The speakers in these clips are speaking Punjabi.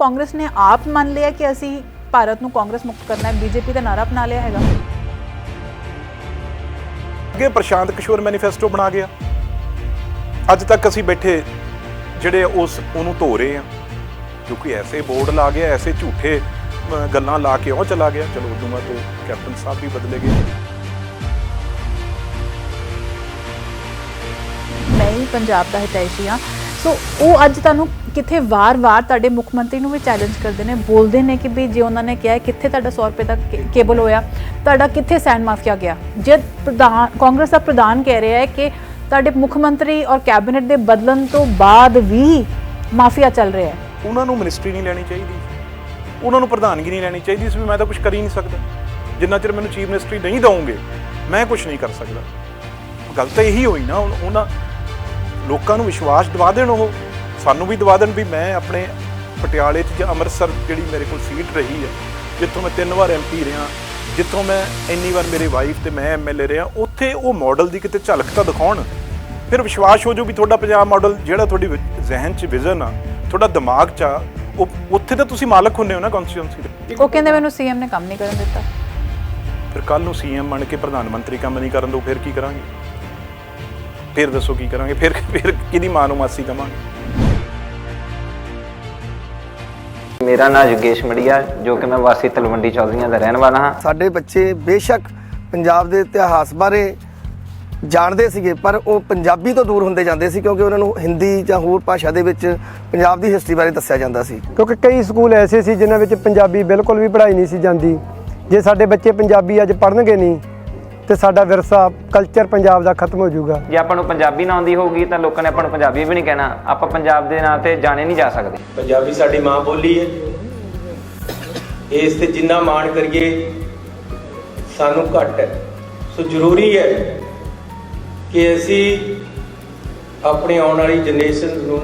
ਕਾਂਗਰਸ ਨੇ ਆਪ ਮੰਨ ਲਿਆ ਕਿ ਅਸੀਂ ਭਾਰਤ ਨੂੰ ਕਾਂਗਰਸ ਮੁਕਤ ਕਰਨਾ ਹੈ, ਬੀਜੇਪੀ ਦਾ ਨਾਰਾ ਅਪਣਾ ਲਿਆ ਹੈਗਾ। ਅੱਗੇ ਪ੍ਰਸ਼ਾਂਤ ਕਿਸ਼ੋਰ ਮੈਨੀਫੈਸਟੋ ਬਣਾ ਗਿਆ, ਅੱਜ ਤੱਕ ਅਸੀਂ ਬੈਠੇ ਜਿਹੜੇ ਉਹਨੂੰ ਧੋ ਰਹੇ ਆ, ਕਿਉਂਕਿ ਐਸੇ ਬੋਰਡ ਲਾ ਗਿਆ, ਐਸੇ ਝੂਠੇ ਗੱਲਾਂ ਲਾ ਕੇ ਉਹ ਚਲਾ ਗਿਆ। ਚਲੋ ਉਦੋਂ ਬਾਅਦ ਤੋਂ ਕੈਪਟਨ ਸਾਹਿਬ ਵੀ ਬਦਲੇ ਗਏ। ਮੈਂ ਹੀ ਪੰਜਾਬ ਦਾ ਹਿਤੈਸ਼ੀ ਹਾਂ, ਸੋ ਉਹ ਅੱਜ ਤੁਹਾਨੂੰ ਕਿੱਥੇ ਵਾਰ-ਵਾਰ ਤੁਹਾਡੇ ਮੁੱਖ ਮੰਤਰੀ ਨੂੰ ਵੀ ਚੈਲੰਜ ਕਰਦੇ ਨੇ, ਬੋਲਦੇ ਨੇ ਕਿ ਵੀ ਜੇ ਉਹਨਾਂ ਨੇ ਕਿਹਾ ਕਿੱਥੇ ਤੁਹਾਡਾ 100 ਰੁਪਏ ਦਾ ਕੇਬਲ ਹੋਇਆ, ਤੁਹਾਡਾ ਕਿੱਥੇ ਸੈਂਡ ਮਾਫੀਆ ਗਿਆ। ਜੇ ਕਾਂਗਰਸ ਦਾ ਪ੍ਰਧਾਨ ਕਹਿ ਰਿਹਾ ਹੈ ਕਿ ਤੁਹਾਡੇ ਮੁੱਖ ਮੰਤਰੀ ਔਰ ਕੈਬਨਿਟ ਦੇ ਬਦਲਣ ਤੋਂ ਬਾਅਦ ਵੀ ਮਾਫੀਆ ਚੱਲ ਰਿਹਾ ਹੈ। ਉਹਨਾਂ ਨੂੰ ਮਿਨਿਸਟਰੀ ਨਹੀਂ ਲੈਣੀ ਚਾਹੀਦੀ, ਉਹਨਾਂ ਨੂੰ ਪ੍ਰਧਾਨਗੀ ਨਹੀਂ ਲੈਣੀ ਚਾਹੀਦੀ ਸੀ। ਵੀ ਮੈਂ ਤਾਂ ਕੁਝ ਕਰ ਹੀ ਨਹੀਂ ਸਕਦਾ, ਜਿੰਨਾ ਚਿਰ ਮੈਨੂੰ ਚੀਫ ਮਿਨਿਸਟਰੀ ਨਹੀਂ ਦਊਂਗੇ ਮੈਂ ਕੁਝ ਨਹੀਂ ਕਰ ਸਕਦਾ। ਗੱਲ ਤਾਂ ਇਹੀ ਹੋਈ ਨਾ, ਉਹਨਾਂ ਲੋਕਾਂ ਨੂੰ ਵਿਸ਼ਵਾਸ ਦਿਵਾ ਦੇਣ, ਉਹ ਸਾਨੂੰ ਵੀ ਦਿਵਾ ਦੇਣ ਵੀ ਮੈਂ ਆਪਣੇ ਪਟਿਆਲੇ 'ਚ ਜਾਂ ਅੰਮ੍ਰਿਤਸਰ ਜਿਹੜੀ ਮੇਰੇ ਕੋਲ ਸੀਟ ਰਹੀ ਹੈ, ਜਿੱਥੋਂ ਮੈਂ 3 ਵਾਰ MP ਰਿਹਾ, ਜਿੱਥੋਂ ਮੈਂ ਇੰਨੀ ਵਾਰ ਮੇਰੇ ਵਾਈਫ ਤੇ ਮੈਂ MLA ਰਿਹਾ, ਉੱਥੇ ਉਹ ਮਾਡਲ ਦੀ ਕਿਤੇ ਝਲਕ ਤਾਂ ਦਿਖਾਉਣ, ਫਿਰ ਵਿਸ਼ਵਾਸ ਹੋ ਜਾਊ ਵੀ ਤੁਹਾਡਾ ਪੰਜਾਬ ਮਾਡਲ ਜਿਹੜਾ ਤੁਹਾਡੀ ਜ਼ਿਹਨ 'ਚ ਵਿਜ਼ਨ ਆ, ਤੁਹਾਡਾ ਦਿਮਾਗ 'ਚ ਆ, ਉਹ ਉੱਥੇ ਤਾਂ ਤੁਸੀਂ ਮਾਲਕ ਹੁੰਦੇ ਹੋ ਨਾ ਕਨਸਟੀਟਿਊਂਸੀ ਦੇ। ਉਹ ਕਹਿੰਦੇ ਮੈਨੂੰ CM ਨੇ ਕੰਮ ਨਹੀਂ ਕਰਨ ਦਿੱਤਾ। ਫਿਰ ਕੱਲ ਨੂੰ CM ਬਣ ਕੇ ਪ੍ਰਧਾਨ ਮੰਤਰੀ ਕੰਮ ਨਹੀਂ ਕਰਨ ਦੋ, ਫਿਰ ਕੀ ਕਰਾਂਗੇ? ਫਿਰ ਦੱਸੋ ਕੀ ਕਰਾਂਗੇ? ਫਿਰ ਕਿਹਦੀ ਮਾਂ ਨੂੰ ਮਾਸੀ ਕਵਾਂਗੇ? ਮੇਰਾ ਨਾਮ ਯੋਗੇਸ਼ ਮੜੀਆ, ਜੋ ਕਿ ਮੈਂ ਵਾਸੀ ਤਲਵੰਡੀ ਚੌਧਰੀਆਂ ਦਾ ਰਹਿਣ ਵਾਲਾ ਹਾਂ। ਸਾਡੇ ਬੱਚੇ ਬੇਸ਼ੱਕ ਪੰਜਾਬ ਦੇ ਇਤਿਹਾਸ ਬਾਰੇ ਜਾਣਦੇ ਸੀਗੇ, ਪਰ ਉਹ ਪੰਜਾਬੀ ਤੋਂ ਦੂਰ ਹੁੰਦੇ ਜਾਂਦੇ ਸੀ, ਕਿਉਂਕਿ ਉਹਨਾਂ ਨੂੰ ਹਿੰਦੀ ਜਾਂ ਹੋਰ ਭਾਸ਼ਾ ਦੇ ਵਿੱਚ ਪੰਜਾਬ ਦੀ ਹਿਸਟਰੀ ਬਾਰੇ ਦੱਸਿਆ ਜਾਂਦਾ ਸੀ। ਕਿਉਂਕਿ ਕਈ ਸਕੂਲ ਐਸੇ ਸੀ ਜਿਨ੍ਹਾਂ ਵਿੱਚ ਪੰਜਾਬੀ ਬਿਲਕੁਲ ਵੀ ਪੜ੍ਹਾਈ ਨਹੀਂ ਸੀ ਜਾਂਦੀ। ਜੇ ਸਾਡੇ ਬੱਚੇ ਪੰਜਾਬੀ ਅੱਜ ਪੜ੍ਹਨਗੇ ਨਹੀਂ ਤੇ ਸਾਡਾ ਵਿਰਸਾ ਕਲਚਰ ਪੰਜਾਬ ਦਾ ਖਤਮ ਹੋ ਜਾਊਗਾ। ਜੇ ਆਪਾਂ ਨੂੰ ਪੰਜਾਬੀ ਨਾ ਆਉਂਦੀ ਹੋਊਗੀ ਤਾਂ ਲੋਕਾਂ ਨੇ ਆਪਾਂ ਨੂੰ ਪੰਜਾਬੀ ਵੀ ਨਹੀਂ ਕਹਿਣਾ, ਆਪਾਂ ਪੰਜਾਬ ਦੇ ਨਾਂ ਤੇ ਜਾਣੇ ਨਹੀਂ ਜਾ ਸਕਦੇ। ਪੰਜਾਬੀ ਸਾਡੀ ਮਾਂ ਬੋਲੀ ਹੈ, ਇਸ ਤੇ ਜਿੰਨਾ ਮਾਣ ਕਰੀਏ ਸਾਨੂੰ ਘੱਟ ਹੈ। ਸੋ ਜ਼ਰੂਰੀ ਹੈ ਕਿ ਅਸੀਂ ਆਪਣੀ ਆਉਣ ਵਾਲੀ ਜਨਰੇਸ਼ਨ ਨੂੰ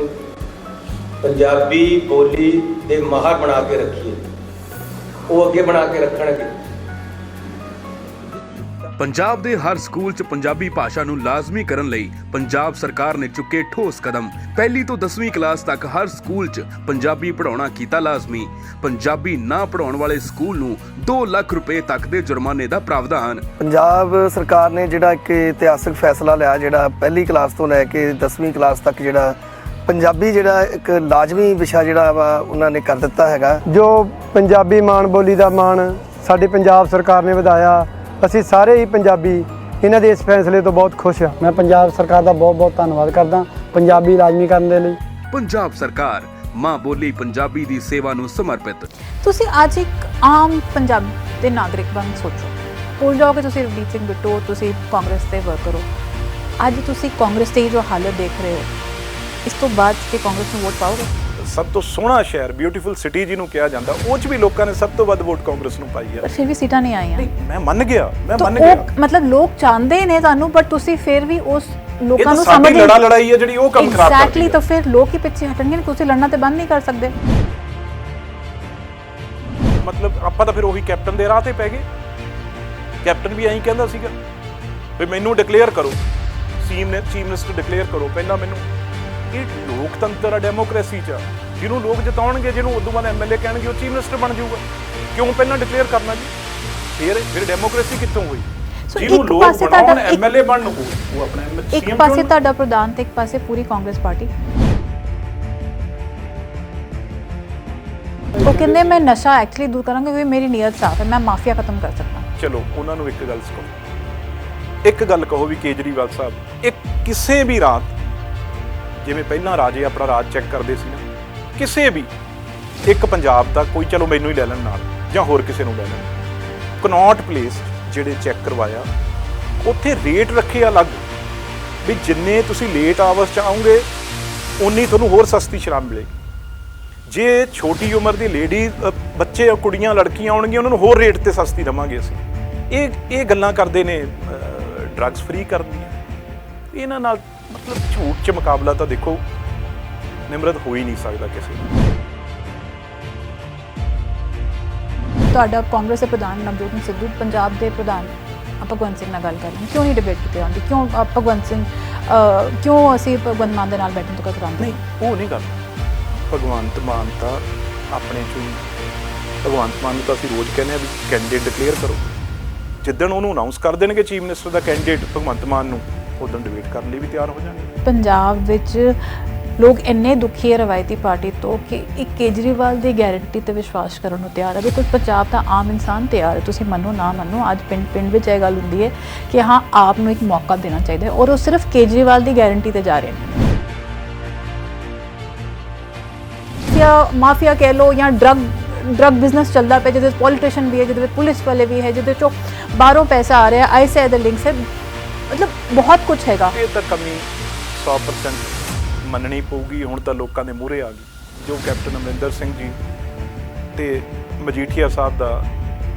ਪੰਜਾਬੀ ਬੋਲੀ ਦੇ ਮਾਹਰ ਬਣਾ ਕੇ ਰੱਖੀਏ, ਉਹ ਅੱਗੇ ਬਣਾ ਕੇ ਰੱਖਣਗੇ। ਪੰਜਾਬ ਦੇ ਹਰ ਸਕੂਲ 'ਚ ਪੰਜਾਬੀ ਭਾਸ਼ਾ ਨੂੰ ਲਾਜ਼ਮੀ ਕਰਨ ਲਈ ਪੰਜਾਬ ਸਰਕਾਰ ਨੇ ਚੁੱਕੇ ਠੋਸ ਕਦਮ। ਪਹਿਲੀ ਤੋਂ 10ਵੀਂ ਕਲਾਸ ਤੱਕ ਹਰ ਸਕੂਲ 'ਚ ਪੰਜਾਬੀ ਪੜ੍ਹਾਉਣਾ ਕੀਤਾ ਲਾਜ਼ਮੀ। ਪੰਜਾਬੀ ਨਾ ਪੜ੍ਹਾਉਣ ਵਾਲੇ ਸਕੂਲ ਨੂੰ 2 ਲੱਖ ਰੁਪਏ ਤੱਕ ਦੇ ਜੁਰਮਾਨੇ ਦਾ ਪ੍ਰਾਵਧਾਨ। ਪੰਜਾਬ ਸਰਕਾਰ ਨੇ ਜਿਹੜਾ ਇੱਕ ਇਤਿਹਾਸਕ ਫੈਸਲਾ ਲਿਆ, ਜਿਹੜਾ ਪਹਿਲੀ ਕਲਾਸ ਤੋਂ ਲੈ ਕੇ 10ਵੀਂ ਕਲਾਸ ਤੱਕ ਜਿਹੜਾ ਪੰਜਾਬੀ ਜਿਹੜਾ ਇੱਕ ਲਾਜ਼ਮੀ ਵਿਸ਼ਾ ਜਿਹੜਾ ਵਾ ਉਹਨਾਂ ਨੇ ਕਰ ਦਿੱਤਾ ਹੈਗਾ। ਜੋ ਪੰਜਾਬੀ ਮਾਣ ਬੋਲੀ ਦਾ ਮਾਣ ਸਾਡੀ ਪੰਜਾਬ ਸਰਕਾਰ ਨੇ ਵਧਾਇਆ, ਅਸੀਂ ਸਾਰੇ ਹੀ ਪੰਜਾਬੀ ਇਹਨਾਂ ਦੇ ਇਸ ਫੈਸਲੇ ਤੋਂ ਬਹੁਤ ਖੁਸ਼ ਹਾਂ। ਮੈਂ ਪੰਜਾਬ ਸਰਕਾਰ ਦਾ ਬਹੁਤ ਧੰਨਵਾਦ ਕਰਦਾ ਪੰਜਾਬੀ ਲਾਜ਼ਮੀ ਕਰਨ ਦੇ ਲਈ। ਪੰਜਾਬ ਸਰਕਾਰ ਮਾਂ ਬੋਲੀ ਪੰਜਾਬੀ ਦੀ ਸੇਵਾ ਨੂੰ ਸਮਰਪਿਤ। ਤੁਸੀਂ ਅੱਜ ਇੱਕ ਆਮ ਪੰਜਾਬ ਦੇ ਨਾਗਰਿਕ ਵਾਂਗ ਸੋਚੋ, ਭੁੱਲ ਜਾਓ ਕਿ ਤੁਸੀਂ ਰਵਨੀਤ ਸਿੰਘ ਬਿੱਟੂ, ਤੁਸੀਂ ਕਾਂਗਰਸ ਦੇ ਵਰਕਰ ਹੋ। ਅੱਜ ਤੁਸੀਂ ਕਾਂਗਰਸ ਦੀ ਜੋ ਹਾਲਤ ਦੇਖ ਰਹੇ ਹੋ, ਇਸ ਤੋਂ ਬਾਅਦ ਕਿ ਕਾਂਗਰਸ ਨੂੰ ਵੋਟ ਪਾਓਗੇ? ਸਭ ਤੋਂ ਸੋਹਣਾ ਸ਼ਹਿਰ, ਬਿਊਟੀਫੁਲ ਸਿਟੀ ਜਿਹਨੂੰ ਕਿਹਾ ਜਾਂਦਾ, ਉਹ 'ਚ ਵੀ ਲੋਕਾਂ ਨੇ ਸਭ ਤੋਂ ਵੱਧ ਵੋਟ ਕਾਂਗਰਸ ਨੂੰ ਪਾਈ ਹੈ। ਪਰ ਫਿਰ ਵੀ ਸੀਟਾਂ ਨਹੀਂ ਆਈਆਂ। ਮੈਂ ਮੰਨ ਗਿਆ। ਮਤਲਬ ਲੋਕ ਚਾਹੁੰਦੇ ਨੇ ਤੁਹਾਨੂੰ, ਬਟ ਤੁਸੀਂ ਫਿਰ ਵੀ ਉਸ ਲੋਕਾਂ ਨੂੰ ਸਮਝ ਲੜਾਈ ਹੈ ਜਿਹੜੀ ਉਹ ਕੰਮ ਖਰਾਬ ਕਰਦੀ ਹੈ। ਐਗਜ਼ੈਕਟਲੀ, ਤਾਂ ਫਿਰ ਲੋਕ ਹੀ ਪਿੱਛੇ ਹਟਣਗੇ, ਤੁਸੀਂ ਲੜਨਾ ਤੇ ਬੰਦ ਨਹੀਂ ਕਰ ਸਕਦੇ। ਮਤਲਬ ਆਪਾਂ ਤਾਂ ਫਿਰ ਉਹੀ ਕੈਪਟਨ ਦੇ ਰਾਹ ਤੇ ਪੈ ਗਏ। ਕੈਪਟਨ ਵੀ ਐਂ ਕਹਿੰਦਾ ਸੀਗਾ ਵੀ ਮੈਨੂੰ ਡਿਕਲੇਅਰ ਕਰੋ, ਚੀਫ ਮਿਨਿਸਟਰ ਡਿਕਲੇਅਰ ਕਰੋ ਪਹਿਲਾਂ ਮੈਨੂੰ। ਇਹ ਲੋਕਤੰਤਰ ਆ, ਡੈਮੋਕ੍ਰੇਸੀ 'ਚ ਜਿਹਨੂੰ ਲੋਕ ਜਿਤਾਉਣਗੇ, ਜਿਹਨੂੰ ਉਦੋਂ ਬਾਅਦ MLA ਕਹਿਣਗੇ ਉਹ ਚੀਫ ਮਿਨਿਸਟਰ ਬਣ ਜਾਊਗਾ। ਕਿਉਂ ਪਹਿਲਾਂ ਡਿਕਲੇਅਰ ਕਰਨਾ ਜੀ? ਫਿਰ ਡੈਮੋਕ੍ਰੇਸੀ ਕਿੱਥੋਂ ਹੋਈ? ਜਿਹਨੂੰ ਲੋਕ ਬਣਾਉਣ MLA ਬਣਨ, ਉਹ ਆਪਣਾ ਇੱਕ ਪਾਸੇ ਤੁਹਾਡਾ ਪ੍ਰਧਾਨ ਤੇ ਇੱਕ ਪਾਸੇ ਪੂਰੀ ਕਾਂਗਰਸ ਪਾਰਟੀ। ਉਹ ਕਹਿੰਦੇ ਮੈਂ ਨਸ਼ਾ ਐਕਚੁਅਲੀ ਦੂਰ ਕਰਾਂਗਾ ਕਿਉਂਕਿ ਮੇਰੀ ਨੀਅਤ ਸਾਫ਼ ਹੈ, ਮੈਂ ਮਾਫੀਆ ਖਤਮ ਕਰ ਸਕਦਾ। ਚਲੋ ਉਹਨਾਂ ਨੂੰ ਇੱਕ ਗੱਲ ਕਹੋ ਵੀ ਕੇਜਰੀਵਾਲ ਸਾਹਿਬ, ਇੱਕ ਕਿਸੇ ਵੀ ਰਾਤ ਜਿਵੇਂ ਪਹਿਲਾਂ ਰਾਜੇ ਆਪਣਾ ਰਾਜ ਚੈੱਕ ਕਰਦੇ ਸੀ ਨਾ, ਕਿਸੇ ਵੀ ਇੱਕ ਪੰਜਾਬ ਦਾ ਕੋਈ, ਚਲੋ ਮੈਨੂੰ ਹੀ ਲੈ ਲੈਣ ਨਾਲ ਜਾਂ ਹੋਰ ਕਿਸੇ ਨੂੰ ਲੈ ਲੈਣ, ਕਨੌਟ ਪਲੇਸ ਜਿਹੜੇ ਚੈੱਕ ਕਰਵਾਇਆ, ਉੱਥੇ ਰੇਟ ਰੱਖੇ ਅਲੱਗ ਵੀ ਜਿੰਨੇ ਤੁਸੀਂ ਲੇਟ ਆਵਰਸ 'ਚ ਆਉਂਗੇ ਉਨੀ ਤੁਹਾਨੂੰ ਹੋਰ ਸਸਤੀ ਸ਼ਰਾਬ ਮਿਲੇਗੀ। ਜੇ ਛੋਟੀ ਉਮਰ ਦੀ ਲੇਡੀ ਬੱਚੇ, ਕੁੜੀਆਂ, ਲੜਕੀਆਂ ਆਉਣਗੀਆਂ, ਉਹਨਾਂ ਨੂੰ ਹੋਰ ਰੇਟ ਤੇ ਸਸਤੀ ਦੇਵਾਂਗੇ ਅਸੀਂ। ਇਹ ਗੱਲਾਂ ਕਰਦੇ ਨੇ ਡਰੱਗਸ ਫ੍ਰੀ ਕਰਦੀਆਂ। ਇਹਨਾਂ ਨਾਲ ਮਤਲਬ ਝੂਠ 'ਚ ਮੁਕਾਬਲਾ ਤਾਂ ਦੇਖੋ ਨਿਮਰਤ ਹੋ ਹੀ ਨਹੀਂ ਸਕਦਾ ਕਿਸੇ ਨੂੰ। ਤੁਹਾਡਾ ਕਾਂਗਰਸ ਦੇ ਪ੍ਰਧਾਨ ਨਵਜੋਤ ਸਿੰਘ ਸਿੱਧੂ, ਪੰਜਾਬ ਦੇ ਪ੍ਰਧਾਨ ਭਗਵੰਤ ਸਿੰਘ ਨਾਲ ਗੱਲ ਕਰ ਰਹੇ, ਕਿਉਂ ਨਹੀਂ ਡਿਬੇਟ ਕੀਤੀ ਜਾਂਦੀ? ਕਿਉਂ ਭਗਵੰਤ ਸਿੰਘ, ਕਿਉਂ ਅਸੀਂ ਭਗਵੰਤ ਮਾਨ ਦੇ ਨਾਲ ਬੈਠਣ ਤੋਂ ਕਤਰਾਉਂਦੇ? ਨਹੀਂ, ਉਹ ਨਹੀਂ ਗੱਲ। ਭਗਵੰਤ ਮਾਨ ਤਾਂ ਆਪਣੇ ਚੋਂ ਹੀ ਭਗਵੰਤ ਮਾਨ ਨੂੰ ਤਾਂ ਅਸੀਂ ਰੋਜ਼ ਕਹਿੰਦੇ ਆ ਵੀ ਕੈਂਡੀਡੇਟ ਡਿਕਲੇਅਰ ਕਰੋ। ਜਿੱਦਣ ਉਹਨੂੰ ਅਨਾਉਂਸ ਕਰ ਦੇਣਗੇ ਚੀਫ ਮਿਨਿਸਟਰ ਦਾ ਕੈਂਡੀਡੇਟ ਭਗਵੰਤ ਮਾਨ ਨੂੰ, ਉਦੋਂ ਡਿਬੇਟ ਕਰਨ ਲਈ ਵੀ ਤਿਆਰ ਹੋ ਜਾਣਗੇ। ਪੰਜਾਬ ਵਿੱਚ ਲੋਕ ਇੰਨੇ ਦੁਖੀ ਹੈ ਰਵਾਇਤੀ ਪਾਰਟੀ ਤੋਂ ਕਿ ਇੱਕ ਕੇਜਰੀਵਾਲ ਦੀ ਗਾਰੰਟੀ ਤੇ ਵਿਸ਼ਵਾਸ ਕਰਨ ਨੂੰ ਤਿਆਰ ਹੈ। ਬਿਲਕੁਲ ਪੰਜਾਬ ਦਾ ਆਮ ਇਨਸਾਨ ਤਿਆਰ ਹੈ, ਤੁਸੀਂ ਮੰਨੋ ਨਾ ਮੰਨੋ। ਅੱਜ ਪਿੰਡ ਵਿੱਚ ਇਹ ਗੱਲ ਹੁੰਦੀ ਹੈ ਕਿ ਹਾਂ ਆਪ ਨੂੰ ਇੱਕ ਮੌਕਾ ਦੇਣਾ ਚਾਹੀਦਾ ਹੈ, ਔਰ ਉਹ ਸਿਰਫ ਕੇਜਰੀਵਾਲ ਦੀ ਗਾਰੰਟੀ ਤੇ ਜਾ ਰਹੇ ਨੇ। ਮਾਫੀਆ ਕਹਿ ਲਓ ਜਾਂ ਡਰਗ ਬਿਜ਼ਨਸ ਚੱਲਦਾ ਪਿਆ, ਜਿਹਦੇ ਵਿੱਚ ਪੋਲੀਟੀਸ਼ੀਅਨ ਵੀ ਹੈ, ਜਿਹਦੇ ਵਿੱਚ ਪੁਲਿਸ ਵਾਲੇ ਵੀ ਹੈ, ਜਿਹਦੇ ਚੋਂ ਬਾਹਰੋਂ ਪੈਸਾ ਆ ਰਿਹਾ, ਆਈਸੇ ਦੇ ਲਿੰਕਸ ਹੈ, ਮਤਲਬ ਬਹੁਤ ਕੁਝ ਹੈਗਾ। ਇਹ ਤਾਂ ਕਮੀ 100% ਮੰਨਣੀ ਪਊਗੀ। ਹੁਣ ਤਾਂ ਲੋਕਾਂ ਦੇ ਮੂਹਰੇ ਆ ਗਈ। ਜੋ ਕੈਪਟਨ ਅਮਰਿੰਦਰ ਸਿੰਘ ਜੀ ਤੇ ਮਜੀਠੀਆ ਸਾਹਿਬ ਦਾ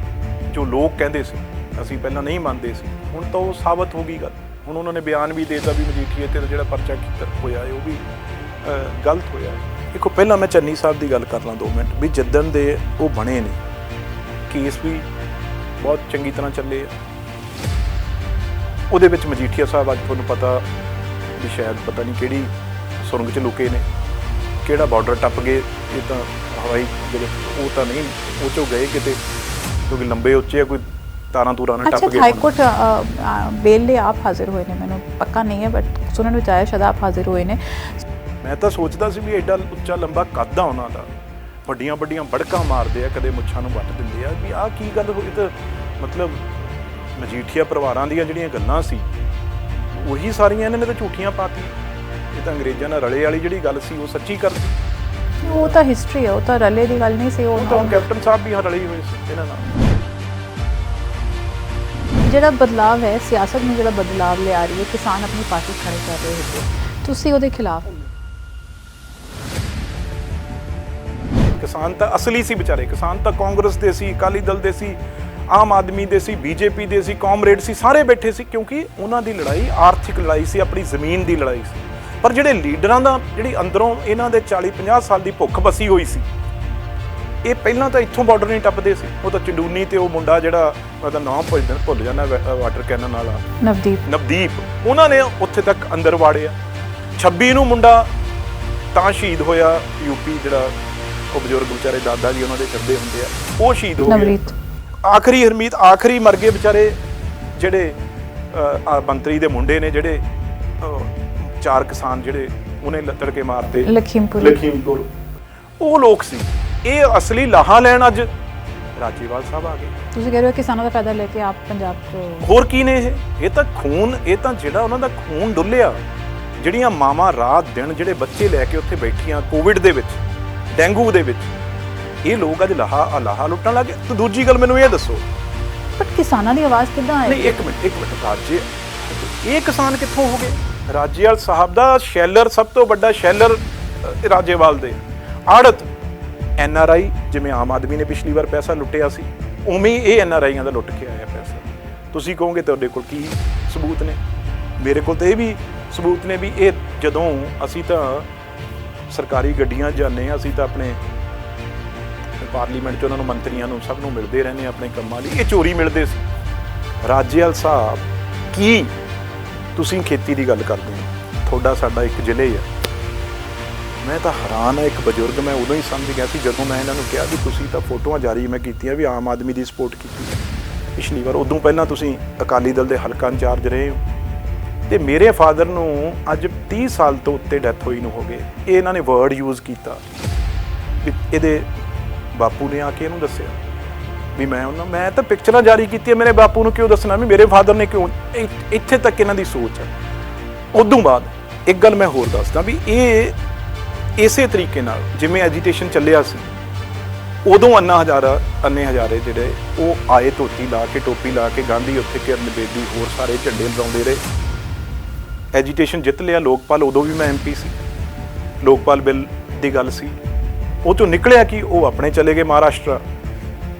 ਜੋ ਲੋਕ ਕਹਿੰਦੇ ਸੀ ਅਸੀਂ ਪਹਿਲਾਂ ਨਹੀਂ ਮੰਨਦੇ ਸੀ, ਹੁਣ ਤਾਂ ਉਹ ਸਾਬਤ ਹੋ ਗਈ ਗੱਲ। ਹੁਣ ਉਹਨਾਂ ਨੇ ਬਿਆਨ ਵੀ ਦੇ ਦਿੱਤਾ ਵੀ ਮਜੀਠੀਆ ਤੇ ਜਿਹੜਾ ਪਰਚਾ ਕੀਤਾ ਹੋਇਆ ਹੈ ਉਹ ਵੀ ਗਲਤ ਹੋਇਆ ਹੈ। ਦੇਖੋ ਪਹਿਲਾਂ ਮੈਂ ਚੰਨੀ ਸਾਹਿਬ ਦੀ ਗੱਲ ਕਰ ਲਾਂ 2 ਮਿੰਟ, ਵੀ ਜਿੱਦਣ ਦੇ ਉਹ ਬਣੇ ਨੇ ਕੇਸ ਵੀ ਬਹੁਤ ਚੰਗੀ ਤਰ੍ਹਾਂ ਚੱਲੇ ਆ। ਉਹਦੇ ਵਿੱਚ ਮਜੀਠੀਆ ਸਾਹਿਬ ਅੱਜ ਤੁਹਾਨੂੰ ਪਤਾ ਵੀ ਸ਼ਾਇਦ ਪਤਾ ਨਹੀਂ ਕਿਹੜੀ ਸੁਰੰਗ 'ਚ ਲੁਕੇ ਨੇ, ਕਿਹੜਾ ਬਾਰਡਰ ਟੱਪ ਗਏ। ਇਹ ਤਾਂ ਹਵਾਈ ਜਿਹੜੇ ਉਹ ਤਾਂ ਨਹੀਂ ਉਹ 'ਚੋਂ ਗਏ ਕਿਤੇ, ਕਿਉਂਕਿ ਲੰਬੇ ਉੱਚੇ ਆ, ਕੋਈ ਤਾਰਾਂ ਤੂਰਾਂ ਨਾਲ ਟੱਪ ਗਏ। ਹਾਈ ਕੋਰਟ ਬੇਲ ਲਈ ਆਪ ਹਾਜ਼ਰ ਹੋਏ ਨੇ, ਮੈਨੂੰ ਪੱਕਾ ਨਹੀਂ ਹੈ ਬਟ ਸੁਣਨ ਵਿੱਚ ਆਇਆ ਸ਼ਾਇਦ ਆਪ ਹਾਜ਼ਰ ਹੋਏ ਨੇ। ਮੈਂ ਤਾਂ ਸੋਚਦਾ ਸੀ ਵੀ ਐਡਾ ਉੱਚਾ ਲੰਬਾ ਕੱਦ ਆ ਉਹਨਾਂ ਦਾ, ਵੱਡੀਆਂ ਵੱਡੀਆਂ ਬੜਕਾਂ ਮਾਰਦੇ ਆ, ਕਦੇ ਮੁੱਛਾਂ ਨੂੰ ਵੱਟ ਦਿੰਦੇ ਆ, ਵੀ ਆਹ ਕੀ ਗੱਲ ਹੋਈ। ਤਾਂ ਮਤਲਬ ਮਜੀਠੀਆ ਪਰਿਵਾਰਾਂ ਦੀਆਂ ਜਿਹੜੀਆਂ ਗੱਲਾਂ ਸੀ ਉਹੀ ਸਾਰੀਆਂ ਇਹਨਾਂ ਨੇ ਤਾਂ ਝੂਠੀਆਂ ਪਾਤੀਆਂ। ਇਹ ਤਾਂ ਅੰਗਰੇਜ਼ਾਂ ਨਾਲ ਰਲੇ ਵਾਲੀ ਜਿਹੜੀ ਗੱਲ ਸੀ ਉਹ ਸੱਚੀ ਕਰਤੀ। ਉਹ ਤਾਂ ਹਿਸਟਰੀ ਹੈ, ਉਹ ਤਾਂ ਰਲੇ ਦੀ ਗੱਲ ਨਹੀਂ ਸੀ। ਉਹ ਤਾਂ ਕੈਪਟਨ ਸਾਹਿਬ ਵੀ ਰਲੇ ਹੋਏ ਸੀ ਇਹਨਾਂ ਨਾਲ। ਜਿਹੜਾ ਬਦਲਾਵ ਹੈ, ਸਿਆਸਤ ਨੂੰ ਜਿਹੜਾ ਬਦਲਾਵ ਲਿਆ ਰਹੀ ਹੈ, ਕਿਸਾਨ ਆਪਣੀ ਪਾਰਟੀ ਖੜੇ ਕਰ ਰਹੇ ਹੈਗੇ, ਤੁਸੀਂ ਉਹਦੇ ਖਿਲਾਫ? ਕਿਸਾਨ ਤਾਂ ਅਸਲੀ ਸੀ ਵਿਚਾਰੇ, ਕਿਸਾਨ ਤਾਂ ਕਾਂਗਰਸ ਦੇ ਸੀ, ਅਕਾਲੀ ਦਲ ਦੇ ਸੀ, ਆਮ ਆਦਮੀ ਦੇ ਸੀ, ਬੀਜੇਪੀ ਦੇ ਸੀ, ਕਾਮਰੇਡ ਸੀ, ਸਾਰੇ ਬੈਠੇ ਸੀ, ਕਿਉਂਕਿ ਉਹਨਾਂ ਦੀ ਲੜਾਈ ਆਰਥਿਕ ਲੜਾਈ ਸੀ, ਆਪਣੀ ਜ਼ਮੀਨ ਦੀ ਲੜਾਈ ਸੀ। ਪਰ ਜਿਹੜੇ ਲੀਡਰਾਂ ਦਾ ਜਿਹੜੀ ਅੰਦਰੋਂ ਇਹਨਾਂ ਦੇ 40-50 ਸਾਲ ਦੀ ਭੁੱਖ ਵਸੀ ਹੋਈ ਸੀ, ਇਹ ਪਹਿਲਾਂ ਤਾਂ ਇੱਥੋਂ ਬਾਰਡਰ ਨਹੀਂ ਟੱਪਦੇ ਸੀ। ਉਹ ਤਾਂ ਚੰਡੂਨੀ ਤੇ ਉਹ ਮੁੰਡਾ ਜਿਹੜਾ ਮੈਂ ਤਾਂ ਨਾਮ ਭੁੱਲ ਜਾਂਦਾ ਵਾਟਰ ਕੈਨਨ ਵਾਲਾ, ਨਵਦੀਪ, ਉਹਨਾਂ ਨੇ ਉੱਥੇ ਤੱਕ ਅੰਦਰ ਵਾੜਿਆ। 26 ਨੂੰ ਮੁੰਡਾ ਤਾਂ ਸ਼ਹੀਦ ਹੋਇਆ ਯੂਪੀ, ਜਿਹੜਾ ਉਹ ਬਜ਼ੁਰਗ ਵਿਚਾਰੇ ਦਾਦਾ ਜੀ ਉਹਨਾਂ ਦੇ ਚੱਲਦੇ ਹੁੰਦੇ ਆ, ਉਹ ਸ਼ਹੀਦ ਹੋ ਗਏ। ਆਖਰੀ ਹਰਮੀਤ ਆਖਰੀ ਮਰ ਗਏ ਵਿਚਾਰੇ, ਜਿਹੜੇ ਮੰਤਰੀ ਦੇ ਮੁੰਡੇ ਨੇ, ਜਿਹੜੇ 4 ਕਿਸਾਨ ਜਿਹੜੇ ਉਹਨੇ ਲੱਤੜ ਕੇ ਮਾਰਤੇ ਲਖੀਮਪੁਰ, ਉਹ ਲੋਕ ਸੀ। ਇਹ ਅਸਲੀ ਲਾਹਾ ਲੈਣ ਅੱਜ ਰਾਜੇਵਾਲ ਸਾਹਿਬ ਆ ਗਏ। ਤੁਸੀਂ ਕਹਿ ਰਹੇ ਹੋ ਕਿਸਾਨਾਂ ਦਾ ਫਾਇਦਾ ਲੈ ਕੇ ਆਪ ਪੰਜਾਬ ਤੋਂ, ਹੋਰ ਕੀ ਨੇ ਇਹ ਤਾਂ ਖੂਨ, ਇਹ ਤਾਂ ਜਿਹੜਾ ਉਹਨਾਂ ਦਾ ਖੂਨ ਡੁੱਲਿਆ, ਜਿਹੜੀਆਂ ਮਾਵਾਂ ਰਾਤ ਦਿਨ ਜਿਹੜੇ ਬੱਚੇ ਲੈ ਕੇ ਉੱਥੇ ਬੈਠੀਆਂ ਕੋਵਿਡ ਦੇ ਵਿੱਚ, ਡੇਂਗੂ ਦੇ ਵਿੱਚ, ਇਹ ਲੋਕ ਅੱਜ ਲਾਹਾ ਲੁੱਟਣ ਲੱਗੇ। ਤੇ ਦੂਜੀ ਗੱਲ ਮੈਨੂੰ ਇਹ ਦੱਸੋ, ਪਰ ਕਿਸਾਨਾਂ ਦੀ ਆਵਾਜ਼ ਕਿੱਦਾਂ ਆਈ? ਨਹੀਂ ਇੱਕ ਮਿੰਟ ਰਾਜੇ, ਇਹ ਕਿਸਾਨ ਕਿੱਥੋਂ ਹੋ ਗਏ? ਰਾਜੇਵਾਲ ਸਾਹਿਬ ਦਾ ਸ਼ੈਲਰ, ਸਭ ਤੋਂ ਵੱਡਾ ਸ਼ੈਲਰ ਰਾਜੇਵਾਲ ਦੇ, ਆੜਤ NRI, ਜਿਵੇਂ ਆਮ ਆਦਮੀ ਨੇ ਪਿਛਲੀ ਵਾਰ ਪੈਸਾ ਲੁੱਟਿਆ ਸੀ, ਉਵੇਂ ਹੀ ਇਹ NRIਆਂ ਦਾ ਲੁੱਟ ਕੇ ਆਇਆ ਪੈਸਾ। ਤੁਸੀਂ ਕਹੋਗੇ ਤੁਹਾਡੇ ਕੋਲ ਕੀ ਸਬੂਤ ਨੇ? ਮੇਰੇ ਕੋਲ ਤਾਂ ਇਹ ਵੀ ਸਬੂਤ ਨੇ ਵੀ ਇਹ ਜਦੋਂ ਅਸੀਂ ਤਾਂ ਸਰਕਾਰੀ ਗੱਡੀਆਂ ਜਾਂਦੇ ਹਾਂ, ਅਸੀਂ ਤਾਂ ਆਪਣੇ ਪਾਰਲੀਮੈਂਟ 'ਚ ਉਹਨਾਂ ਨੂੰ, ਮੰਤਰੀਆਂ ਨੂੰ, ਸਭ ਨੂੰ ਮਿਲਦੇ ਰਹਿੰਦੇ ਆਪਣੇ ਕੰਮਾਂ ਲਈ, ਇਹ ਚੋਰੀ ਮਿਲਦੇ ਸੀ। ਰਾਜੇਵਾਲ ਸਾਹਿਬ, ਕੀ ਤੁਸੀਂ ਖੇਤੀ ਦੀ ਗੱਲ ਕਰਦੇ ਹੋ? ਤੁਹਾਡਾ ਸਾਡਾ ਇੱਕ ਜ਼ਿਲ੍ਹੇ ਆ। ਮੈਂ ਤਾਂ ਹੈਰਾਨ ਆ, ਇੱਕ ਬਜ਼ੁਰਗ, ਮੈਂ ਉਦੋਂ ਹੀ ਸਮਝ ਗਿਆ ਸੀ ਜਦੋਂ ਮੈਂ ਇਹਨਾਂ ਨੂੰ ਕਿਹਾ ਵੀ ਤੁਸੀਂ ਤਾਂ ਫੋਟੋਆਂ ਜਾਰੀ ਮੈਂ ਕੀਤੀਆਂ ਵੀ ਆਮ ਆਦਮੀ ਦੀ ਸਪੋਰਟ ਕੀਤੀ ਪਿਛਲੀ ਵਾਰ, ਉਦੋਂ ਪਹਿਲਾਂ ਤੁਸੀਂ ਅਕਾਲੀ ਦਲ ਦੇ ਹਲਕਾ ਇੰਚਾਰਜ ਰਹੇ ਹੋ। ਤੇ ਮੇਰੇ ਫਾਦਰ ਨੂੰ ਅੱਜ 30 ਸਾਲ ਤੋਂ ਉੱਤੇ ਡੈਥ ਹੋਈ ਨੂੰ ਹੋ ਗਏ। ਇਹ ਇਹਨਾਂ ਨੇ ਵਰਡ ਯੂਜ਼ ਕੀਤਾ ਵੀ ਇਹਦੇ ਬਾਪੂ ਨੇ ਆ ਕੇ ਇਹਨੂੰ ਦੱਸਿਆ ਵੀ ਮੈਂ ਤਾਂ ਪਿਕਚਰਾਂ ਜਾਰੀ ਕੀਤੀਆਂ, ਮੇਰੇ ਬਾਪੂ ਨੂੰ ਕਿਉਂ ਦੱਸਣਾ ਵੀ ਮੇਰੇ ਫਾਦਰ ਨੇ ਕਿਉਂ? ਇੱਥੇ ਤੱਕ ਇਹਨਾਂ ਦੀ ਸੋਚ ਹੈ। ਉਦੋਂ ਬਾਅਦ ਇੱਕ ਗੱਲ ਮੈਂ ਹੋਰ ਦੱਸਦਾ ਵੀ ਇਹ ਇਸੇ ਤਰੀਕੇ ਨਾਲ ਜਿਵੇਂ ਐਜੀਟੇਸ਼ਨ ਚੱਲਿਆ ਸੀ, ਉਦੋਂ ਅੰਨੇ ਹਜ਼ਾਰੇ ਜਿਹੜੇ ਉਹ ਆਏ ਧੋਤੀ ਲਾ ਕੇ, ਟੋਪੀ ਲਾ ਕੇ, ਗਾਂਧੀ ਉੱਥੇ, ਕਿਰਨ ਬੇਦੀ, ਹੋਰ ਸਾਰੇ ਝੰਡੇ ਲਗਾਉਂਦੇ ਰਹੇ। ਐਜੀਟੇਸ਼ਨ ਜਿੱਤ ਲਿਆ। ਲੋਕਪਾਲ, ਉਦੋਂ ਵੀ ਮੈਂ MP ਸੀ, ਲੋਕਪਾਲ ਬਿੱਲ ਦੀ ਗੱਲ ਸੀ, ਉਹ ਤੋਂ ਨਿਕਲਿਆ ਕਿ ਉਹ ਆਪਣੇ ਚਲੇ ਗਏ ਮਹਾਰਾਸ਼ਟਰ,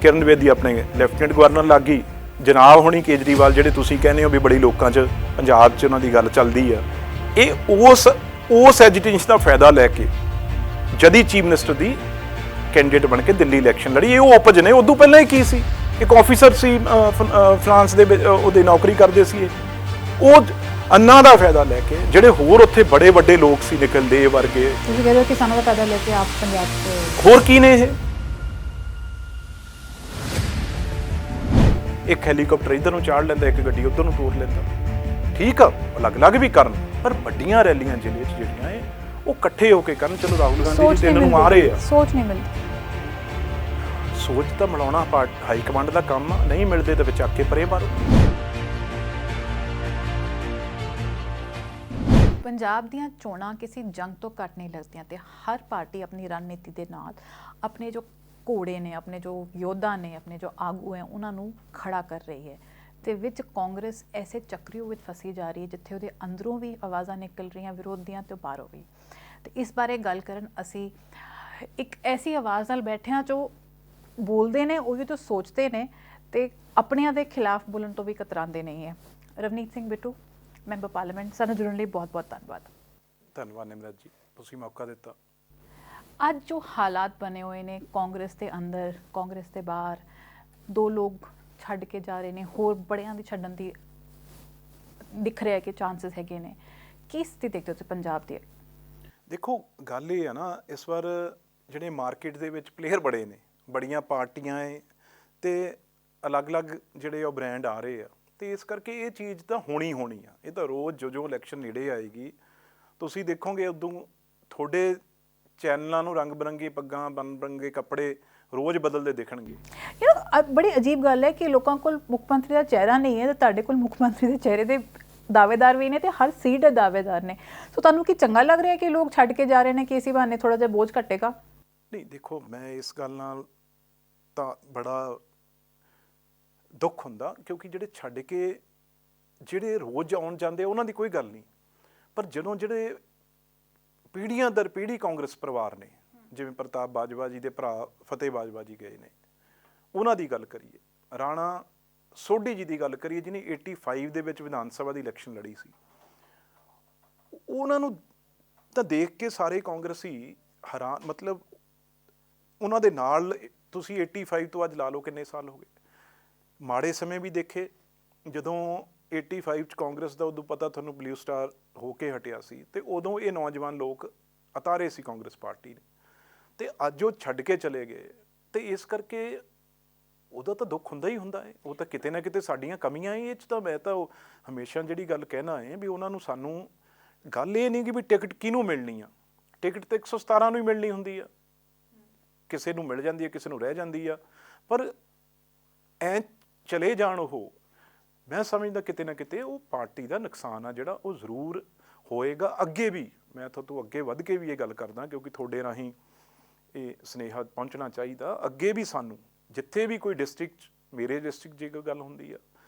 ਕਿਰਨ ਬੇਦੀ ਆਪਣੇ ਲੈਫਟੀਨੈਂਟ ਗਵਰਨਰ ਲੱਗ ਗਈ, ਜਨਾਬ ਹੋਣੀ ਕੇਜਰੀਵਾਲ ਜਿਹੜੇ ਤੁਸੀਂ ਕਹਿੰਦੇ ਹੋ ਵੀ ਬੜੀ ਲੋਕਾਂ 'ਚ ਪੰਜਾਬ 'ਚ ਉਹਨਾਂ ਦੀ ਗੱਲ ਚੱਲਦੀ ਆ, ਇਹ ਉਸ ਐਜੀਟੇਸ਼ਨ ਦਾ ਫਾਇਦਾ ਲੈ ਕੇ ਜਦੀ ਚੀਫ ਮਿਨਿਸਟਰ ਦੀ ਕੈਂਡੀਡੇਟ ਬਣ ਕੇ ਦਿੱਲੀ ਇਲੈਕਸ਼ਨ ਲੜੀ। ਇਹ ਉਹ ਓਪਜ ਨੇ। ਉਦੋਂ ਪਹਿਲਾਂ ਹੀ ਕੀ ਸੀ, ਇੱਕ ਆਫੀਸਰ ਸੀ ਫਰਾਂਸ ਦੇ ਵਿੱਚ, ਉਹਦੇ ਨੌਕਰੀ ਕਰਦੇ ਸੀ। ਉਹ ਅੰਨਾ ਦਾ ਫਾਇਦਾ ਲੈ ਕੇ ਜਿਹੜੇ ਹੋਰ ਉੱਥੇ ਬੜੇ ਵੱਡੇ ਲੋਕ ਸੀ, ਨਿਕਲਦੇ ਵਰਗੇ, ਤੁਸੀਂ ਕਹਿ ਰਹੇ ਹੋ ਕਿਸਾਨਾਂ ਦਾ ਫਾਇਦਾ ਲੈ ਕੇ ਆਪ ਪੰਜਾਬ ਤੋਂ, ਹੋਰ ਕੀ ਨੇ ਇਹ? ਇੱਕ ਹੈਲੀਕਾਪਟਰ ਇੱਧਰ ਨੂੰ ਚਾੜ ਲੈਂਦਾ, ਇੱਕ ਗੱਡੀ ਉੱਧਰ ਨੂੰ ਤੋਰ ਲੈਂਦਾ। ਠੀਕ ਆ, ਅਲੱਗ-ਅਲੱਗ ਵੀ ਕਰਨ, ਪਰ ਵੱਡੀਆਂ ਰੈਲੀਆਂ ਜ਼ਿਲ੍ਹੇ 'ਚ ਜਿਹੜੀਆਂ ਉਹ ਇਕੱਠੇ ਹੋ ਕੇ ਕਰਨ। ਚਲੋ ਰਾਹੁਲ ਗਾਂਧੀ ਜੀ ਤਿੰਨ ਨੂੰ ਆ ਰਹੇ ਆ, ਸੋਚ ਨਹੀਂ ਮਿਲਦੀ, ਸੋਚ ਤਾਂ ਮਿਲਾਉਣਾ ਹਾਈ ਕਮਾਂਡ ਦਾ ਕੰਮ ਆ, ਨਹੀਂ ਮਿਲਦੇ ਤਾਂ ਵਿੱਚ ਆ ਕੇ ਪਰੇ ਮਾਰੋ। ਪੰਜਾਬ ਦੀਆਂ ਚੋਣਾਂ ਕਿਸੇ ਜੰਗ ਤੋਂ ਘੱਟ ਨਹੀਂ ਲੱਗਦੀਆਂ ਤੇ ਹਰ ਪਾਰਟੀ ਆਪਣੀ ਰਣਨੀਤੀ ਦੇ ਨਾਲ ਆਪਣੇ ਜੋ ਘੋੜੇ ਨੇ, ਆਪਣੇ ਜੋ ਯੋਧਾ ਨੇ, ਆਪਣੇ ਜੋ ਆਗੂ ਹੈ ਉਹਨਾਂ ਨੂੰ ਖੜਾ ਕਰ ਰਹੀ ਹੈ। ਤੇ ਵਿੱਚ ਕਾਂਗਰਸ ਐਸੇ ਚੱਕਰੀਓ ਵਿੱਚ ਫਸੀ ਜਾ ਰਹੀ ਹੈ ਜਿੱਥੇ ਉਹਦੇ ਅੰਦਰੋਂ ਵੀ ਆਵਾਜ਼ਾਂ ਨਿਕਲ ਰਹੀਆਂ ਵਿਰੋਧ ਦੀਆਂ ਤੇ ਬਾਹਰੋਂ ਵੀ। ਤੇ ਇਸ ਬਾਰੇ ਗੱਲ ਕਰਨ ਅਸੀਂ ਇੱਕ ਐਸੀ ਆਵਾਜ਼ ਨਾਲ ਬੈਠਿਆਂ ਜੋ ਬੋਲਦੇ ਨੇ, ਉਹ ਵੀ ਤਾਂ ਸੋਚਦੇ ਨੇ ਤੇ ਆਪਣਿਆਂ ਦੇ ਖਿਲਾਫ ਬੋਲਣ ਤੋਂ ਵੀ ਕਤਰਾਉਂਦੇ ਨਹੀਂ ਹੈ। ਰਵਨੀਤ ਸਿੰਘ ਬਿੱਟੂ, ਮੈਂਬਰ ਪਾਰਲੀਮੈਂਟ, ਸਾਨੂੰ ਜੁੜਨ ਲਈ ਬਹੁਤ ਬਹੁਤ ਧੰਨਵਾਦ। ਧੰਨਵਾਦ ਨਿਮਰਤ ਜੀ, ਤੁਸੀਂ ਮੌਕਾ ਦਿੱਤਾ। ਅੱਜ ਜੋ ਹਾਲਾਤ ਬਣੇ ਹੋਏ ਨੇ ਕਾਂਗਰਸ ਦੇ ਅੰਦਰ, ਕਾਂਗਰਸ ਦੇ ਬਾਹਰ, 2 ਲੋਕ ਛੱਡ ਕੇ ਜਾ ਰਹੇ ਨੇ, ਹੋਰ ਬੜਿਆਂ ਦੀ ਛੱਡਣ ਦੀ ਦਿਖ ਰਿਹਾ ਕਿ ਚਾਂਸਸ ਹੈਗੇ ਨੇ। ਕੀ ਸਥਿਤੀ ਦੇਖਦੇ ਹੋ ਤੁਸੀਂ ਪੰਜਾਬ ਦੀ? ਦੇਖੋ ਗੱਲ ਇਹ ਆ ਨਾ, ਇਸ ਵਾਰ ਜਿਹੜੇ ਮਾਰਕੀਟ ਦੇ ਵਿੱਚ ਪਲੇਅਰ ਬੜੇ ਨੇ, ਬੜੀਆਂ ਪਾਰਟੀਆਂ ਏ ਤੇ ਅਲੱਗ-ਅਲੱਗ ਜਿਹੜੇ ਉਹ ਬ੍ਰਾਂਡ ਆ ਰਹੇ ਆ, ਤੇ ਇਸ ਕਰਕੇ ਇਹ ਚੀਜ਼ ਤਾਂ ਹੋਣੀ ਆ। ਇਹ ਤਾਂ ਰੋਜ਼ ਜੋ ਇਲੈਕਸ਼ਨ ਨੇੜੇ ਆਏਗੀ ਤੁਸੀਂ ਦੇਖੋਗੇ ਉਦੋਂ ਤੁਹਾਡੇ ਚੈਨਲਾਂ ਨੂੰ ਰੰਗ ਬਰੰਗੀ ਪੱਗਾਂ, ਬਰੰਗੇ ਕੱਪੜੇ ਰੋਜ਼ ਬਦਲਦੇ ਦਿਖਣਗੇ। ਬੜੀ ਅਜੀਬ ਗੱਲ ਹੈ ਕਿ ਲੋਕਾਂ ਕੋਲ ਮੁੱਖ ਮੰਤਰੀ ਦਾ ਚਿਹਰਾ ਨਹੀਂ ਹੈ ਤੇ ਤੁਹਾਡੇ ਕੋਲ ਮੁੱਖ ਮੰਤਰੀ ਦੇ ਚਿਹਰੇ ਦੇ ਦਾਅਵੇਦਾਰ ਵੀ ਨੇ ਤੇ ਹਰ ਸੀਟ ਦੇ ਦਾਅਵੇਦਾਰ ਨੇ। ਸੋ ਤੁਹਾਨੂੰ ਕੀ ਚੰਗਾ ਲੱਗ ਰਿਹਾ ਕਿ ਲੋਕ ਛੱਡ ਕੇ ਜਾ ਰਹੇ ਨੇ ਕਿ ਇਸੇ ਬਹਾਨੇ ਥੋੜਾ ਜਿਹਾ ਬੋਝ ਘਟੇਗਾ? ਨਹੀਂ, ਦੇਖੋ ਮੈਂ ਇਸ ਗੱਲ ਨਾਲ ਤਾਂ ਬੜਾ ਦੁੱਖ ਹੁੰਦਾ, ਕਿਉਂਕਿ ਜਿਹੜੇ ਛੱਡ ਕੇ ਜਿਹੜੇ ਰੋਜ਼ ਆਉਣ ਜਾਂਦੇ ਉਹਨਾਂ ਦੀ ਕੋਈ ਗੱਲ ਨਹੀਂ, ਪਰ ਜਦੋਂ ਜਿਹੜੇ ਪੀੜ੍ਹੀਆਂ ਦਰ ਪੀੜ੍ਹੀ ਕਾਂਗਰਸ ਪਰਿਵਾਰ ਨੇ, ਜਿਵੇਂ ਪ੍ਰਤਾਪ ਬਾਜਵਾ ਜੀ ਦੇ ਭਰਾ ਫਤਿਹ ਬਾਜਵਾ ਜੀ ਗਏ ਨੇ, ਉਹਨਾਂ ਦੀ ਗੱਲ ਕਰੀਏ, ਰਾਣਾ ਸੋਢੀ ਜੀ ਦੀ ਗੱਲ ਕਰੀਏ ਜਿਹਨੇ 85 ਦੇ ਵਿੱਚ ਵਿਧਾਨ ਸਭਾ ਦੀ ਇਲੈਕਸ਼ਨ ਲੜੀ ਸੀ, ਉਹਨਾਂ ਨੂੰ ਤਾਂ ਦੇਖ ਕੇ ਸਾਰੇ ਕਾਂਗਰਸੀ ਹੈਰਾਨ, ਮਤਲਬ ਉਹਨਾਂ ਦੇ ਨਾਲ ਤੁਸੀਂ 85 ਤੋਂ ਅੱਜ ਲਾ ਲਓ ਕਿੰਨੇ ਸਾਲ ਹੋ ਗਏ। ਮਾੜੇ ਸਮੇਂ ਵੀ ਦੇਖੇ, ਜਦੋਂ 85 'ਚ ਕਾਂਗਰਸ ਦਾ ਉਦੋਂ ਪਤਾ ਤੁਹਾਨੂੰ ਬਲੂ ਸਟਾਰ ਹੋ ਕੇ ਹਟਿਆ ਸੀ, ਤੇ ਉਦੋਂ ਇਹ ਨੌਜਵਾਨ ਲੋਕ ਉਤਾਰੇ ਸੀ ਕਾਂਗਰਸ ਪਾਰਟੀ ਨੇ, ਤੇ ਅੱਜ ਉਹ ਛੱਡ ਕੇ ਚਲੇ ਗਏ। ਤੇ ਇਸ ਕਰਕੇ ਉਹਦਾ ਤਾਂ ਦੁੱਖ ਹੁੰਦਾ ਹੀ ਹੁੰਦਾ ਹੈ। ਉਹ ਤਾਂ ਕਿਤੇ ਨਾ ਕਿਤੇ ਸਾਡੀਆਂ ਕਮੀਆਂ ਹੀ ਇਹ 'ਚ ਤਾਂ ਮੈਂ ਤਾਂ ਹਮੇਸ਼ਾ ਜਿਹੜੀ ਗੱਲ ਕਹਿਣਾ ਹੈ ਵੀ ਉਹਨਾਂ ਨੂੰ, ਸਾਨੂੰ ਗੱਲ ਇਹ ਨਹੀਂ ਕਿ ਵੀ ਟਿਕਟ ਕਿਹਨੂੰ ਮਿਲਣੀ ਆ, ਟਿਕਟ ਤਾਂ 117 ਨੂੰ ਹੀ ਮਿਲਣੀ ਹੁੰਦੀ ਆ, ਕਿਸੇ ਨੂੰ ਮਿਲ ਜਾਂਦੀ ਹੈ, ਕਿਸੇ ਨੂੰ ਰਹਿ ਜਾਂਦੀ ਆ, ਪਰ ਐ ਚਲੇ ਜਾਣ ਉਹ, ਮੈਂ ਸਮਝਦਾ ਕਿਤੇ ਨਾ ਕਿਤੇ ਉਹ ਪਾਰਟੀ ਦਾ ਨੁਕਸਾਨ ਆ ਜਿਹੜਾ ਉਹ ਜ਼ਰੂਰ ਹੋਏਗਾ। ਅੱਗੇ ਵੀ ਮੈਂ ਤੋਂ ਅੱਗੇ ਵੱਧ ਕੇ ਵੀ ਇਹ ਗੱਲ ਕਰਦਾ, ਕਿਉਂਕਿ ਤੁਹਾਡੇ ਰਾਹੀਂ ਇਹ ਸੁਨੇਹਾ ਪਹੁੰਚਣਾ ਚਾਹੀਦਾ। ਅੱਗੇ ਵੀ ਸਾਨੂੰ ਜਿੱਥੇ ਵੀ ਕੋਈ ਡਿਸਟ੍ਰਿਕਟ, ਮੇਰੇ ਡਿਸਟ੍ਰਿਕਟ ਜੇ ਕੋਈ ਗੱਲ ਹੁੰਦੀ ਆ,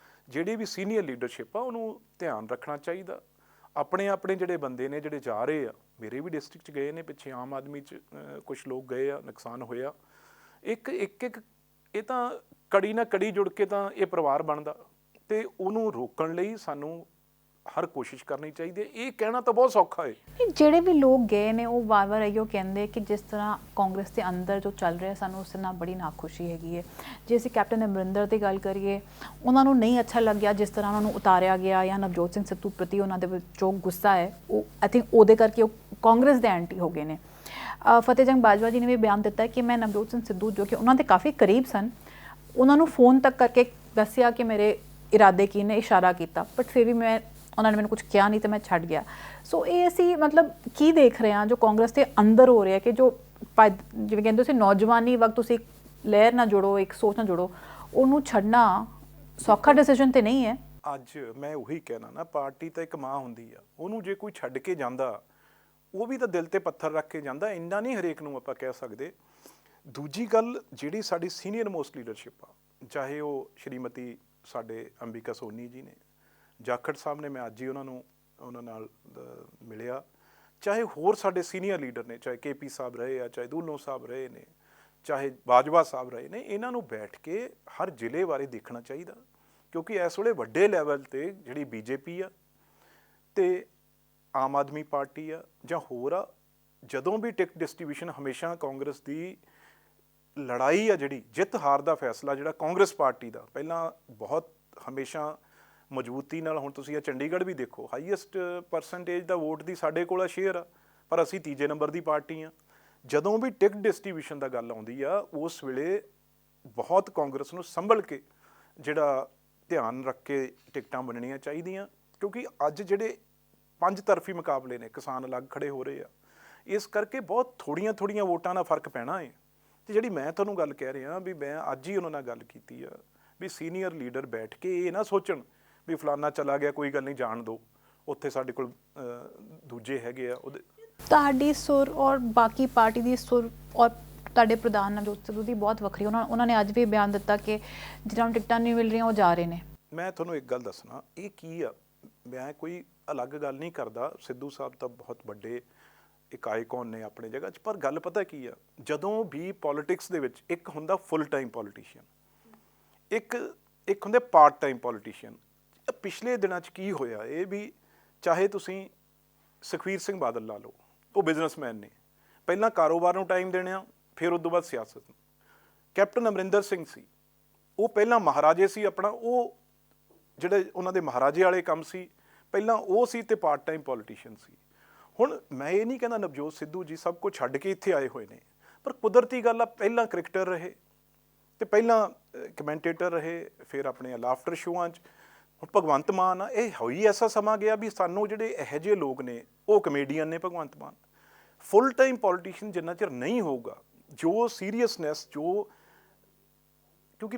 ਜਿਹੜੀ ਵੀ ਸੀਨੀਅਰ ਲੀਡਰਸ਼ਿਪ ਆ ਉਹਨੂੰ ਧਿਆਨ ਰੱਖਣਾ ਚਾਹੀਦਾ। ਆਪਣੇ ਜਿਹੜੇ ਬੰਦੇ ਨੇ ਜਿਹੜੇ ਜਾ ਰਹੇ ਆ, ਮੇਰੇ ਵੀ ਡਿਸਟ੍ਰਿਕਟ 'ਚ ਗਏ ਨੇ, ਪਿੱਛੇ ਆਮ ਆਦਮੀ 'ਚ ਕੁਛ ਲੋਕ ਗਏ ਆ, ਨੁਕਸਾਨ ਹੋਇਆ। ਇੱਕ ਇਹ ਤਾਂ ਕੜੀ ਨਾ ਕੜੀ ਜੁੜ ਕੇ ਤਾਂ ਇਹ ਪਰਿਵਾਰ ਬਣਦਾ, ਤੇ ਉਹਨੂੰ ਰੋਕਣ ਲਈ ਸਾਨੂੰ ਹਰ ਕੋਸ਼ਿਸ਼ ਕਰਨੀ ਚਾਹੀਦੀ ਹੈ। ਇਹ ਕਹਿਣਾ ਤਾਂ ਬਹੁਤ ਸੌਖਾ ਹੈ। ਜਿਹੜੇ ਵੀ ਲੋਕ ਗਏ ਨੇ ਉਹ ਵਾਰ-ਵਾਰ ਇਹੋ ਕਹਿੰਦੇ ਕਿ ਜਿਸ ਤਰ੍ਹਾਂ ਕਾਂਗਰਸ ਦੇ ਅੰਦਰ ਜੋ ਚੱਲ ਰਿਹਾ ਸਾਨੂੰ ਉਸ ਨਾਲ ਬੜੀ ਨਾਖੁਸ਼ੀ ਹੈਗੀ ਹੈ। ਜੇ ਅਸੀਂ ਕੈਪਟਨ ਅਮਰਿੰਦਰ ਦੀ ਗੱਲ ਕਰੀਏ, ਉਹਨਾਂ ਨੂੰ ਨਹੀਂ ਅੱਛਾ ਲੱਗਿਆ ਜਿਸ ਤਰ੍ਹਾਂ ਉਹਨਾਂ ਨੂੰ ਉਤਾਰਿਆ ਗਿਆ, ਜਾਂ ਨਵਜੋਤ ਸਿੰਘ ਸਿੱਧੂ ਪ੍ਰਤੀ ਉਹਨਾਂ ਦੇ ਵਿੱਚ ਜੋ ਗੁੱਸਾ ਹੈ, ਉਹ ਆਈ ਥਿੰਕ ਉਹਦੇ ਕਰਕੇ ਉਹ ਕਾਂਗਰਸ ਦੇ ਐਂਟੀ ਹੋ ਗਏ ਨੇ। ਫਤਿਹ ਜੰਗ ਬਾਜਵਾ ਜੀ ਨੇ ਵੀ ਬਿਆਨ ਦਿੱਤਾ ਕਿ ਮੈਂ ਨਵਜੋਤ ਸਿੰਘ ਸਿੱਧੂ ਜੋ ਕਿ ਉਹਨਾਂ ਦੇ ਕਾਫੀ ਕਰੀਬ ਸਨ, ਉਹਨਾਂ ਨੂੰ ਫੋਨ ਤੱਕ ਕਰਕੇ ਦੱਸਿਆ ਕਿ ਮੇਰੇ ਇਰਾਦੇ ਕੀ ਨੇ, ਇਸ਼ਾਰਾ ਕੀਤਾ, ਬਟ ਫਿਰ ਵੀ ਉਹਨਾਂ ਨੇ ਮੈਨੂੰ ਕੁਝ ਕਿਹਾ ਨਹੀਂ ਤੇ ਮੈਂ ਛੱਡ ਗਿਆ। ਸੋ ਇਹ ਅਸੀਂ ਮਤਲਬ ਕੀ ਦੇਖ ਰਹੇ ਹਾਂ ਜੋ ਕਾਂਗਰਸ ਦੇ ਅੰਦਰ ਹੋ ਰਿਹਾ, ਕਿ ਜੋ ਜਿਵੇਂ ਕਹਿੰਦੇ ਸੀ ਨੌਜਵਾਨੀ ਵਕਤ ਤੁਸੀਂ ਲਹਿਰ ਨਾਲ ਜੁੜੋ, ਇੱਕ ਸੋਚ ਨਾਲ ਜੁੜੋ, ਉਹਨੂੰ ਛੱਡਣਾ ਸੌਖਾ ਡਿਸੀਜਨ ਤੇ ਨਹੀਂ ਹੈ। ਅੱਜ ਮੈਂ ਉਹੀ ਕਹਿਣਾ ਨਾ, ਪਾਰਟੀ ਤਾਂ ਇੱਕ ਮਾਂ ਹੁੰਦੀ ਆ, ਉਹਨੂੰ ਜੇ ਕੋਈ ਛੱਡ ਕੇ ਜਾਂਦਾ ਉਹ ਵੀ ਤਾਂ ਦਿਲ ਤੇ ਪੱਥਰ ਰੱਖ ਕੇ ਜਾਂਦਾ, ਇੰਨਾ ਨਹੀਂ ਹਰੇਕ ਨੂੰ ਆਪਾਂ ਕਹਿ ਸਕਦੇ। ਦੂਜੀ ਗੱਲ, ਜਿਹੜੀ ਸਾਡੀ ਸੀਨੀਅਰ ਮੋਸਟ ਲੀਡਰਸ਼ਿਪ ਆ, ਚਾਹੇ ਉਹ ਸ਼੍ਰੀਮਤੀ ਸਾਡੇ ਅੰਬਿਕਾ ਸੋਨੀ ਜੀ ਨੇ, ਜਾਖੜ ਸਾਹਿਬ ਨੇ, ਮੈਂ ਅੱਜ ਹੀ ਉਹਨਾਂ ਨਾਲ ਮਿਲਿਆ, ਚਾਹੇ ਹੋਰ ਸਾਡੇ ਸੀਨੀਅਰ ਲੀਡਰ ਨੇ, ਚਾਹੇ KP ਸਾਹਿਬ ਰਹੇ ਆ, ਚਾਹੇ ਦੁੱਲੋ ਸਾਹਿਬ ਰਹੇ ਨੇ, ਚਾਹੇ ਬਾਜਵਾ ਸਾਹਿਬ ਰਹੇ ਨੇ, ਇਹਨਾਂ ਨੂੰ ਬੈਠ ਕੇ ਹਰ ਜ਼ਿਲ੍ਹੇ ਬਾਰੇ ਦੇਖਣਾ ਚਾਹੀਦਾ। ਕਿਉਂਕਿ ਇਸ ਵੇਲੇ ਵੱਡੇ ਲੈਵਲ 'ਤੇ ਜਿਹੜੀ BJP ਆ ਤੇ ਆਮ ਆਦਮੀ ਪਾਰਟੀ ਆ ਜਾਂ ਹੋਰ ਆ, ਜਦੋਂ ਵੀ ਟਿਕਟ ਡਿਸਟ੍ਰੀਬਿਊਸ਼ਨ, ਹਮੇਸ਼ਾ ਕਾਂਗਰਸ ਦੀ ਲੜਾਈ ਆ, ਜਿਹੜੀ ਜਿੱਤ ਹਾਰ ਦਾ ਫੈਸਲਾ ਜਿਹੜਾ ਕਾਂਗਰਸ ਪਾਰਟੀ ਦਾ ਪਹਿਲਾਂ ਬਹੁਤ ਹਮੇਸ਼ਾ ਮਜ਼ਬੂਤੀ ਨਾਲ, ਹੁਣ ਤੁਸੀਂ ਆ ਚੰਡੀਗੜ੍ਹ ਵੀ ਦੇਖੋ, ਹਾਈਐਸਟ ਪਰਸੈਂਟੇਜ ਦਾ ਵੋਟ ਦੀ ਸਾਡੇ ਕੋਲ ਆ ਸ਼ੇਅਰ ਆ, ਪਰ ਅਸੀਂ ਤੀਜੇ ਨੰਬਰ ਦੀ ਪਾਰਟੀ ਆ। ਜਦੋਂ ਵੀ ਟਿਕਟ ਡਿਸਟ੍ਰੀਬਿਊਸ਼ਨ ਦਾ ਗੱਲ ਆਉਂਦੀ ਆ, ਉਸ ਵੇਲੇ ਬਹੁਤ ਕਾਂਗਰਸ ਨੂੰ ਸੰਭਲ ਕੇ ਜਿਹੜਾ ਧਿਆਨ ਰੱਖ ਕੇ ਟਿਕਟਾਂ ਬਣਨੀਆਂ ਚਾਹੀਦੀਆਂ, ਕਿਉਂਕਿ ਅੱਜ ਜਿਹੜੇ 5 ਤਰਫੀ ਮੁਕਾਬਲੇ ਨੇ, ਕਿਸਾਨ ਅਲੱਗ ਖੜੇ ਹੋ ਰਹੇ ਆ, ਇਸ ਕਰਕੇ ਬਹੁਤ ਥੋੜੀਆਂ ਵੋਟਾਂ ਦਾ ਫਰਕ ਪੈਣਾ ਹੈ। ਤੇ ਜਿਹੜੀ ਮੈਂ ਤੁਹਾਨੂੰ ਗੱਲ ਕਹਿ ਰਿਹਾ ਵੀ ਮੈਂ ਅੱਜ ਹੀ ਉਹਨਾਂ ਨਾਲ ਗੱਲ ਕੀਤੀ ਆ ਵੀ ਸੀਨੀਅਰ ਲੀਡਰ ਬੈਠ ਕੇ ਇਹ ਨਾ ਸੋਚਣ ਵੀ ਫਲਾਨਾ ਚਲਾ ਗਿਆ, ਕੋਈ ਗੱਲ ਨਹੀਂ, ਜਾਣ ਦਿਓ, ਉੱਥੇ ਸਾਡੇ ਕੋਲ ਦੂਜੇ ਹੈਗੇ ਆ। ਉਹਦੇ ਤੁਹਾਡੀ ਸੁਰ ਔਰ ਬਾਕੀ ਪਾਰਟੀ ਦੀ ਸੁਰ ਔਰ ਤੁਹਾਡੇ ਪ੍ਰਧਾਨ ਨਵਜੋਤ ਸਿੱਧੂ ਦੀ ਬਹੁਤ ਵੱਖਰੀ। ਉਹਨਾਂ ਨੇ ਅੱਜ ਵੀ ਬਿਆਨ ਦਿੱਤਾ ਕਿ ਜਿਹਨਾਂ ਨੂੰ ਟਿਕਟਾਂ ਨਹੀਂ ਮਿਲ ਰਹੀਆਂ ਉਹ ਜਾ ਰਹੇ ਨੇ। ਮੈਂ ਤੁਹਾਨੂੰ ਇੱਕ ਗੱਲ ਦੱਸਣਾ, ਇਹ ਕੀ ਆ, ਮੈਂ ਕੋਈ ਅਲੱਗ ਗੱਲ ਨਹੀਂ ਕਰਦਾ, ਸਿੱਧੂ ਸਾਹਿਬ ਤਾਂ ਬਹੁਤ ਵੱਡੇ ਇੱਕ ਆਈਕਨ ਨੇ ਆਪਣੀ ਜਗ੍ਹਾ 'ਚ, ਪਰ ਗੱਲ ਪਤਾ ਕੀ ਆ, ਜਦੋਂ ਵੀ ਪੋਲੀਟਿਕਸ ਦੇ ਵਿੱਚ ਇੱਕ ਹੁੰਦਾ ਫੁੱਲ ਟਾਈਮ ਪੋਲੀਟੀਸ਼ੀਅਨ, ਇੱਕ ਹੁੰਦੇ ਪਾਰਟ ਟਾਈਮ ਪੋਲੀਟੀਸ਼ੀਅਨ। ਪਿਛਲੇ ਦਿਨਾਂ 'ਚ ਕੀ ਹੋਇਆ ਇਹ ਵੀ, ਚਾਹੇ ਤੁਸੀਂ ਸੁਖਬੀਰ ਸਿੰਘ ਬਾਦਲ ਲਾ ਲਓ, ਉਹ ਬਿਜ਼ਨਸਮੈਨ ਨੇ, ਪਹਿਲਾਂ ਕਾਰੋਬਾਰ ਨੂੰ ਟਾਈਮ ਦੇਣਾ, ਫਿਰ ਉਸ ਤੋਂ ਬਾਅਦ ਸਿਆਸਤ ਨੂੰ। ਕੈਪਟਨ ਅਮਰਿੰਦਰ ਸਿੰਘ ਸੀ, ਉਹ ਪਹਿਲਾਂ ਮਹਾਰਾਜੇ ਸੀ ਆਪਣਾ, ਉਹ ਜਿਹੜੇ ਉਹਨਾਂ ਦੇ ਮਹਾਰਾਜੇ ਵਾਲੇ ਕੰਮ ਸੀ ਪਹਿਲਾਂ ਉਹ ਸੀ, ਤੇ ਪਾਰਟ ਟਾਈਮ ਪੋਲੀਟੀਸ਼ੀਅਨ ਸੀ। ਹੁਣ ਮੈਂ ਇਹ ਨਹੀਂ ਕਹਿੰਦਾ ਨਵਜੋਤ ਸਿੱਧੂ ਜੀ ਸਭ ਕੁਝ ਛੱਡ ਕੇ ਇੱਥੇ ਆਏ ਹੋਏ ਨੇ, ਪਰ ਕੁਦਰਤੀ ਗੱਲ ਆ, ਪਹਿਲਾਂ ਕ੍ਰਿਕਟਰ ਰਹੇ ਤੇ ਪਹਿਲਾਂ ਕਮੈਂਟੇਟਰ ਰਹੇ, ਫਿਰ ਆਪਣੇ ਲਾਫਟਰ ਸ਼ੋਆਂ 'ਚ। ਹੁਣ ਭਗਵੰਤ ਮਾਨ ਆ, ਇਹ ਹੋਈ ਐਸਾ ਸਮਾਂ ਗਿਆ ਵੀ ਸਾਨੂੰ ਜਿਹੜੇ ਇਹੋ ਜਿਹੇ ਲੋਕ ਨੇ ਉਹ ਕਮੇਡੀਅਨ ਨੇ। Bhagwant Mann full time politician ਜਿੰਨਾ ਚਿਰ ਨਹੀਂ ਹੋਊਗਾ, ਜੋ ਸੀਰੀਅਸਨੈਸ, ਜੋ, ਕਿਉਂਕਿ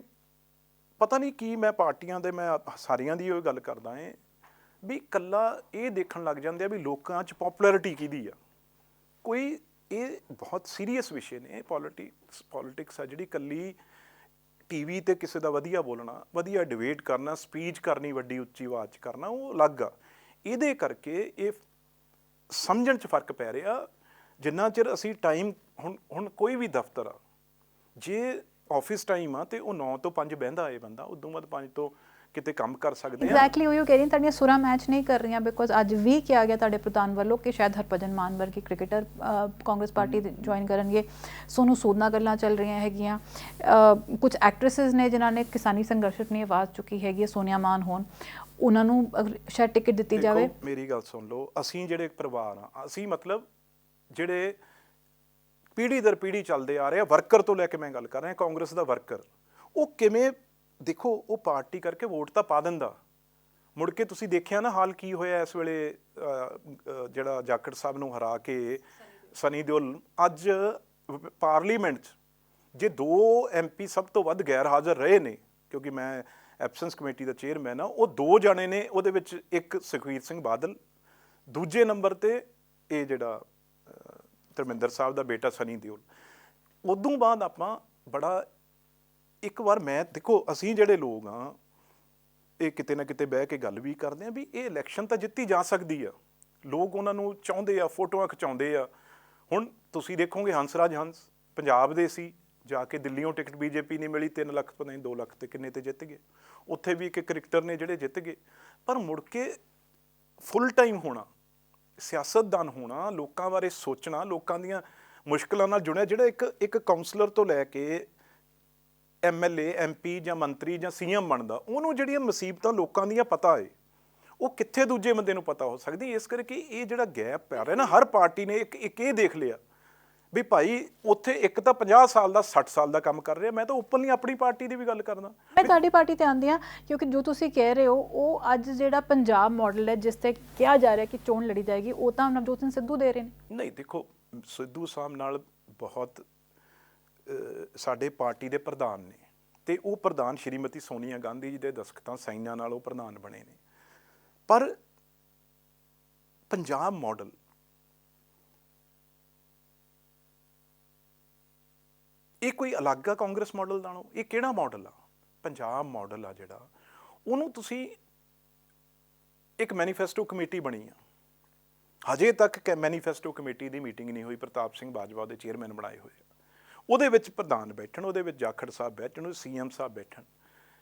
ਪਤਾ ਨਹੀਂ ਕੀ, ਮੈਂ ਪਾਰਟੀਆਂ ਦੇ ਮੈਂ ਸਾਰੀਆਂ ਦੀ ਉਹ ਗੱਲ ਕਰਦਾ ਹਾਂ ਵੀ ਇਕੱਲਾ ਇਹ ਦੇਖਣ ਲੱਗ ਜਾਂਦੇ ਆ ਵੀ ਲੋਕਾਂ 'ਚ ਪੋਪੂਲੈਰਿਟੀ ਕਿਹਦੀ ਆ, ਕੋਈ ਇਹ ਬਹੁਤ ਸੀਰੀਅਸ ਵਿਸ਼ੇ ਨੇ। ਪੋਲੀਟਿਕਸ ਆ ਜਿਹੜੀ ਇਕੱਲੀ ਟੀਵੀ ਤੇ ਕਿਸੇ ਦਾ ਵਧੀਆ ਬੋਲਣਾ, ਵਧੀਆ ਡਿਬੇਟ ਕਰਨਾ, ਸਪੀਚ ਕਰਨੀ ਵੱਡੀ ਉੱਚੀ ਆਵਾਜ਼ 'ਚ ਕਰਨਾ, ਉਹ ਅਲੱਗ ਆ। ਇਹਦੇ ਕਰਕੇ ਇਹ ਸਮਝਣ 'ਚ ਫਰਕ ਪੈ ਰਿਹਾ। ਜਿੰਨਾ ਚਿਰ ਅਸੀਂ ਟਾਈਮ, ਹੁਣ ਕੋਈ ਵੀ ਦਫ਼ਤਰ ਆ, ਜੇ ਆਫਿਸ ਟਾਈਮ ਆ ਤੇ ਉਹ 9 ਤੋਂ 5 ਬਹਿੰਦਾ ਏ ਬੰਦਾ, ਉਦੋਂ ਬਾਅਦ 5 ਤੋਂ ਕਿਤੇ ਕੰਮ ਕਰ ਸਕਦੇ ਆ। ਐਗਜ਼ੈਕਟਲੀ ਉਹ ਕਹਿ ਰਹੀ, ਤੁਹਾਡੀਆਂ ਸੁਰਾਂ ਮੈਚ ਨਹੀਂ ਕਰ ਰਹੀਆਂ, ਬਿਕੋਜ਼ ਅੱਜ ਵੀ ਕਿਹਾ ਗਿਆ ਤੁਹਾਡੇ ਪ੍ਰਧਾਨ ਵੱਲੋਂ ਕਿ ਸ਼ਾਇਦ ਹਰਭਜਨ ਮਾਨ ਵਰਗੇ ਕ੍ਰਿਕਟਰ ਕਾਂਗਰਸ ਪਾਰਟੀ ਜੁਆਇਨ ਕਰਨਗੇ। ਸੋਨੂੰ ਸੂਦ ਨਾਲ ਗੱਲਾਂ ਚੱਲ ਰਹੀਆਂ ਹੈਗੀਆਂ। ਕੁਝ ਐਕਟ੍ਰੈਸਿਸ ਨੇ ਜਿਨ੍ਹਾਂ ਨੇ ਕਿਸਾਨੀ ਸੰਘਰਸ਼ ਆਪਣੀ ਆਵਾਜ਼ ਚੁੱਕੀ ਹੈਗੀ ਹੈ, ਸੋਨੀਆ ਮਾਨ ਹੋਣ, ਉਹਨਾਂ ਨੂੰ ਸ਼ਾਇਦ ਟਿਕਟ ਦਿੱਤੀ ਜਾਵੇ। ਮੇਰੀ ਗੱਲ ਸੁਣ ਲਓ, ਅਸੀਂ ਜਿਹੜੇ ਪਰਿਵਾਰ ਆ, ਅਸੀਂ ਮਤਲਬ ਜਿਹੜੇ ਪੀੜ੍ਹੀ ਦਰ ਪੀੜ੍ਹੀ ਚੱਲਦੇ ਆ ਰਹੇ ਆ, ਵਰਕਰ ਤੋਂ ਲੈ ਕੇ ਮੈਂ ਗੱਲ ਕਰ ਰਿਹਾ, ਕਾਂਗਰਸ ਦਾ ਵਰਕਰ, ਉਹ ਕਿਵੇਂ, ਦੇਖੋ ਉਹ ਪਾਰਟੀ ਕਰਕੇ ਵੋਟ ਤਾਂ ਪਾ ਦਿੰਦਾ, ਮੁੜ ਕੇ ਤੁਸੀਂ ਦੇਖਿਆ ਨਾ ਹਾਲ ਕੀ ਹੋਇਆ ਇਸ ਵੇਲੇ, ਜਿਹੜਾ ਜਾਖੜ ਸਾਹਿਬ ਨੂੰ ਹਰਾ ਕੇ ਸਨੀ ਦਿਓਲ, ਅੱਜ ਪਾਰਲੀਮੈਂਟ 'ਚ ਜੇ 2 MP ਸਭ ਤੋਂ ਵੱਧ ਗੈਰ ਹਾਜ਼ਰ ਰਹੇ ਨੇ, ਕਿਉਂਕਿ ਮੈਂ ਐਬਸੈਂਸ ਕਮੇਟੀ ਦਾ ਚੇਅਰਮੈਨ ਆ, ਉਹ 2 ਜਾਣੇ ਨੇ, ਉਹਦੇ ਵਿੱਚ ਇੱਕ ਸੁਖਬੀਰ ਸਿੰਘ ਬਾਦਲ, ਦੂਜੇ ਨੰਬਰ ਤੇ ਇਹ ਜਿਹੜਾ ਧਰਮਿੰਦਰ ਸਾਹਿਬ ਦਾ ਬੇਟਾ ਸਨੀ ਦਿਓਲ। ਉਦੋਂ ਬਾਅਦ ਆਪਾਂ ਬੜਾ, ਇੱਕ ਵਾਰ ਮੈਂ ਦੇਖੋ, ਅਸੀਂ ਜਿਹੜੇ ਲੋਕ ਆ ਇਹ ਕਿਤੇ ਨਾ ਕਿਤੇ ਬਹਿ ਕੇ ਗੱਲ ਵੀ ਕਰਦੇ ਆ ਵੀ ਇਹ ਇਲੈਕਸ਼ਨ ਤਾਂ ਜਿੱਤੀ ਜਾ ਸਕਦੀ ਆ, ਲੋਕ ਉਹਨਾਂ ਨੂੰ ਚਾਹੁੰਦੇ ਆ, ਫੋਟੋਆਂ ਖਿਚਾਉਂਦੇ ਆ। ਹੁਣ ਤੁਸੀਂ ਦੇਖੋਗੇ ਹੰਸਰਾਜ ਹੰਸ ਪੰਜਾਬ ਦੇ ਸੀ, ਜਾ ਕੇ ਦਿੱਲੀੋਂ ਟਿਕਟ ਬੀਜੇਪੀ ਨਹੀਂ ਮਿਲੀ, 3 ਲੱਖ ਪਤਾ ਨਹੀਂ 2 ਲੱਖ ਤੇ ਕਿੰਨੇ ਤੇ ਜਿੱਤ ਗਏ। ਉੱਥੇ ਵੀ ਇੱਕ ਕ੍ਰਿਕਟਰ ਨੇ ਜਿਹੜੇ ਜਿੱਤ ਗਏ, ਪਰ ਮੁੜ ਕੇ ਫੁੱਲ ਟਾਈਮ ਹੋਣਾ, ਸਿਆਸਤਦਾਨ ਹੋਣਾ, ਲੋਕਾਂ ਬਾਰੇ ਸੋਚਣਾ, ਲੋਕਾਂ ਦੀਆਂ ਮੁਸ਼ਕਲਾਂ ਨਾਲ ਜੁੜਿਆ, ਜਿਹੜਾ ਇੱਕ ਕਾਉਂਸਲਰ ਤੋਂ ਲੈ ਕੇ MLA MP ਜਾਂ ਮੰਤਰੀ ਜਾਂ CM ਬਣਦਾ, ਉਹਨੂੰ ਜਿਹੜੀਆਂ ਮੁਸੀਬਤਾਂ ਲੋਕਾਂ ਦੀਆਂ ਪਤਾ ਏ, ਉਹ ਕਿੱਥੇ ਦੂਜੇ ਬੰਦੇ ਨੂੰ ਪਤਾ ਹੋ ਸਕਦੀ। ਇਸ ਕਰਕੇ ਇਹ ਜਿਹੜਾ ਗੈਪ ਪੈ ਰਿਹਾ ਨਾ, ਹਰ ਪਾਰਟੀ ਨੇ ਇੱਕ ਇਹ ਦੇਖ ਲਿਆ ਵੀ ਭਾਈ ਉੱਥੇ ਇੱਕ ਤਾਂ 50 ਸਾਲ ਦਾ 60 ਸਾਲ ਦਾ ਕੰਮ ਕਰ ਰਿਹਾ। ਮੈਂ ਤਾਂ ਓਪਨਲੀ ਆਪਣੀ ਪਾਰਟੀ ਦੀ ਵੀ ਗੱਲ ਕਰਦਾ, ਮੈਂ ਤੁਹਾਡੀ ਪਾਰਟੀ ਤੇ ਆਉਂਦੀ ਹਾਂ, ਕਿਉਂਕਿ ਜੋ ਤੁਸੀਂ ਕਹਿ ਰਹੇ ਹੋ ਉਹ ਅੱਜ ਜਿਹੜਾ ਪੰਜਾਬ ਮਾਡਲ ਹੈ ਜਿਸ ਤੇ ਕਿਹਾ ਜਾ ਰਿਹਾ ਕਿ ਚੋਣ ਲੜੀ ਜਾਏਗੀ, ਉਹ ਤਾਂ ਨਵਜੋਤ ਸਿੰਘ ਸਿੱਧੂ ਦੇ ਰਹੇ ਨੇ। ਨਹੀਂ ਦੇਖੋ, ਸਿੱਧੂ ਸਾਹਿਬ ਨਾਲ ਬਹੁਤ ਸਾਡੇ ਪਾਰਟੀ ਦੇ ਪ੍ਰਧਾਨ ਨੇ, ਤੇ ਉਹ ਪ੍ਰਧਾਨ ਸ਼੍ਰੀਮਤੀ ਸੋਨੀਆ ਗਾਂਧੀ ਜੀ ਦੇ ਦਸਖਤਾਂ ਸਾਈਨਾਂ ਨਾਲ ਉਹ ਪ੍ਰਧਾਨ ਬਣੇ ਨੇ। ਪਰ ਪੰਜਾਬ ਮਾਡਲ ਇਹ ਕੋਈ ਅਲੱਗ ਆ ਕਾਂਗਰਸ ਮਾਡਲ ਨਾਲੋਂ? ਇਹ ਕਿਹੜਾ ਮਾਡਲ ਆ? ਪੰਜਾਬ ਮਾਡਲ ਆ ਜਿਹੜਾ, ਉਹਨੂੰ ਤੁਸੀਂ ਇੱਕ ਮੈਨੀਫੈਸਟੋ ਕਮੇਟੀ ਬਣੀ ਆ, ਹਜੇ ਤੱਕ ਮੈਨੀਫੈਸਟੋ ਕਮੇਟੀ ਦੀ ਮੀਟਿੰਗ ਨਹੀਂ ਹੋਈ। ਪ੍ਰਤਾਪ ਸਿੰਘ ਬਾਜਵਾ ਦੇ ਚੇਅਰਮੈਨ ਬਣਾਏ ਹੋਏ ਆ, ਉਹਦੇ ਵਿੱਚ ਪ੍ਰਧਾਨ ਬੈਠਣ, ਉਹਦੇ ਵਿੱਚ ਜਾਖੜ ਸਾਹਿਬ ਬੈਠਣ, CM ਸਾਹਿਬ ਬੈਠਣ।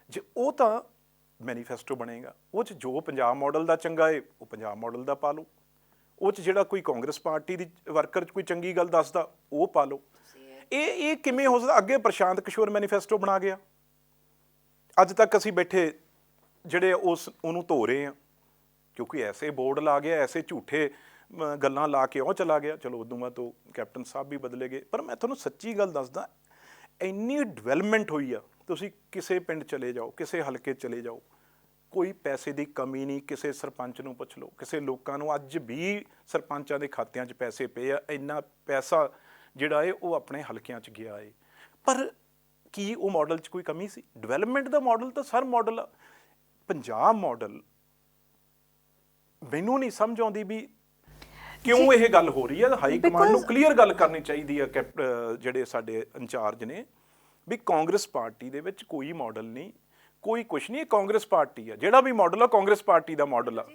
ਜੇ ਉਹ ਤਾਂ ਮੈਨੀਫੈਸਟੋ ਬਣੇਗਾ, ਉਹ 'ਚ ਜੋ ਪੰਜਾਬ ਮਾਡਲ ਦਾ ਚੰਗਾ ਏ ਉਹ ਪੰਜਾਬ ਮਾਡਲ ਦਾ ਪਾ ਲਓ, ਉਹ 'ਚ ਜਿਹੜਾ ਕੋਈ ਕਾਂਗਰਸ ਪਾਰਟੀ ਦੀ ਵਰਕਰ 'ਚ ਕੋਈ ਚੰਗੀ ਗੱਲ ਦੱਸਦਾ ਉਹ ਪਾ ਲਓ। ਇਹ ਕਿਵੇਂ ਹੋ ਸਕਦਾ? ਅੱਗੇ ਪ੍ਰਸ਼ਾਂਤ ਕਿਸ਼ੋਰ ਮੈਨੀਫੈਸਟੋ ਬਣਾ ਗਿਆ, ਅੱਜ ਤੱਕ ਅਸੀਂ ਬੈਠੇ ਜਿਹੜੇ ਉਹਨੂੰ ਧੋ ਰਹੇ ਹਾਂ, ਕਿਉਂਕਿ ਐਸੇ ਬੋਰਡ ਲਾ ਗਿਆ, ਐਸੇ ਝੂਠੇ ਗੱਲਾਂ ਲਾ ਕੇ ਉਹ ਚਲਾ ਗਿਆ। ਚਲੋ ਉਦੋਂ ਬਾਅਦ ਤੋਂ ਕੈਪਟਨ ਸਾਹਿਬ ਵੀ ਬਦਲੇ ਗਏ। ਪਰ ਮੈਂ ਤੁਹਾਨੂੰ ਸੱਚੀ ਗੱਲ ਦੱਸਦਾ, ਇੰਨੀ ਡਿਵੈਲਪਮੈਂਟ ਹੋਈ ਆ ਤੁਸੀਂ ਕਿਸੇ ਪਿੰਡ ਚਲੇ ਜਾਓ, ਕਿਸੇ ਹਲਕੇ ਚਲੇ ਜਾਓ, ਕੋਈ ਪੈਸੇ ਦੀ ਕਮੀ ਨਹੀਂ। ਕਿਸੇ ਸਰਪੰਚ ਨੂੰ ਪੁੱਛ ਲਓ, ਕਿਸੇ ਲੋਕਾਂ ਨੂੰ ਅੱਜ ਵੀ ਸਰਪੰਚਾਂ ਦੇ ਖਾਤਿਆਂ 'ਚ ਪੈਸੇ ਪਏ ਆ। ਇੰਨਾ ਪੈਸਾ ਜਿਹੜਾ ਹੈ ਉਹ ਆਪਣੇ ਹਲਕਿਆਂ 'ਚ ਗਿਆ ਹੈ। ਪਰ ਕੀ ਉਹ ਮਾਡਲ 'ਚ ਕੋਈ ਕਮੀ ਸੀ? ਡਿਵੈਲਪਮੈਂਟ ਦਾ ਮਾਡਲ ਤਾਂ ਸਰ ਮਾਡਲ ਆ। ਪੰਜਾਬ ਮਾਡਲ ਮੈਨੂੰ ਨਹੀਂ ਸਮਝ ਆਉਂਦੀ ਵੀ ਕਿਉਂ ਇਹ ਗੱਲ ਹੋ ਰਹੀ ਹੈ। ਹਾਈ ਕਮਾਂਡ ਨੂੰ ਕਲੀਅਰ ਗੱਲ ਕਰਨੀ ਚਾਹੀਦੀ ਹੈ ਜਿਹੜੇ ਸਾਡੇ ਇੰਚਾਰਜ ਨੇ, ਵੀ ਕਾਂਗਰਸ ਪਾਰਟੀ ਦੇ ਵਿੱਚ ਕੋਈ ਮਾਡਲ ਨਹੀਂ, ਕੋਈ ਕੁਛ ਨਹੀਂ। ਇਹ ਕਾਂਗਰਸ ਪਾਰਟੀ ਆ, ਜਿਹੜਾ ਵੀ ਮਾਡਲ ਆ ਕਾਂਗਰਸ ਪਾਰਟੀ ਦਾ ਮਾਡਲ ਆ।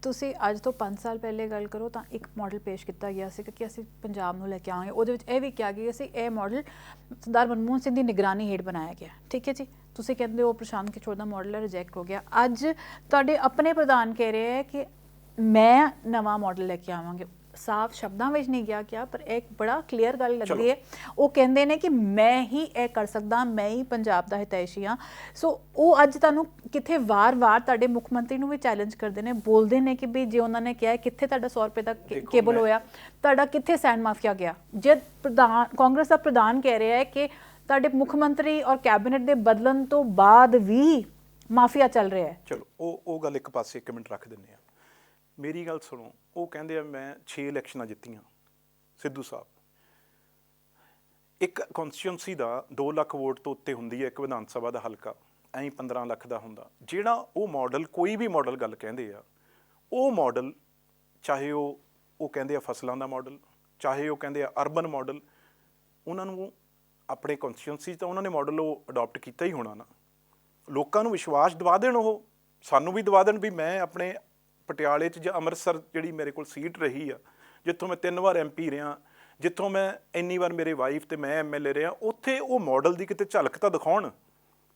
ਤੁਸੀਂ ਅੱਜ ਤੋਂ 5 ਸਾਲ ਪਹਿਲੇ ਗੱਲ ਕਰੋ ਤਾਂ ਇੱਕ ਮਾਡਲ ਪੇਸ਼ ਕੀਤਾ ਗਿਆ ਸੀ ਕਿ ਅਸੀਂ ਪੰਜਾਬ ਨੂੰ ਲੈ ਕੇ ਆਵਾਂਗੇ। ਉਹਦੇ ਵਿੱਚ ਇਹ ਵੀ ਕਿਹਾ ਗਿਆ ਸੀ ਇਹ ਮਾਡਲ ਸਰਦਾਰ ਮਨਮੋਹਨ ਸਿੰਘ ਦੀ ਨਿਗਰਾਨੀ ਹੇਠ ਬਣਾਇਆ ਗਿਆ। ਠੀਕ ਹੈ ਜੀ, ਤੁਸੀਂ ਕਹਿੰਦੇ ਹੋ ਪ੍ਰਸ਼ਾਂਤ ਕਿਸ਼ੋਰ ਦਾ ਮਾਡਲ ਹੈ, ਰਿਜੈਕਟ ਹੋ ਗਿਆ। ਅੱਜ ਤੁਹਾਡੇ ਆਪਣੇ ਪ੍ਰਧਾਨ ਕਹਿ ਰਹੇ ਹੈ ਕਿ ਮੈਂ ਨਵਾਂ ਮਾਡਲ ਲੈ ਕੇ ਆਵਾਂਗੇ। ਸਾਫ਼ ਸ਼ਬਦਾਂ ਵਿੱਚ ਨਹੀਂ ਗਿਆ ਪਰ ਇੱਕ ਬੜਾ ਕਲੀਅਰ ਗੱਲ ਲੱਗਦੀ ਹੈ। ਉਹ ਕਹਿੰਦੇ ਨੇ ਕਿ ਮੈਂ ਹੀ ਇਹ ਕਰ ਸਕਦਾ, ਮੈਂ ਹੀ ਪੰਜਾਬ ਦਾ ਹਿਤੈਸ਼ੀ ਹਾਂ। ਸੋ ਉਹ ਅੱਜ ਤੁਹਾਨੂੰ ਕਿੱਥੇ ਵਾਰ-ਵਾਰ ਤੁਹਾਡੇ ਮੁੱਖ ਮੰਤਰੀ ਨੂੰ ਵੀ ਚੈਲੰਜ ਕਰਦੇ ਨੇ, ਬੋਲਦੇ ਨੇ ਕਿ ਵੀ ਜੇ ਉਹਨਾਂ ਨੇ ਕਿਹਾ ਕਿੱਥੇ ਤੁਹਾਡਾ 100 ਰੁਪਏ ਦਾ ਕੇਬਲ ਹੋਇਆ, ਤੁਹਾਡਾ ਕਿੱਥੇ ਸੈਂਡ ਮਾਫੀਆ ਗਿਆ। ਜਦ ਕਾਂਗਰਸ ਦਾ ਪ੍ਰਧਾਨ ਕਹਿ ਰਿਹਾ ਹੈ ਕਿ ਤੁਹਾਡੇ ਮੁੱਖ ਮੰਤਰੀ ਔਰ ਕੈਬਨਿਟ ਦੇ ਬਦਲਣ ਤੋਂ ਬਾਅਦ ਵੀ ਮਾਫੀਆ ਚੱਲ ਰਿਹਾ ਹੈ। ਚਲੋ ਉਹ ਗੱਲ ਇੱਕ ਪਾਸੇ 1 ਮਿੰਟ ਰੱਖ ਦਿੰਦੇ ਆ। ਮੇਰੀ ਗੱਲ ਸੁਣੋ, ਉਹ ਕਹਿੰਦੇ ਆ ਮੈਂ 6 ਇਲੈਕਸ਼ਨਾਂ ਜਿੱਤੀਆਂ। ਸਿੱਧੂ ਸਾਹਿਬ, ਇੱਕ ਕੌਂਸਟੀਟਿਊਂਸੀ ਦਾ 2 ਲੱਖ ਵੋਟ ਤੋਂ ਉੱਤੇ ਹੁੰਦੀ ਹੈ ਇੱਕ ਵਿਧਾਨ ਸਭਾ ਦਾ ਹਲਕਾ, ਐਂ 15 ਲੱਖ ਦਾ ਹੁੰਦਾ। ਜਿਹੜਾ ਉਹ ਮਾਡਲ, ਕੋਈ ਵੀ ਮਾਡਲ ਗੱਲ ਕਹਿੰਦੇ ਆ, ਉਹ ਮਾਡਲ ਚਾਹੇ ਉਹ ਕਹਿੰਦੇ ਆ ਫਸਲਾਂ ਦਾ ਮਾਡਲ, ਚਾਹੇ ਉਹ ਕਹਿੰਦੇ ਆ ਅਰਬਨ ਮਾਡਲ, ਉਹਨਾਂ ਨੂੰ ਆਪਣੇ ਕੌਂਸਟੀਟਿਊਂਸੀ 'ਚ ਤਾਂ ਉਹਨਾਂ ਨੇ ਮਾਡਲ ਉਹ ਅਡਾਪਟ ਕੀਤਾ ਹੀ ਹੋਣਾ ਨਾ। ਲੋਕਾਂ ਨੂੰ ਵਿਸ਼ਵਾਸ ਦਿਵਾ ਦੇਣ, ਉਹ ਸਾਨੂੰ ਵੀ ਦਿਵਾ ਦੇਣ ਵੀ ਮੈਂ ਆਪਣੇ ਪਟਿਆਲੇ 'ਚ ਜਾਂ ਅੰਮ੍ਰਿਤਸਰ ਜਿਹੜੀ ਮੇਰੇ ਕੋਲ ਸੀਟ ਰਹੀ ਆ, ਜਿੱਥੋਂ ਮੈਂ 3 ਵਾਰ MP ਰਿਹਾ, ਜਿੱਥੋਂ ਮੈਂ ਇੰਨੀ ਵਾਰ ਮੇਰੇ ਵਾਈਫ ਤੇ ਮੈਂ MLA ਰਿਹਾ, ਉੱਥੇ ਉਹ ਮਾਡਲ ਦੀ ਕਿਤੇ ਝਲਕ ਤਾਂ ਦਿਖਾਉਣ।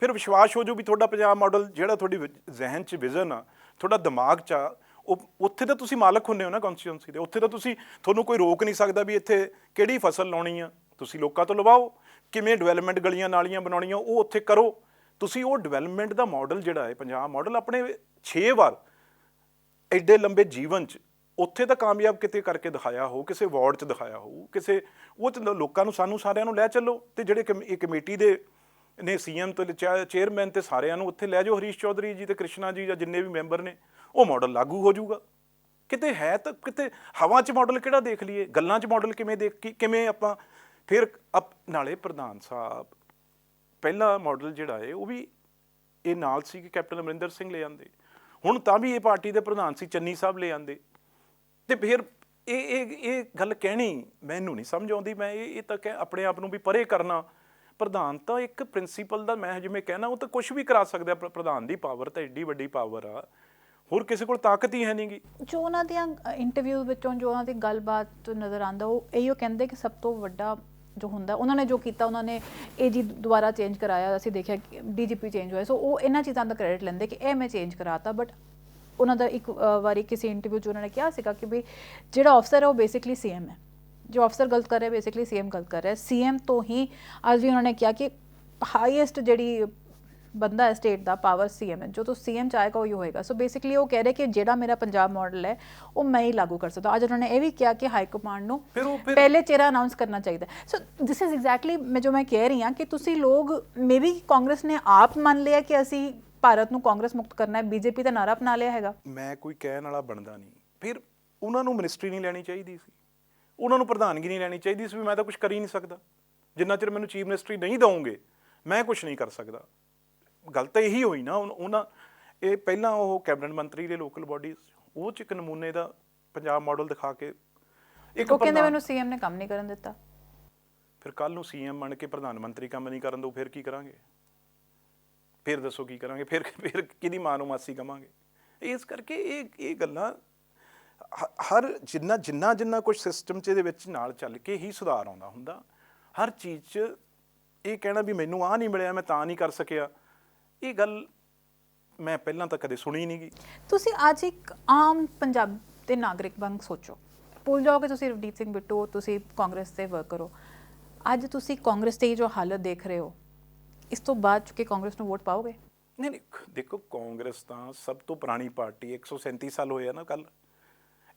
ਫਿਰ ਵਿਸ਼ਵਾਸ ਹੋ ਜਾਊ ਵੀ ਤੁਹਾਡਾ ਪੰਜਾਬ ਮਾਡਲ ਜਿਹੜਾ ਤੁਹਾਡੀ ਜ਼ਿਹਨ 'ਚ ਵਿਜ਼ਨ ਆ, ਤੁਹਾਡਾ ਦਿਮਾਗ 'ਚ ਆ, ਉਹ ਉੱਥੇ ਤਾਂ ਤੁਸੀਂ ਮਾਲਕ ਹੁੰਦੇ ਹੋ ਨਾ ਕੌਂਸਟੀਟਿਊਂਸੀ ਦੇ। ਉੱਥੇ ਤਾਂ ਤੁਹਾਨੂੰ ਕੋਈ ਰੋਕ ਨਹੀਂ ਸਕਦਾ ਵੀ ਇੱਥੇ ਕਿਹੜੀ ਫਸਲ ਲਾਉਣੀ ਆ। ਤੁਸੀਂ ਲੋਕਾਂ ਤੋਂ ਲਵਾਓ, ਕਿਵੇਂ ਡਿਵੈਲਪਮੈਂਟ ਗਲੀਆਂ ਨਾਲੀਆਂ ਬਣਾਉਣੀਆਂ ਉਹ ਉੱਥੇ ਕਰੋ। ਤੁਸੀਂ ਉਹ ਡਿਵੈਲਪਮੈਂਟ ਦਾ ਮਾਡਲ ਜਿਹੜਾ ਹੈ ਪੰਜਾਬ ਮਾਡਲ ਆਪਣੇ 6 ਵਾਰ ਐਡੇ ਲੰਬੇ ਜੀਵਨ 'ਚ ਉੱਥੇ ਤਾਂ ਕਾਮਯਾਬ ਕਿਤੇ ਕਰਕੇ ਦਿਖਾਇਆ ਹੋ, ਕਿਸੇ ਵਾਰਡ 'ਚ ਦਿਖਾਇਆ ਹੋ, ਕਿਸੇ ਉਹ 'ਚ ਲੋਕਾਂ ਨੂੰ ਸਾਨੂੰ ਸਾਰਿਆਂ ਨੂੰ ਲੈ ਚੱਲੋ। ਅਤੇ ਜਿਹੜੇ ਕਮੇਟੀ ਦੇ ਨੇ CM ਤੋਂ ਚੇਅਰਮੈਨ ਤੇ ਸਾਰਿਆਂ ਨੂੰ ਉੱਥੇ ਲੈ ਜਾਓ, ਹਰੀਸ਼ ਚੌਧਰੀ ਜੀ ਤੇ ਕ੍ਰਿਸ਼ਨਾ ਜੀ ਜਾਂ ਜਿੰਨੇ ਵੀ ਮੈਂਬਰ ਨੇ, ਉਹ ਮਾਡਲ ਲਾਗੂ ਹੋ ਜਾਊਗਾ। ਕਿਤੇ ਹੈ ਤਾਂ ਕਿਤੇ ਹਵਾ 'ਚ ਮਾਡਲ ਕਿਹੜਾ ਦੇਖ ਲਈਏ, ਗੱਲਾਂ 'ਚ ਮਾਡਲ ਕਿਵੇਂ ਆਪਾਂ ਫਿਰ ਨਾਲੇ ਪ੍ਰਧਾਨ ਸਾਹਿਬ ਪਹਿਲਾ ਮਾਡਲ ਜਿਹੜਾ ਹੈ ਉਹ ਵੀ ਇਹ ਨਾਲ ਸੀ ਕਿ ਕੈਪਟਨ ਅਮਰਿੰਦਰ ਸਿੰਘ ਲੈ ਆਉਂਦੇ, ਹੁਣ ਤਾਂ ਵੀ ਇਹ ਪਾਰਟੀ ਦੇ ਪ੍ਰਧਾਨ ਸੀ ਚੰਨੀ ਸਾਹਿਬ ਲੈ ਆਉਂਦੇ। ਅਤੇ ਫਿਰ ਇਹ ਗੱਲ ਕਹਿਣੀ ਮੈਨੂੰ ਨਹੀਂ ਸਮਝ ਆਉਂਦੀ। ਮੈਂ ਇਹ ਤਾਂ ਆਪਣੇ ਆਪ ਨੂੰ ਵੀ ਪਰੇ ਕਰਨਾ। ਪ੍ਰਧਾਨ ਤਾਂ ਇੱਕ ਪ੍ਰਿੰਸੀਪਲ ਦਾ, ਮੈਂ ਜਿਵੇਂ ਕਹਿਣਾ, ਉਹ ਤਾਂ ਕੁਛ ਵੀ ਕਰਾ ਸਕਦਾ। ਪ੍ਰਧਾਨ ਦੀ ਪਾਵਰ ਤਾਂ ਐਡੀ ਵੱਡੀ ਪਾਵਰ ਆ, ਹੋਰ ਕਿਸੇ ਕੋਲ ਤਾਕਤ ਹੀ ਹੈ ਨਹੀਂ ਗੀ। ਜੋ ਉਹਨਾਂ ਦੀਆਂ ਇੰਟਰਵਿਊ ਵਿੱਚੋਂ ਜੋ ਉਹਨਾਂ ਦੀ ਗੱਲਬਾਤ ਨਜ਼ਰ ਆਉਂਦਾ, ਉਹ ਇਹੋ ਕਹਿੰਦੇ ਕਿ ਸਭ ਤੋਂ ਵੱਡਾ ਜੋ ਹੁੰਦਾ ਉਹਨਾਂ ਨੇ ਜੋ ਕੀਤਾ, ਉਹਨਾਂ ਨੇ AG ਦੁਬਾਰਾ ਚੇਂਜ ਕਰਾਇਆ, ਅਸੀਂ ਦੇਖਿਆ DGP ਚੇਂਜ ਹੋਇਆ। ਸੋ ਉਹ ਇਹਨਾਂ ਚੀਜ਼ਾਂ ਦਾ ਕ੍ਰੈਡਿਟ ਲੈਂਦੇ ਕਿ ਇਹ ਮੈਂ ਚੇਂਜ ਕਰਾਤਾ। ਬਟ ਉਹਨਾਂ ਦਾ ਇੱਕ ਵਾਰੀ ਕਿਸੇ ਇੰਟਰਵਿਊ 'ਚ ਉਹਨਾਂ ਨੇ ਕਿਹਾ ਸੀਗਾ ਕਿ ਵੀ ਜਿਹੜਾ ਅਫਸਰ ਹੈ ਉਹ ਬੇਸਿਕਲੀ CM ਹੈ, ਜੋ ਅਫਸਰ ਗਲਤ ਕਰ ਰਿਹਾ ਬੇਸਿਕਲੀ CM ਗਲਤ ਕਰ ਰਿਹਾ। CM ਤੋਂ ਹੀ ਅੱਜ ਵੀ ਉਹਨਾਂ ਨੇ ਕਿਹਾ ਕਿ ਹਾਈਐਸਟ ਜਿਹੜੀ ਬੰਦਾ ਹੈ ਸਟੇਟ ਦਾ ਪਾਵਰ CM ਹੈ, ਜੋ ਤੋਂ CM ਚਾਹੇਗਾ ਉਹੀ ਹੋਏਗਾ। ਸੋ ਬੇਸਿਕਲੀ ਉਹ ਕਹਿ ਰਹੇ ਕਿ ਜਿਹੜਾ ਮੇਰਾ ਪੰਜਾਬ ਮਾਡਲ ਹੈ ਉਹ ਮੈਂ ਹੀ ਲਾਗੂ ਕਰ ਸਕਦਾ। ਅੱਜ ਉਹਨਾਂ ਨੇ ਇਹ ਵੀ ਕਿਹਾ ਕਿ ਹਾਈ ਕਮਾਂਡ ਨੂੰ ਪਹਿਲੇ ਚਿਹਰਾ ਅਨਾਉਂਸ ਕਰਨਾ ਚਾਹੀਦਾ। ਸੋ ਦਿਸ ਇਜ਼ ਐਗਜ਼ੈਕਟਲੀ ਜੋ ਮੈਂ ਕਹਿ ਰਹੀ ਹਾਂ ਕਿ ਤੁਸੀਂ ਲੋਕ ਮੇਬੀ ਕਾਂਗਰਸ ਨੇ ਆਪ ਮੰਨ ਲਿਆ ਕਿ ਅਸੀਂ ਭਾਰਤ ਨੂੰ ਕਾਂਗਰਸ ਮੁਕਤ ਕਰਨਾ ਹੈ, BJP ਦਾ ਨਾਰਾ ਅਪਣਾ ਲਿਆ ਹੈਗਾ। ਮੈਂ ਕੋਈ ਕਹਿਣ ਵਾਲਾ ਬਣਦਾ ਨਹੀਂ। ਫਿਰ ਉਹਨਾਂ ਨੂੰ ਮਿਨਿਸਟਰੀ ਨਹੀਂ ਲੈਣੀ ਚਾਹੀਦੀ ਸੀ, ਉਹਨਾਂ ਨੂੰ ਪ੍ਰਧਾਨਗੀ ਨਹੀਂ ਲੈਣੀ ਚਾਹੀਦੀ ਸੀ ਵੀ ਮੈਂ ਤਾਂ ਕੁਛ ਕਰ ਹੀ ਨਹੀਂ ਸਕਦਾ, ਜਿੰਨਾ ਚਿਰ ਮੈਨੂੰ ਚੀਫ ਮਿਨਿਸਟਰੀ ਨਹੀਂ ਦਊਂਗੇ ਮੈਂ ਕੁਛ ਨਹੀਂ ਕਰ ਸਕਦਾ। ਗੱਲ ਤਾਂ ਇਹੀ ਹੋਈ ਨਾ। ਉਹਨਾਂ ਇਹ ਪਹਿਲਾਂ ਉਹ ਕੈਬਨਿਟ ਮੰਤਰੀ ਦੇ ਲੋਕਲ ਬਾਡੀਜ਼, ਉਹ 'ਚ ਇੱਕ ਨਮੂਨੇ ਦਾ ਪੰਜਾਬ ਮਾਡਲ ਦਿਖਾ ਕੇ ਉਹ ਕਹਿੰਦੇ ਮੈਨੂੰ CM ਨੇ ਕੰਮ ਨਹੀਂ ਕਰਨ ਦਿੱਤਾ। ਫਿਰ ਕੱਲ੍ਹ ਨੂੰ CM ਬਣ ਕੇ ਪ੍ਰਧਾਨ ਮੰਤਰੀ ਕੰਮ ਨਹੀਂ ਕਰਨ ਦਿਓ, ਫਿਰ ਕੀ ਕਰਾਂਗੇ? ਫਿਰ ਦੱਸੋ ਕੀ ਕਰਾਂਗੇ? ਫਿਰ ਕਿਹਦੀ ਮਾਂ ਨੂੰ ਮਾਸੀ ਕਵਾਂਗੇ? ਇਸ ਕਰਕੇ ਇਹ ਗੱਲਾਂ ਹਰ ਜਿੰਨਾ ਕੁਛ ਸਿਸਟਮ 'ਚ ਇਹਦੇ ਵਿੱਚ ਨਾਲ ਚੱਲ ਕੇ ਹੀ ਸੁਧਾਰ ਆਉਂਦਾ ਹੁੰਦਾ। ਹਰ ਚੀਜ਼ 'ਚ ਇਹ ਕਹਿਣਾ ਵੀ ਮੈਨੂੰ ਆਹ ਨਹੀਂ ਮਿਲਿਆ ਮੈਂ ਤਾਂ ਨਹੀਂ ਕਰ ਸਕਿਆ, ਇਹ ਗੱਲ ਮੈਂ ਪਹਿਲਾਂ ਤਾਂ ਕਦੇ ਸੁਣੀ ਨਹੀਂ ਗੀ। ਤੁਸੀਂ ਅੱਜ ਇੱਕ ਆਮ ਪੰਜਾਬ ਦੇ ਨਾਗਰਿਕ ਵਾਂਗ ਸੋਚੋ, ਭੁੱਲ ਜਾਓ ਕਿ ਤੁਸੀਂ ਰਵਨੀਤ ਸਿੰਘ ਬਿੱਟੂ, ਤੁਸੀਂ ਕਾਂਗਰਸ ਦੇ ਵਰਕਰ ਹੋ। ਅੱਜ ਤੁਸੀਂ ਕਾਂਗਰਸ ਦੀ ਜੋ ਹਾਲਤ ਦੇਖ ਰਹੇ ਹੋ, ਇਸ ਤੋਂ ਬਾਅਦ ਚੁੱਕੇ ਕਾਂਗਰਸ ਨੂੰ ਵੋਟ ਪਾਓਗੇ? ਨਹੀਂ, ਦੇਖੋ ਕਾਂਗਰਸ ਤਾਂ ਸਭ ਤੋਂ ਪੁਰਾਣੀ ਪਾਰਟੀ, 137 ਸਾਲ ਹੋਏ ਆ ਨਾ ਕੱਲ੍ਹ।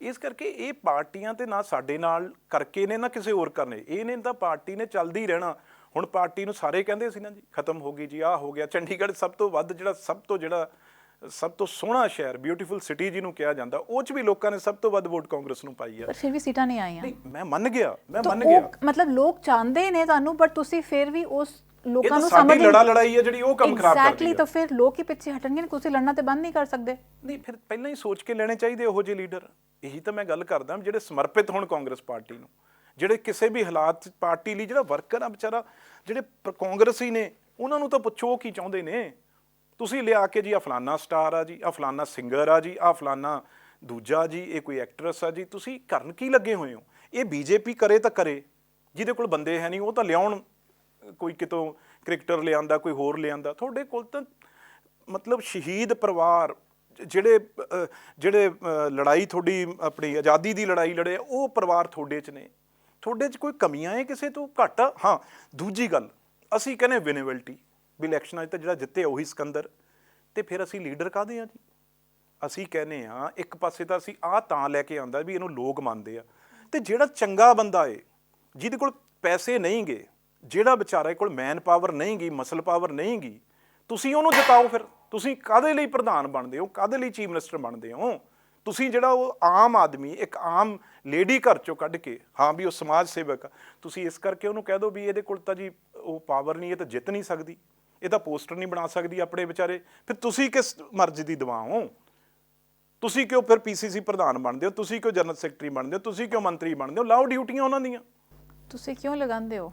ਇਸ ਕਰਕੇ ਇਹ ਪਾਰਟੀਆਂ ਤੇ ਨਾ ਸਾਡੇ ਨਾਲ ਕਰਕੇ ਨੇ ਨਾ ਕਿਸੇ ਹੋਰ ਕਰਨੇ, ਇਹ ਨੇ ਤਾਂ ਪਾਰਟੀ ਨੇ ਚੱਲਦੀ ਰਹਿਣਾ। ਹੁਣ ਪਾਰਟੀ ਨੂੰ ਸਾਰੇ ਕਹਿੰਦੇ ਸੀ ਨਾ ਜੀ ਖਤਮ ਹੋ ਗਈ ਜੀ, ਆਹ ਹੋ ਗਿਆ। ਚੰਡੀਗੜ੍ਹ ਸਭ ਤੋਂ ਵੱਧ ਜਿਹੜਾ ਸਭ ਤੋਂ ਸੋਹਣਾ ਸ਼ਹਿਰ, ਬਿਊਟੀਫੁਲ ਸਿਟੀ ਜਿਹਨੂੰ ਕਿਹਾ ਜਾਂਦਾ, ਉਹ 'ਚ ਵੀ ਲੋਕਾਂ ਨੇ ਸਭ ਤੋਂ ਵੱਧ ਵੋਟ ਕਾਂਗਰਸ ਨੂੰ ਪਾਈ ਆ। ਪਰ ਫਿਰ ਵੀ ਸੀਟਾਂ ਨਹੀਂ ਆਈਆਂ। ਨਹੀਂ, ਮੈਂ ਮੰਨ ਗਿਆ। ਮਤਲਬ ਲੋਕ ਚਾਹੁੰਦੇ ਨੇ ਤੁਹਾਨੂੰ, ਬਟ ਤੁਸੀਂ ਫਿਰ ਵੀ ਉਸ ਲੋਕਾਂ ਨੂੰ ਸਾਡੀ ਲੜਾਈ ਹੈ ਜਿਹੜੀ ਉਹ ਕੰਮ ਖਰਾਬ ਕਰਦੀ ਹੈ। ਐਗਜ਼ੈਕਟਲੀ, ਤਾਂ ਫਿਰ ਲੋਕ ਹੀ ਪਿੱਛੇ ਹਟਣਗੇ, ਤੁਸੀਂ ਲੜਨਾ ਤੇ ਬੰਦ ਨਹੀਂ ਕਰ ਸਕਦੇ। ਨਹੀਂ, ਫਿਰ ਪਹਿਲਾਂ ਹੀ ਸੋਚ ਕੇ ਲੈਣੇ ਚਾਹੀਦੇ ਉਹੋ ਜਿਹੇ ਲੀਡਰ। ਇਹੀ ਤਾਂ ਮੈਂ ਗੱਲ ਕਰਦਾ, ਜਿਹੜੇ ਸਮਰਪਿਤ ਹੋਣ ਕਾਂਗਰਸ ਪਾਰਟੀ ਨੂੰ, ਜਿਹੜੇ ਕਿਸੇ ਵੀ ਹਾਲਾਤ 'ਚ ਪਾਰਟੀ ਲਈ, ਜਿਹੜਾ ਵਰਕਰ ਆ ਵਿਚਾਰਾ, ਜਿਹੜੇ ਕਾਂਗਰਸੀ ਨੇ, ਉਹਨਾਂ ਨੂੰ ਤਾਂ ਪੁੱਛੋ ਉਹ ਕੀ ਚਾਹੁੰਦੇ ਨੇ। ਤੁਸੀਂ ਲਿਆ ਕੇ ਜੀ ਆ ਫਲਾਨਾ ਸਟਾਰ ਆ ਜੀ, ਆ ਫਲਾਨਾ ਸਿੰਗਰ ਆ ਜੀ, ਆ ਫਲਾਨਾ ਦੂਜਾ ਜੀ, ਇਹ ਕੋਈ ਐਕਟਰੈਸ ਆ ਜੀ, ਤੁਸੀਂ ਕਰਨ ਕੀ ਲੱਗੇ ਹੋਏ ਹੋ? ਇਹ ਬੀਜੇਪੀ ਕਰੇ ਤਾਂ ਕਰੇ, ਜਿਹਦੇ ਕੋਲ ਬੰਦੇ ਹੈ ਨਹੀਂ ਉਹ ਤਾਂ ਲਿਆਉਣ, ਕੋਈ ਕਿਤੋਂ ਕ੍ਰਿਕਟਰ ਲਿਆਂਦਾ, ਕੋਈ ਹੋਰ ਲਿਆਂਦਾ। ਤੁਹਾਡੇ ਕੋਲ ਤਾਂ ਮਤਲਬ ਸ਼ਹੀਦ ਪਰਿਵਾਰ ਜਿਹੜੇ ਲੜਾਈ ਤੁਹਾਡੀ ਆਪਣੀ ਆਜ਼ਾਦੀ ਦੀ ਲੜਾਈ ਲੜੇ, ਉਹ ਪਰਿਵਾਰ ਤੁਹਾਡੇ 'ਚ ਨੇ। ਤੁਹਾਡੇ 'ਚ ਕੋਈ ਕਮੀਆਂ ਹੈ ਕਿਸੇ ਤੋਂ ਘੱਟ? ਹਾਂ, ਦੂਜੀ ਗੱਲ, ਅਸੀਂ ਕਹਿੰਦੇ ਵਿਨੇਬਿਲਟੀ ਵੀ ਇਲੈਕਸ਼ਨਾਂ 'ਚ ਤਾਂ ਜਿਹੜਾ ਜਿੱਤੇ ਉਹੀ ਸਿਕੰਦਰ, ਤੇ ਫਿਰ ਅਸੀਂ ਲੀਡਰ ਕਾਹਦੇ ਆ ਜੀ? ਅਸੀਂ ਕਹਿੰਦੇ ਆ ਇੱਕ ਪਾਸੇ ਤਾਂ ਅਸੀਂ ਆਹ ਤਾਂ ਲੈ ਕੇ ਆਉਂਦਾ ਵੀ ਇਹਨੂੰ ਲੋਕ ਮੰਨਦੇ ਆ, ਤੇ ਜਿਹੜਾ ਚੰਗਾ ਬੰਦਾ ਏ, ਜਿਹਦੇ ਕੋਲ ਪੈਸੇ ਨਹੀਂ ਗੇ, ਜਿਹੜਾ ਵਿਚਾਰੇ ਕੋਲ ਮੈਨ ਪਾਵਰ ਨਹੀਂ ਗੀ, ਮਸਲ ਪਾਵਰ ਨਹੀਂ ਗੀ, ਤੁਸੀਂ ਉਹਨੂੰ ਜਿਤਾਓ। ਫਿਰ ਤੁਸੀਂ ਕਾਹਦੇ ਲਈ ਪ੍ਰਧਾਨ ਬਣਦੇ ਹੋ, ਕਾਹਦੇ ਲਈ ਚੀਫ ਮਿਨਿਸਟਰ ਬਣਦੇ ਹੋ? ਤੁਸੀਂ ਜਿਹੜਾ ਉਹ ਆਮ ਆਦਮੀ, ਇੱਕ ਆਮ ਲੇਡੀ ਘਰ ਚੋਂ ਕੱਢ ਕੇ, ਹਾਂ ਵੀ ਉਹ ਸਮਾਜ ਸੇਵਕ ਆ, ਤੁਸੀਂ ਇਸ ਕਰਕੇ ਉਹਨੂੰ ਕਹਿ ਦਿਓ ਵੀ ਇਹਦੇ ਕੋਲ ਤਾਂ ਜੀ ਉਹ ਪਾਵਰ ਨਹੀਂ, ਇਹ ਤਾਂ ਜਿੱਤ ਨਹੀਂ ਸਕਦੀ, ਇਹ ਤਾਂ ਪੋਸਟਰ ਨਹੀਂ ਬਣਾ ਸਕਦੀ ਆਪਣੇ ਵਿਚਾਰੇ। ਫਿਰ ਤੁਸੀਂ ਕਿਸ ਮਰਜ਼ੀ ਦੀ ਦਵਾ ਹੋ? ਤੁਸੀਂ ਕਿਉਂ ਫਿਰ ਪੀਸੀਸੀ ਪ੍ਰਧਾਨ ਬਣਦੇ ਹੋ? ਤੁਸੀਂ ਕਿਉਂ ਜਨਰਲ ਸੈਕਟਰੀ ਬਣਦੇ ਹੋ? ਤੁਸੀਂ ਕਿਉਂ ਮੰਤਰੀ ਬਣਦੇ ਹੋ? ਲਾਓ ਡਿਊਟੀਆਂ ਉਹਨਾਂ ਦੀਆਂ। ਤੁਸੀਂ ਕਿਉਂ ਲਗਾਉਂਦੇ ਹੋ?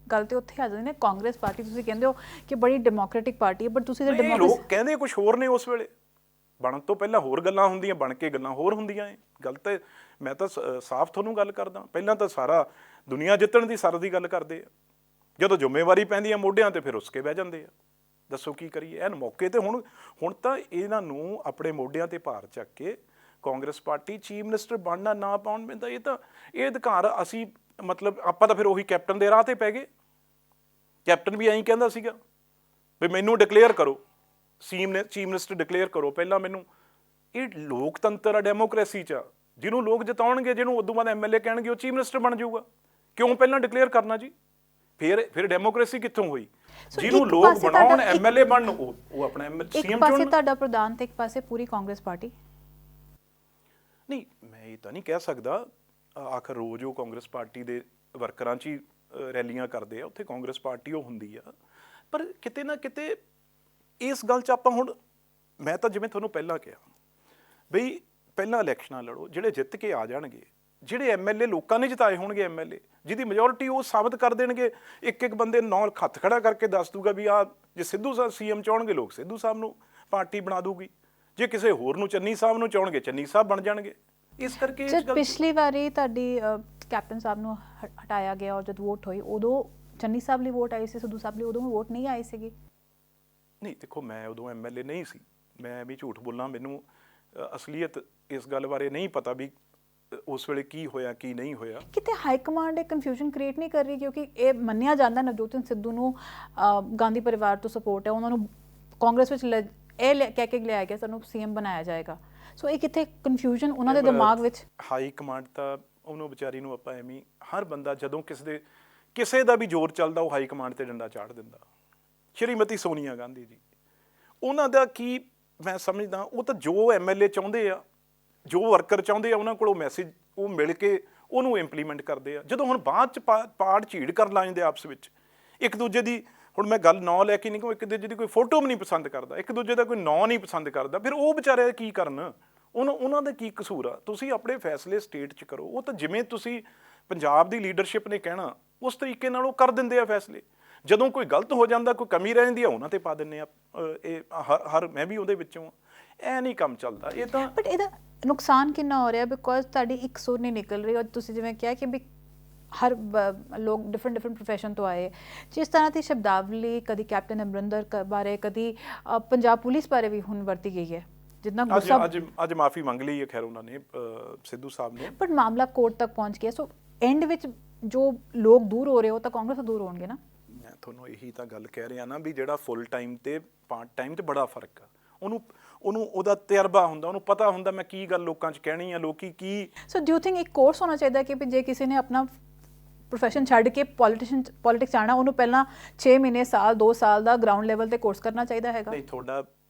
ਗੱਲ ਤੇ ਉੱਥੇ ਆ ਜਾਂਦੀ ਨੇ। ਕਾਂਗਰਸ ਪਾਰਟੀ ਤੁਸੀਂ ਕਹਿੰਦੇ ਹੋ ਕਿ ਬੜੀ ਡੈਮੋਕ੍ਰੈਟਿਕ ਪਾਰਟੀ ਹੈ, ਬਟ ਤੁਸੀਂ ਤਾਂ ਲੋਕ ਕਹਿੰਦੇ ਕੁਝ ਹੋਰ ਨੇ। ਉਸ ਵੇਲੇ ਬਣਨ ਤੋਂ ਪਹਿਲਾਂ ਹੋਰ ਗੱਲਾਂ ਹੁੰਦੀਆਂ, ਬਣ ਕੇ ਗੱਲਾਂ ਹੋਰ ਹੁੰਦੀਆਂ ਏ। ਗੱਲ ਤਾਂ ਮੈਂ ਤਾਂ ਸਾਫ਼ ਤੁਹਾਨੂੰ ਗੱਲ ਕਰਦਾ, ਪਹਿਲਾਂ ਤਾਂ ਸਾਰਾ ਦੁਨੀਆ ਜਿੱਤਣ ਦੀ ਸਰ ਦੀ ਗੱਲ ਕਰਦੇ ਆ, ਜਦੋਂ ਜ਼ਿੰਮੇਵਾਰੀ ਪੈਂਦੀ ਆ ਮੋਢਿਆਂ ਤੇ ਫਿਰ ਉਸਕੇ ਬਹਿ ਜਾਂਦੇ ਆ। ਦੱਸੋ ਕੀ ਕਰੀਏ? ਐਨ ਮੌਕੇ ਤੇ ਹੁਣ ਤਾਂ ਇਹਨਾਂ ਨੂੰ ਆਪਣੇ ਮੋਢਿਆਂ ਤੇ ਭਾਰ ਚੱਕ ਕੇ ਕਾਂਗਰਸ ਪਾਰਟੀ ਚੀਫ ਮਿਨਿਸਟਰ ਬਣਨਾ ਨਾ ਪਾਉਣ ਪੈਂਦਾ। ਇਹ ਅਧਿਕਾਰ ਅਸੀਂ, ਮਤਲਬ ਆਪਾਂ ਤਾਂ ਫਿਰ ਉਹੀ ਕੈਪਟਨ ਦੇ ਰਾਹ ਤੇ ਪੈ ਗਏ। ਕੈਪਟਨ ਵੀ ਐਂ ਕਹਿੰਦਾ ਸੀਗਾ ਵੀ ਮੈਨੂੰ ਡਿਕਲੇਅਰ ਕਰੋ, ਚੀਫ ਮਿਨਿਸਟਰ ਡਿਕਲੇਅਰ ਕਰੋ ਪਹਿਲਾਂ ਮੈਨੂੰ। ਇਹ ਲੋਕਤੰਤਰ ਆ, ਡੈਮੋਕ੍ਰੇਸੀ 'ਚ ਜਿਹਨੂੰ ਲੋਕ ਜਿਤਾਉਣਗੇ, ਜਿਹਨੂੰ ਉਦੋਂ ਬਾਅਦ ਐਮਐਲਏ ਕਹਿਣਗੇ, ਉਹ ਚੀਫ ਮਿਨਿਸਟਰ ਬਣ ਜਾਊਗਾ। ਕਿਉਂ ਪਹਿਲਾਂ ਡਿਕਲੇਅਰ ਕਰਨਾ ਜੀ? ਫਿਰ ਡੈਮੋਕ੍ਰੇਸੀ ਕਿੱਥੋਂ ਹੋਈ? ਜਿਹਨੂੰ ਲੋਕ ਬਣਾਉਣ, ਐਮਐਲਏ ਬਣਨ, ਉਹ ਆਪਣਾ ਸੀਐਮ ਇੱਕ ਪਾਸੇ ਤੁਹਾਡਾ ਪ੍ਰਧਾਨ ਤੇ ਇੱਕ ਪਾਸੇ ਪੂਰੀ ਕਾਂਗਰਸ ਪਾਰਟੀ। ਨਹੀਂ, ਮੈਂ ਇਹ ਤਾਂ ਨਹੀਂ ਕਹਿ ਸਕਦਾ। ਆਖਰ ਰੋਜ਼ ਉਹ ਕਾਂਗਰਸ ਪਾਰਟੀ ਦੇ ਵਰਕਰਾਂ 'ਚ ਹੀ ਰੈਲੀਆਂ ਕਰਦੇ ਆ, ਉੱਥੇ ਕਾਂਗਰਸ ਪਾਰਟੀ ਉਹ ਹੁੰਦੀ ਆ। ਪਰ ਕਿਤੇ ਨਾ ਕਿਤੇ ਇਸ ਗੱਲ 'ਚ ਆਪਾਂ ਹੁਣ, ਮੈਂ ਤਾਂ ਜਿਵੇਂ ਤੁਹਾਨੂੰ ਪਹਿਲਾਂ ਕਿਹਾ ਬਈ ਪਹਿਲਾਂ ਇਲੈਕਸ਼ਨਾਂ ਲੜੋ, ਜਿਹੜੇ ਜਿੱਤ ਕੇ ਆ ਜਾਣਗੇ, ਜਿਹੜੇ ਐਮਐਲਏ ਲੋਕਾਂ ਨੇ ਜਿਤਾਏ ਹੋਣਗੇ, ਐਮਐਲਏ ਜਿਹਦੀ ਮੈਜੋਰਿਟੀ, ਉਹ ਸਾਬਤ ਕਰ ਦੇਣਗੇ। ਇੱਕ ਬੰਦੇ ਨਾਲ ਹੱਥ ਖੜਾ ਕਰਕੇ ਦੱਸ ਦੂਗਾ ਵੀ ਆ, ਜੇ ਸਿੱਧੂ ਸਾਹਿਬ ਸੀਐਮ ਚਾਹਣਗੇ, ਲੋਕ ਸਿੱਧੂ ਸਾਹਿਬ ਨੂੰ ਪਾਰਟੀ ਬਣਾ ਦੂਗੀ। ਜੇ ਕਿਸੇ ਹੋਰ ਨੂੰ, ਚੰਨੀ ਸਾਹਿਬ ਨੂੰ ਚਾਹਣਗੇ, ਚੰਨੀ ਸਾਹਿਬ ਬਣ ਜਾਣਗੇ। ਇਸ ਕਰਕੇ ਜਦ ਪਿਛਲੀ ਵਾਰੀ ਤੁਹਾਡੀ ਕੈਪਟਨ ਸਾਹਿਬ ਨੂੰ ਹਟਾਇਆ ਗਿਆ ਔਰ ਜਦ ਵੋਟ ਹੋਈ, ਉਦੋਂ ਚੰਨੀ ਸਾਹਿਬ ਲਈ ਵੋਟ ਆਈ ਸੀ, ਸਿੱਧੂ ਸਾਹਿਬ ਲਈ ਉਦੋਂ ਵੋਟ ਨਹੀਂ ਆਈ ਸੀਗੀ। ਨਹੀਂ ਦੇਖੋ, ਮੈਂ ਉਦੋਂ ਐਮਐਲਏ ਨਹੀਂ ਸੀ, ਮੈਂ ਵੀ ਝੂਠ ਬੋਲਾਂ, ਮੈਨੂੰ ਅਸਲੀਅਤ ਇਸ ਗੱਲ ਬਾਰੇ ਨਹੀਂ ਪਤਾ ਵੀ ਉਸ ਵੇਲੇ ਕੀ ਹੋਇਆ ਕੀ ਨਹੀਂ ਹੋਇਆ। ਕਿਤੇ ਹਾਈ ਕਮਾਂਡ ਇਹ ਕਨਫਿਊਜ਼ਨ ਕ੍ਰੀਏਟ ਨਹੀਂ ਕਰ ਰਹੀ? ਕਿਉਂਕਿ ਇਹ ਮੰਨਿਆ ਜਾਂਦਾ ਨਵਜੋਤ ਸਿੰਘ ਸਿੱਧੂ ਨੂੰ ਗਾਂਧੀ ਪਰਿਵਾਰ ਤੋਂ ਸਪੋਰਟ ਹੈ, ਉਹਨਾਂ ਨੂੰ ਕਾਂਗਰਸ ਵਿੱਚ ਇਹ ਕਹਿ ਕੇ ਲਿਆਇਆ ਗਿਆ ਸਾਨੂੰ ਸੀਐਮ ਬਣਾਇਆ ਜਾਏਗਾ। ਸੋ ਇਹ ਕਿਤੇ ਕਨਫਿਊਜ਼ਨ ਉਹਨਾਂ ਦੇ ਦਿਮਾਗ ਵਿੱਚ। ਹਾਈ ਕਮਾਂਡ ਤਾਂ ਉਹਨੂੰ ਵਿਚਾਰੀ ਨੂੰ ਆਪਾਂ ਐਵੇਂ, ਹਰ ਬੰਦਾ ਜਦੋਂ ਕਿਸੇ ਦਾ ਵੀ ਜ਼ੋਰ ਚੱਲਦਾ, ਉਹ ਹਾਈ ਕਮਾਂਡ ਤੇ ਡੰਡਾ ਚਾੜ ਦਿੰਦਾ। ਸ਼੍ਰੀਮਤੀ ਸੋਨੀਆ ਗਾਂਧੀ ਜੀ, ਉਹਨਾਂ ਦਾ ਕੀ ਮੈਂ ਸਮਝਦਾ, ਉਹ ਤਾਂ ਜੋ ਐਮਐਲਏ ਚਾਹੁੰਦੇ ਆ, ਜੋ ਵਰਕਰ ਚਾਹੁੰਦੇ ਆ, ਉਹਨਾਂ ਕੋਲ ਉਹ ਮੈਸੇਜ ਉਹ ਮਿਲ ਕੇ ਉਹਨੂੰ ਇੰਪਲੀਮੈਂਟ ਕਰਦੇ ਆ। ਜਦੋਂ ਹੁਣ ਬਾਅਦ 'ਚ ਪਾੜ ਝੀੜ ਕਰ ਲਾ ਜਾਂਦੇ ਆਪਸ ਵਿੱਚ, ਇੱਕ ਦੂਜੇ ਦੀ, ਹੁਣ ਮੈਂ ਗੱਲ ਨਾਂ ਲੈ ਕੇ ਨਹੀਂ ਕਹੂੰ, ਇੱਕ ਦੂਜੇ ਦੀ ਕੋਈ ਫੋਟੋ ਵੀ ਨਹੀਂ ਪਸੰਦ ਕਰਦਾ, ਇੱਕ ਦੂਜੇ ਦਾ ਕੋਈ ਨਾਂ ਨਹੀਂ ਪਸੰਦ ਕਰਦਾ, ਫਿਰ ਉਹ ਵਿਚਾਰੇ ਕੀ ਕਰਨ? ਉਹਨਾਂ ਦਾ ਕੀ ਕਸੂਰ ਆ? ਤੁਸੀਂ ਆਪਣੇ ਫੈਸਲੇ ਸਟੇਟ 'ਚ ਕਰੋ। ਉਹ ਤਾਂ ਜਿਵੇਂ ਤੁਸੀਂ ਪੰਜਾਬ ਦੀ ਲੀਡਰਸ਼ਿਪ ਨੇ ਕਹਿਣਾ, ਉਸ ਤਰੀਕੇ ਨਾਲ ਉਹ ਕਰ ਦਿੰਦੇ ਆ ਫੈਸਲੇ। ਜਦੋਂ ਕੋਈ ਗਲਤ ਹੋ ਜਾਂਦਾ, ਕੋਈ ਕਮੀ ਰਹਿ ਜਾਂਦੀ ਆ, ਉਹਨਾਂ ਤੇ ਪਾ ਦਿੰਦੇ ਆ। ਇਹ ਹਰ ਮੈਂ ਵੀ ਉਹਦੇ ਵਿੱਚੋਂ, ਇਹ ਨਹੀਂ ਕੰਮ ਚੱਲਦਾ। ਇਹ ਤਾਂ ਬਟ ਇਹਦਾ ਨੁਕਸਾਨ ਕਿੰਨਾ ਹੋ ਰਿਹਾ? ਬਿਕੋਜ਼ ਤੁਹਾਡੀ ਇੱਕ ਸੁਰ ਨਹੀਂ ਨਿਕਲ ਰਹੀ, ਔਰ ਤੁਸੀਂ ਜਿਵੇਂ ਕਿਹਾ ਕਿ ਵੀ ਹਰ ਲੋਕ ਡਿਫਰੈਂਟ ਪ੍ਰੋਫੈਸ਼ਨ ਤੋਂ ਆਏ, ਜਿਸ ਤਰ੍ਹਾਂ ਦੀ ਸ਼ਬਦਾਵਲੀ ਕਦੀ ਕੈਪਟਨ ਅਮਰਿੰਦਰ ਬਾਰੇ, ਕਦੀ ਪੰਜਾਬ ਪੁਲਿਸ ਬਾਰੇ ਵੀ ਹੁਣ ਵਰਤੀ ਗਈ ਹੈ, ਜਿੰਨਾ ਗੁੱਸਾ। ਅੱਜ ਮਾਫੀ ਮੰਗ ਲਈ ਹੈ ਖੈਰ ਉਹਨਾਂ ਨੇ, ਸਿੱਧੂ ਸਾਹਿਬ ਨੇ, ਬਟ ਮਾਮਲਾ ਕੋਰਟ ਤੱਕ ਪਹੁੰਚ ਗਿਆ। ਸੋ ਐਂਡ ਵਿੱਚ ਜੋ ਲੋਕ ਦੂਰ ਹੋ ਰਹੇ, ਉਹ ਤਾਂ ਕਾਂਗਰਸ ਤੋਂ ਦੂਰ ਹੋਣਗੇ ਨਾ। ਮੈਂ ਤੁਹਾਨੂੰ ਇਹੀ ਤਾਂ ਗੱਲ ਕਹਿ ਰਿਹਾ ਨਾ ਵੀ ਜਿਹੜਾ ਫੁੱਲ ਟਾਈਮ ਤੇ ਪਾਰਟ ਟਾਈਮ 'ਚ ਬੜਾ ਫਰਕ ਆ। ਉਹਨੂੰ ਉਹਦਾ ਤਜਰਬਾ ਹੁੰਦਾ, ਉਹਨੂੰ ਪਤਾ ਹੁੰਦਾ ਮੈਂ ਕੀ ਗੱਲ ਲੋਕਾਂ 'ਚ ਕਹਿਣੀ ਆ, ਲੋਕੀ ਕੀ। ਸੋ ਡੂ ਯੂ ਥਿੰਕ ਇੱਕ ਕੋਰਸ ਹੋਣਾ ਚਾਹੀਦਾ ਕਿ ਜੇ ਕਿਸੇ ਨੇ ਆਪਣਾ ਪ੍ਰੋਫੈਸ਼ਨ ਛੱਡ ਕੇ ਪੋਲਿਟਿਕਸ ਆਣਾ, ਉਹਨੂੰ ਪਹਿਲਾਂ 6 ਮਹੀਨੇ ਸਾਲ 2 ਸਾਲ ਦਾ ਗਰਾਊਂਡ ਲੈਵਲ ਤੇ ਕੋਰਸ ਕਰਨਾ ਚਾਹੀਦਾ ਹੈਗਾ। ਨਹੀਂ, ਤੁਹਾਡਾ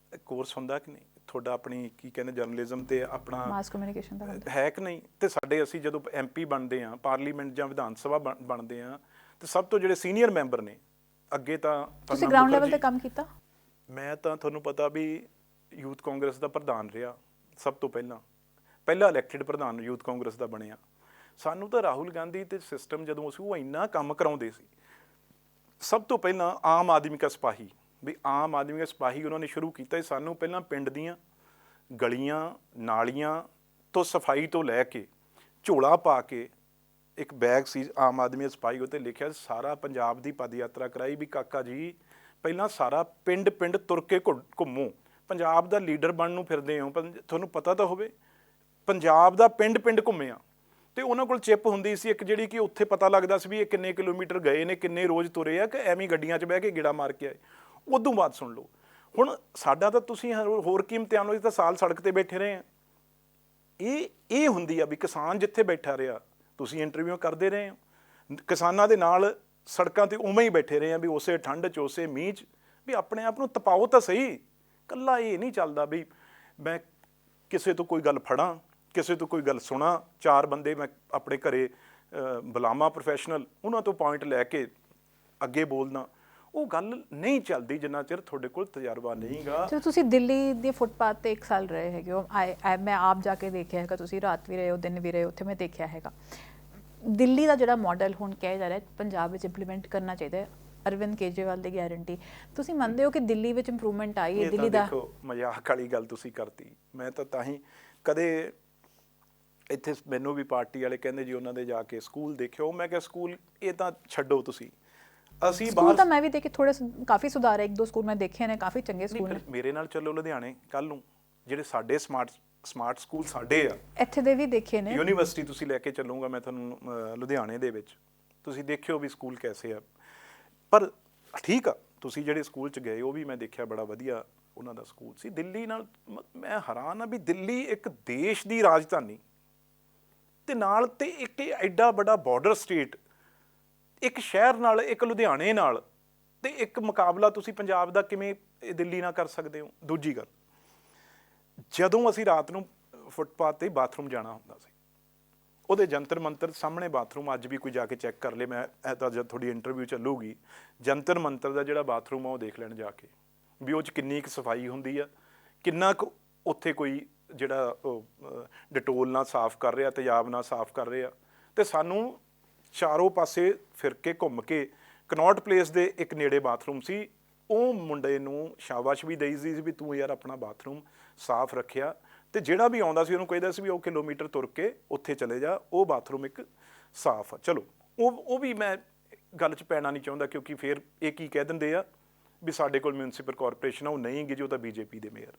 ਕੋਰਸ ਹੁੰਦਾ ਕਿ ਨਹੀਂ? ਤੁਹਾਡਾ ਆਪਣੀ ਕੀ ਕਹਿੰਦੇ ਜਰਨਲਿਜ਼ਮ ਤੇ ਆਪਣਾ ਮਾਸ ਕਮਿਊਨੀਕੇਸ਼ਨ ਦਾ ਹੁੰਦਾ ਹੈ ਕਿ ਨਹੀਂ? ਤੇ ਸਾਡੇ ਅਸੀਂ ਜਦੋਂ MP ਬਣਦੇ ਆ, ਪਾਰਲੀਮੈਂਟ ਜਾਂ ਵਿਧਾਨ ਸਭਾ ਬਣਦੇ ਆ, ਤੇ ਸਭ ਤੋਂ ਜਿਹੜੇ ਸੀਨੀਅਰ ਮੈਂਬਰ ਨੇ ਅੱਗੇ ਤਾਂ ਤੁਸੀਂ ਗਰਾਊਂਡ ਲੈਵਲ ਤੇ ਕੰਮ ਕੀਤਾ? ਮੈਂ ਤਾਂ ਤੁਹਾਨੂੰ ਪਤਾ ਵੀ ਯੂਥ ਕਾਂਗਰਸ ਦਾ ਪ੍ਰਧਾਨ ਰਿਹਾ, ਸਭ ਤੋਂ ਪਹਿਲਾ ਇਲੈਕਟਿਡ ਪ੍ਰਧਾਨ ਯੂਥ ਕਾਂਗਰਸ ਦਾ ਬਣਿਆ। ਸਾਨੂੰ ਤਾਂ ਰਾਹੁਲ ਗਾਂਧੀ ਤੇ ਸਿਸਟਮ ਜਦੋਂ ਅਸੀਂ ਉਹ ਇੰਨਾ ਕੰਮ ਕਰਾਉਂਦੇ ਸੀ, ਸਭ ਤੋਂ ਪਹਿਲਾਂ ਆਮ ਆਦਮੀ ਕਾ ਸਿਪਾਹੀ, ਵੀ ਆਮ ਆਦਮੀ ਕਾ ਸਿਪਾਹੀ ਉਹਨਾਂ ਨੇ ਸ਼ੁਰੂ ਕੀਤਾ। ਸਾਨੂੰ ਪਹਿਲਾਂ ਪਿੰਡ ਦੀਆਂ ਗਲੀਆਂ ਨਾਲੀਆਂ ਤੋਂ ਸਫਾਈ ਤੋਂ ਲੈ ਕੇ ਝੋਲਾ ਪਾ ਕੇ ਇੱਕ ਬੈਗ ਸੀ ਆਮ ਆਦਮੀ ਸਿਪਾਹੀ, ਉੱਤੇ ਲਿਖਿਆ ਸਾਰਾ ਪੰਜਾਬ ਦੀ ਪਦ ਯਾਤਰਾ ਕਰਾਈ ਵੀ ਕਾਕਾ ਜੀ ਪਹਿਲਾਂ ਸਾਰਾ ਪਿੰਡ ਤੁਰ ਕੇ ਘੁੰਮੋ, ਪੰਜਾਬ ਦਾ ਲੀਡਰ ਬਣਨ ਨੂੰ ਫਿਰਦੇ ਹੋ, ਤੁਹਾਨੂੰ ਪਤਾ ਤਾਂ ਹੋਵੇ। ਪੰਜਾਬ ਦਾ ਪਿੰਡ ਘੁੰਮਿਆ, ਤੇ ਉਹਨਾਂ ਕੋਲ ਚਿੱਪ ਹੁੰਦੀ ਸੀ ਇੱਕ ਜਿਹੜੀ ਕਿ ਉੱਥੇ ਪਤਾ ਲੱਗਦਾ ਸੀ ਵੀ ਇਹ ਕਿੰਨੇ ਕਿਲੋਮੀਟਰ ਗਏ ਨੇ, ਕਿੰਨੇ ਰੋਜ਼ ਤੁਰੇ ਆ, ਕਿ ਐਵੇਂ ਗੱਡੀਆਂ 'ਚ ਬਹਿ ਕੇ ਗੇੜਾ ਮਾਰ ਕੇ ਆਏ। ਉਦੋਂ ਬਾਅਦ ਸੁਣ ਲਓ, ਹੁਣ ਸਾਡਾ ਤਾਂ ਤੁਸੀਂ ਹੋਰ ਕੀ ਇਮਤਿਹਾਨ ਹੋਈ, ਤਾਂ ਸਾਲ ਸੜਕ ਤੇ ਬੈਠੇ ਰਹੇ ਆ। ਇਹ ਹੁੰਦੀ ਆ ਵੀ ਕਿਸਾਨ ਜਿੱਥੇ ਬੈਠਾ ਰਿਹਾ, ਤੁਸੀਂ ਇੰਟਰਵਿਊ ਕਰਦੇ ਰਹੇ ਹੋ, ਕਿਸਾਨਾਂ ਦੇ ਨਾਲ ਸੜਕਾਂ ਤੇ ਉਵੇਂ ਹੀ ਬੈਠੇ ਰਹੇ ਆ, ਵੀ ਉਸੇ ਠੰਡ 'ਚ ਉਸੇ ਮੀਂਹ 'ਚ, ਵੀ ਆਪਣੇ ਆਪ ਨੂੰ ਤਪਾਓ ਤਾਂ ਸਹੀ। ਇਕੱਲਾ ਇਹ ਨਹੀਂ ਚੱਲਦਾ ਵੀ ਮੈਂ ਕਿਸੇ ਤੋਂ ਕੋਈ ਗੱਲ ਫੜਾਂ, ਕਿਸੇ ਤੋਂ ਕੋਈ ਗੱਲ ਸੁਣਾ, 4 ਬੰਦੇ ਮੈਂ ਆਪਣੇ ਘਰੇ ਬੁਲਾਵਾਂ ਪ੍ਰੋਫੈਸ਼ਨਲ, ਉਹਨਾਂ ਤੋਂ ਪੁਆਇੰਟ ਲੈ ਕੇ ਅੱਗੇ ਬੋਲਣਾ, ਉਹ ਗੱਲ ਨਹੀਂ ਚੱਲਦੀ ਜਿੰਨਾ ਚਿਰ ਤੁਹਾਡੇ ਕੋਲ ਤਜਰਬਾ ਨਹੀਂਗਾ। ਤੇ ਤੁਸੀਂ ਦਿੱਲੀ ਦੇ ਫੁੱਟਪਾਥ ਤੇ 1 ਸਾਲ ਰਹੇ ਹੈਗੇ ਹੋ, ਮੈਂ ਆਪ ਜਾ ਕੇ ਦੇਖਿਆ ਹੈਗਾ, ਤੁਸੀਂ ਰਾਤ ਵੀ ਰਹੇ ਹੋ ਦਿਨ ਵੀ ਰਹੇ ਹੋ, ਉੱਥੇ ਮੈਂ ਦੇਖਿਆ ਹੈਗਾ। ਦਿੱਲੀ ਦਾ ਜਿਹੜਾ ਮਾਡਲ ਹੁਣ ਕਿਹਾ ਜਾ ਰਿਹਾ ਪੰਜਾਬ ਵਿੱਚ ਇੰਪਲੀਮੈਂਟ ਕਰਨਾ ਚਾਹੀਦਾ ਹੈ, ਅਰਵਿੰਦ ਕੇਜਰੀਵਾਲ ਦੀ ਗਾਰੰਟੀ, ਤੁਸੀਂ ਮੰਨਦੇ ਹੋ ਕਿ ਦਿੱਲੀ ਵਿੱਚ ਇੰਪਰੂਵਮੈਂਟ ਆਈ ਹੈ? ਦਿੱਲੀ ਦਾ ਦੇਖੋ ਮਜ਼ਾਕ ਵਾਲੀ ਗੱਲ ਤੁਸੀਂ ਕਰਤੀ। ਮੈਂ ਤਾਂ ਹੀ ਕਦੇ ਇੱਥੇ ਮੈਨੂੰ ਵੀ ਪਾਰਟੀ ਵਾਲੇ ਕਹਿੰਦੇ ਜੀ ਉਹਨਾਂ ਦੇ ਜਾ ਕੇ ਸਕੂਲ ਦੇਖਿਓ, ਮੈਂ ਕਿਹਾ ਸਕੂਲ ਇਹ ਤਾਂ ਛੱਡੋ ਤੁਸੀਂ, ਅਸੀਂ ਸਕੂਲ ਤਾਂ ਮੈਂ ਵੀ ਦੇਖੇ, ਥੋੜੇ ਕਾਫੀ ਸੁਧਾਰ ਹੈ, 1-2 ਸਕੂਲ ਮੈਂ ਦੇਖੇ ਨੇ, ਕਾਫੀ ਚੰਗੇ ਸਕੂਲ ਨੇ। ਮੇਰੇ ਨਾਲ ਚੱਲੋ ਲੁਧਿਆਣੇ ਕੱਲ ਨੂੰ, ਜਿਹੜੇ ਸਾਡੇ ਸਮਾਰਟ ਸਕੂਲ ਸਾਡੇ ਆ, ਇੱਥੇ ਦੇ ਵੀ ਦੇਖੇ ਨੇ। ਯੂਨੀਵਰਸਿਟੀ ਤੁਸੀਂ ਲੈ ਕੇ ਚੱਲੂਗਾ ਮੈਂ ਤੁਹਾਨੂੰ ਲੁਧਿਆਣੇ ਦੇ ਵਿੱਚ, ਤੁਸੀਂ ਦੇਖਿਓ ਵੀ ਸਕੂਲ ਕੈਸੇ ਆ। ਪਰ ਠੀਕ ਆ, ਤੁਸੀਂ ਜਿਹੜੇ ਸਕੂਲ 'ਚ ਗਏ ਉਹ ਵੀ ਮੈਂ ਦੇਖਿਆ ਬੜਾ ਵਧੀਆ ਉਹਨਾਂ ਦਾ ਸਕੂਲ ਸੀ। ਦਿੱਲੀ ਨਾਲ ਮੈਂ ਹੈਰਾਨ ਆ ਵੀ ਦਿੱਲੀ ਇੱਕ ਦੇਸ਼ ਦੀ ਰਾਜਧਾਨੀ ਤੇ ਨਾਲ ਤੇ ਇੱਕ ਐਡਾ ਵੱਡਾ ਬਾਰਡਰ ਸਟੇਟ, ਇੱਕ ਸ਼ਹਿਰ ਨਾਲ, ਇੱਕ ਲੁਧਿਆਣੇ ਨਾਲ, ਤੇ ਇੱਕ ਮੁਕਾਬਲਾ ਤੁਸੀਂ ਪੰਜਾਬ ਦਾ ਕਿਵੇਂ ਦਿੱਲੀ ਨਾਲ ਕਰ ਸਕਦੇ ਹੋ? ਦੂਜੀ ਗੱਲ, ਜਦੋਂ ਅਸੀਂ ਰਾਤ ਨੂੰ ਫੁੱਟਪਾਥ ਤੇ ਬਾਥਰੂਮ ਜਾਣਾ ਹੁੰਦਾ ਸੀ, ਉਹਦੇ ਜੰਤਰ ਮੰਤਰ ਸਾਹਮਣੇ ਬਾਥਰੂਮ, ਅੱਜ ਵੀ ਕੋਈ ਜਾ ਕੇ ਚੈੱਕ ਕਰ ਲੇ, ਮੈਂ ਇਹ ਤਾਂ ਜਦ ਤੁਹਾਡੀ ਇੰਟਰਵਿਊ ਚੱਲੂਗੀ, ਜੰਤਰ ਮੰਤਰ ਦਾ ਜਿਹੜਾ ਬਾਥਰੂਮ ਆ ਉਹ ਦੇਖ ਲੈਣ ਜਾ ਕੇ, ਵੀ ਉਹ 'ਚ ਕਿੰਨੀ ਕੁ ਸਫਾਈ ਹੁੰਦੀ ਆ, ਕਿੰਨਾ ਕੁ ਉੱਥੇ ਕੋਈ ਜਿਹੜਾ ਡਿਟੋਲ ਨਾਲ ਸਾਫ਼ ਕਰ ਰਿਹਾ, ਤੇਜ਼ਾਬ ਨਾਲ ਸਾਫ਼ ਕਰ ਰਿਹਾ। ਤੇ ਸਾਨੂੰ ਚਾਰੋਂ ਪਾਸੇ ਫਿਰ ਕੇ ਘੁੰਮ ਕੇ ਕਨੌਟ ਪਲੇਸ ਦੇ ਇੱਕ ਨੇੜੇ ਬਾਥਰੂਮ ਸੀ, ਉਹ ਮੁੰਡੇ ਨੂੰ ਸ਼ਾਬਾਸ਼ ਵੀ ਦੇਈ ਸੀ ਵੀ ਤੂੰ ਯਾਰ ਆਪਣਾ ਬਾਥਰੂਮ ਸਾਫ਼ ਰੱਖਿਆ, ਤੇ ਜਿਹੜਾ ਵੀ ਆਉਂਦਾ ਸੀ ਉਹਨੂੰ ਕਹਿੰਦਾ ਸੀ ਵੀ ਉਹ ਕਿਲੋਮੀਟਰ ਤੁਰ ਕੇ ਉੱਥੇ ਚਲੇ ਜਾ, ਉਹ ਬਾਥਰੂਮ ਇੱਕ ਸਾਫ਼ ਆ। ਚਲੋ ਉਹ ਵੀ ਮੈਂ ਗੱਲ 'ਚ ਪੈਣਾ ਨਹੀਂ ਚਾਹੁੰਦਾ, ਕਿਉਂਕਿ ਫਿਰ ਇਹ ਕੀ ਕਹਿ ਦਿੰਦੇ ਆ ਵੀ ਸਾਡੇ ਕੋਲ ਮਿਊਨਿਸਪਲ ਕਾਰਪੋਰੇਸ਼ਨ ਆ, ਉਹ ਨਹੀਂ ਗੀ ਜੀ, ਉਹ ਤਾਂ BJP ਦੇ ਮੇਅਰ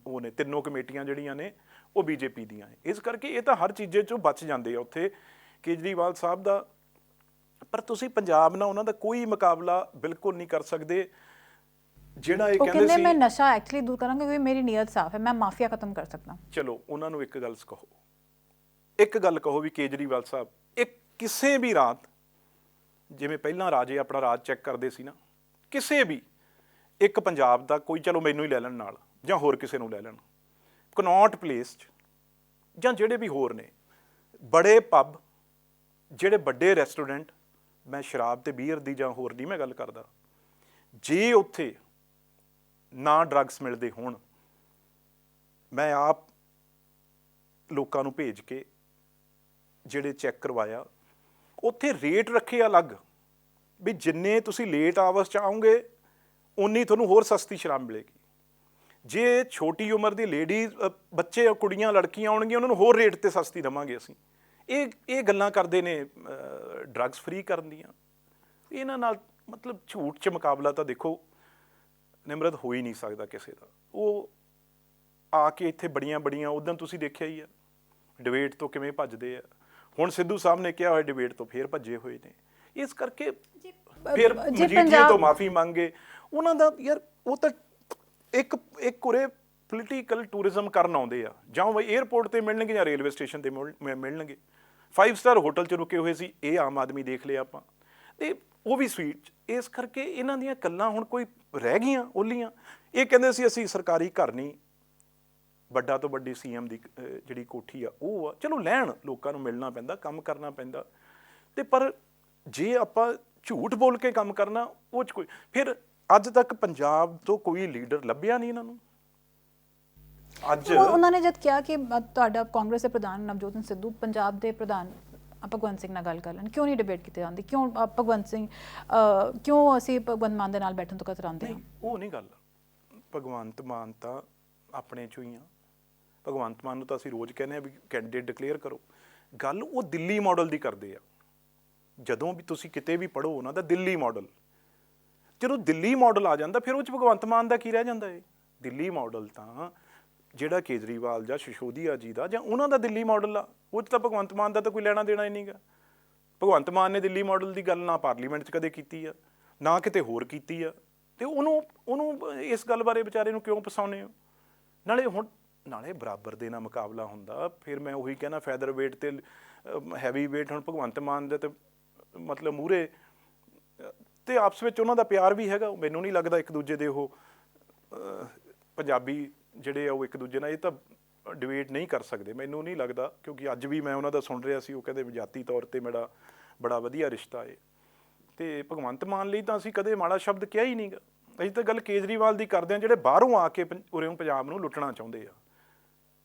ਉਹ ਨੇ, 3 ਕਮੇਟੀਆਂ ਜਿਹੜੀਆਂ ਨੇ ਉਹ BJP ਦੀਆਂ ਨੇ। ਇਸ ਕਰਕੇ ਇਹ ਤਾਂ ਹਰ ਚੀਜ਼ੇ 'ਚੋਂ ਬਚ ਜਾਂਦੇ ਆ ਉੱਥੇ ਕੇਜਰੀਵਾਲ ਸਾਹਿਬ ਦਾ। ਪਰ ਤੁਸੀਂ ਪੰਜਾਬ ਨਾਲ ਉਹਨਾਂ ਦਾ ਕੋਈ ਮੁਕਾਬਲਾ ਬਿਲਕੁਲ ਨਹੀਂ ਕਰ ਸਕਦੇ। ਜਿਹੜਾ ਇਹ ਕਹਿੰਦੇ ਸੀ ਮੈਂ ਨਸ਼ਾ ਐਕਚੁਅਲੀ ਦੂਰ ਕਰਾਂਗਾ ਕਿਉਂਕਿ ਮੇਰੀ ਨੀਅਤ ਸਾਫ਼ ਹੈ, ਮੈਂ ਮਾਫੀਆ ਖਤਮ ਕਰ ਸਕਦਾ। ਚਲੋ ਉਹਨਾਂ ਨੂੰ ਇੱਕ ਗੱਲ ਕਹੋ ਵੀ ਕੇਜਰੀਵਾਲ ਸਾਹਿਬ ਇੱਕ ਕਿਸੇ ਵੀ ਰਾਤ, ਜਿਵੇਂ ਪਹਿਲਾਂ ਰਾਜੇ ਆਪਣਾ ਰਾਜ ਚੈੱਕ ਕਰਦੇ ਸੀ ਨਾ, ਕਿਸੇ ਵੀ ਇੱਕ ਪੰਜਾਬ ਦਾ ਕੋਈ, ਚਲੋ ਮੈਨੂੰ ਹੀ ਲੈ ਲੈਣ ਨਾਲ ਜਾਂ ਹੋਰ ਕਿਸੇ ਨੂੰ ਲੈ ਲੈਣ, ਕਨੌਟ ਪਲੇਸ 'ਚ ਜਾਂ ਜਿਹੜੇ ਵੀ ਹੋਰ ਨੇ ਬੜੇ ਪੱਬ, ਜਿਹੜੇ ਵੱਡੇ ਰੈਸਟੋਰੈਂਟ, ਮੈਂ ਸ਼ਰਾਬ ਤੇ ਬੀਅਰ ਦੀ ਜਾਂ ਹੋਰ ਦੀ ਮੈਂ ਗੱਲ ਕਰਦਾ, ਜੇ ਉੱਥੇ ਨਾ ਡਰੱਗਸ ਮਿਲਦੇ ਹੋਣ, ਮੈਂ ਆਪ ਲੋਕਾਂ ਨੂੰ ਭੇਜ ਕੇ ਜਿਹੜੇ ਚੈੱਕ ਕਰਵਾਇਆ, ਉੱਥੇ ਰੇਟ ਰੱਖੇ ਅਲੱਗ, ਵੀ ਜਿੰਨੇ ਤੁਸੀਂ ਲੇਟ ਆਵਰਸ 'ਚ ਆਓਗੇ ਉਨੀ ਤੁਹਾਨੂੰ ਹੋਰ ਸਸਤੀ ਸ਼ਰਾਬ ਮਿਲੇਗੀ। ਜੇ ਛੋਟੀ ਉਮਰ ਦੀ ਲੇਡੀਜ਼, ਬੱਚੇ, ਕੁੜੀਆਂ, ਲੜਕੀਆਂ ਆਉਣਗੀਆਂ, ਉਹਨਾਂ ਨੂੰ ਹੋਰ ਰੇਟ 'ਤੇ ਸਸਤੀ ਦੇਵਾਂਗੇ ਅਸੀਂ। ਇਹ ਗੱਲਾਂ ਕਰਦੇ ਨੇ ਡਰੱਗਸ ਫ੍ਰੀ ਕਰਨ ਦੀਆਂ। ਇਹਨਾਂ ਨਾਲ ਮਤਲਬ ਝੂਠ 'ਚ ਮੁਕਾਬਲਾ ਤਾਂ ਦੇਖੋ ਨਿਮਰਤ ਹੋ ਹੀ ਨਹੀਂ ਸਕਦਾ ਕਿਸੇ ਦਾ। ਉਹ ਆ ਕੇ ਇੱਥੇ ਬੜੀਆਂ ਉਦੋਂ ਤੁਸੀਂ ਦੇਖਿਆ ਹੀ ਆ ਡਿਬੇਟ ਤੋਂ ਕਿਵੇਂ ਭੱਜਦੇ ਆ। ਹੁਣ ਸਿੱਧੂ ਸਾਹਿਬ ਨੇ ਕਿਹਾ ਹੋਇਆ ਡਿਬੇਟ ਤੋਂ ਫੇਰ ਭੱਜੇ ਹੋਏ ਨੇ। ਇਸ ਕਰਕੇ ਫਿਰ ਮਜੀਠੀਆ ਤੋਂ ਮਾਫੀ ਮੰਗੇ ਉਹਨਾਂ ਦਾ। ਯਾਰ ਉਹ ਤਾਂ ਇੱਕ ਉਰੇ ਪੋਲੀਟੀਕਲ ਟੂਰਿਜ਼ਮ ਕਰਨ ਆਉਂਦੇ ਆ, ਜਾਂ ਉਹ ਏਅਰਪੋਰਟ ਤੇ ਮਿਲਣਗੇ ਜਾਂ ਰੇਲਵੇ ਸਟੇਸ਼ਨ ਤੇ ਮਿਲਣਗੇ, 5 ਸਟਾਰ ਹੋਟਲ 'ਚ ਰੁਕੇ ਹੋਏ ਸੀ, ਇਹ ਆਮ ਆਦਮੀ ਦੇਖ ਲਿਆ ਆਪਾਂ, ਤੇ ਉਹ ਵੀ ਸਵੀਟ 'ਚ। ਇਸ ਕਰਕੇ ਇਹਨਾਂ ਦੀਆਂ ਗੱਲਾਂ ਹੁਣ ਕੋਈ ਰਹਿ ਗਈਆਂ ਓਲੀਆਂ। ਇਹ ਕਹਿੰਦੇ ਸੀ ਅਸੀਂ ਸਰਕਾਰੀ ਘਰ ਨਹੀਂ, ਵੱਡਾ ਤੋਂ ਵੱਡੀ ਸੀਐਮ ਦੀ ਜਿਹੜੀ ਕੋਠੀ ਆ ਉਹ ਆ। ਚਲੋ ਲੈਣ, ਲੋਕਾਂ ਨੂੰ ਮਿਲਣਾ ਪੈਂਦਾ, ਕੰਮ ਕਰਨਾ ਪੈਂਦਾ, ਤੇ ਪਰ ਜੇ ਆਪਾਂ ਝੂਠ ਬੋਲ ਕੇ ਕੰਮ ਕਰਨਾ, ਉਹ 'ਚ ਕੋਈ ਫਿਰ ਅੱਜ ਤੱਕ ਪੰਜਾਬ ਤੋਂ ਕੋਈ ਲੀਡਰ ਲੱਭਿਆ ਨਹੀਂ ਇਹਨਾਂ ਨੂੰ। ਅੱਜ ਉਹਨਾਂ ਨੇ ਜਦ ਕਿਹਾ ਕਿ ਤੁਹਾਡਾ ਕਾਂਗਰਸ ਦੇ ਪ੍ਰਧਾਨ ਨਵਜੋਤ ਸਿੰਘ ਸਿੱਧੂ ਪੰਜਾਬ ਦੇ ਪ੍ਰਧਾਨ ਭਗਵੰਤ ਸਿੰਘ ਨਾਲ ਗੱਲ ਕਰ ਲੈਣ, ਕਿਉਂ ਨਹੀਂ ਡਿਬੇਟ ਕੀਤੀ ਜਾਂਦੀ? ਕਿਉਂ ਭਗਵੰਤ ਸਿੰਘ ਕਿਉਂ ਅਸੀਂ ਭਗਵੰਤ ਮਾਨ ਦੇ ਨਾਲ ਬੈਠਣ ਤੋਂ ਕਤਰਾਉਂਦੇ ਹਾਂ? ਉਹ ਨਹੀਂ ਗੱਲ। ਭਗਵੰਤ ਮਾਨ ਤਾਂ ਆਪਣੇ ਚੋਂ ਹੀ ਆ। ਭਗਵੰਤ ਮਾਨ ਨੂੰ ਤਾਂ ਅਸੀਂ ਰੋਜ਼ ਕਹਿੰਦੇ ਆ ਵੀ ਕੈਂਡੀਡੇਟ ਡਿਕਲੇਅਰ ਕਰੋ। ਗੱਲ ਉਹ ਦਿੱਲੀ ਮਾਡਲ ਦੀ ਕਰਦੇ ਆ। ਜਦੋਂ ਵੀ ਤੁਸੀਂ ਕਿਤੇ ਵੀ ਪੜ੍ਹੋ ਉਹਨਾਂ ਦਾ ਦਿੱਲੀ ਮਾਡਲ, ਜਦੋਂ ਦਿੱਲੀ ਮਾਡਲ ਆ ਜਾਂਦਾ ਫਿਰ ਉਹ 'ਚ ਭਗਵੰਤ ਮਾਨ ਦਾ ਕੀ ਰਹਿ ਜਾਂਦਾ ਹੈ? ਦਿੱਲੀ ਮਾਡਲ ਤਾਂ ਜਿਹੜਾ ਕੇਜਰੀਵਾਲ ਜਾਂ ਸਿਸੋਦੀਆ ਜੀ ਦਾ ਜਾਂ ਉਹਨਾਂ ਦਾ ਦਿੱਲੀ ਮਾਡਲ ਆ, ਉਹ 'ਚ ਤਾਂ ਭਗਵੰਤ ਮਾਨ ਦਾ ਤਾਂ ਕੋਈ ਲੈਣਾ ਦੇਣਾ ਹੀ ਨਹੀਂਗਾ। ਭਗਵੰਤ ਮਾਨ ਨੇ ਦਿੱਲੀ ਮਾਡਲ ਦੀ ਗੱਲ ਨਾ ਪਾਰਲੀਮੈਂਟ 'ਚ ਕਦੇ ਕੀਤੀ ਆ, ਨਾ ਕਿਤੇ ਹੋਰ ਕੀਤੀ ਆ, ਤੇ ਉਹਨੂੰ ਇਸ ਗੱਲ ਬਾਰੇ ਵਿਚਾਰੇ ਨੂੰ ਕਿਉਂ ਫਸਾਉਂਦੇ ਹੋ? ਨਾਲੇ ਬਰਾਬਰ ਦੇ ਨਾਲ ਮੁਕਾਬਲਾ ਹੁੰਦਾ। ਫਿਰ ਮੈਂ ਉਹੀ ਕਹਿਣਾ, ਫੈਦਰ ਵੇਟ ਤੇ ਹੈਵੀ ਵੇਟ ਹੁਣ ਭਗਵੰਤ ਮਾਨ ਦੇ ਤੇ ਮਤਲਬ ਮੂਹਰੇ, ਤੇ ਆਪਸ ਵਿੱਚ ਉਹਨਾਂ ਦਾ ਪਿਆਰ ਵੀ ਹੈਗਾ। ਮੈਨੂੰ ਨਹੀਂ ਲੱਗਦਾ ਇੱਕ ਦੂਜੇ ਦੇ ਉਹ ਪੰਜਾਬੀ ਜਿਹੜੇ ਆ ਉਹ ਇੱਕ ਦੂਜੇ ਨਾਲ ਇਹ ਤਾਂ ਡਿਬੇਟ ਨਹੀਂ ਕਰ ਸਕਦੇ, ਮੈਨੂੰ ਨਹੀਂ ਲੱਗਦਾ, ਕਿਉਂਕਿ ਅੱਜ ਵੀ ਮੈਂ ਉਹਨਾਂ ਦਾ ਸੁਣ ਰਿਹਾ ਸੀ, ਉਹ ਕਹਿੰਦੇ ਜਾਤੀ ਤੌਰ ਤੇ ਮੇਰਾ ਬੜਾ ਵਧੀਆ ਰਿਸ਼ਤਾ ਹੈ। ਤੇ ਭਗਵੰਤ ਮਾਨ ਲਈ ਤਾਂ ਅਸੀਂ ਕਦੇ ਮਾੜਾ ਸ਼ਬਦ ਕਿਹਾ ਹੀ ਨਹੀਂਗਾ। ਅਸੀਂ ਤਾਂ ਗੱਲ ਕੇਜਰੀਵਾਲ ਦੀ ਕਰਦੇ ਹਾਂ, ਜਿਹੜੇ ਬਾਹਰੋਂ ਆ ਕੇ ਉਰੇ ਪੰਜਾਬ ਨੂੰ ਲੁੱਟਣਾ ਚਾਹੁੰਦੇ ਆ।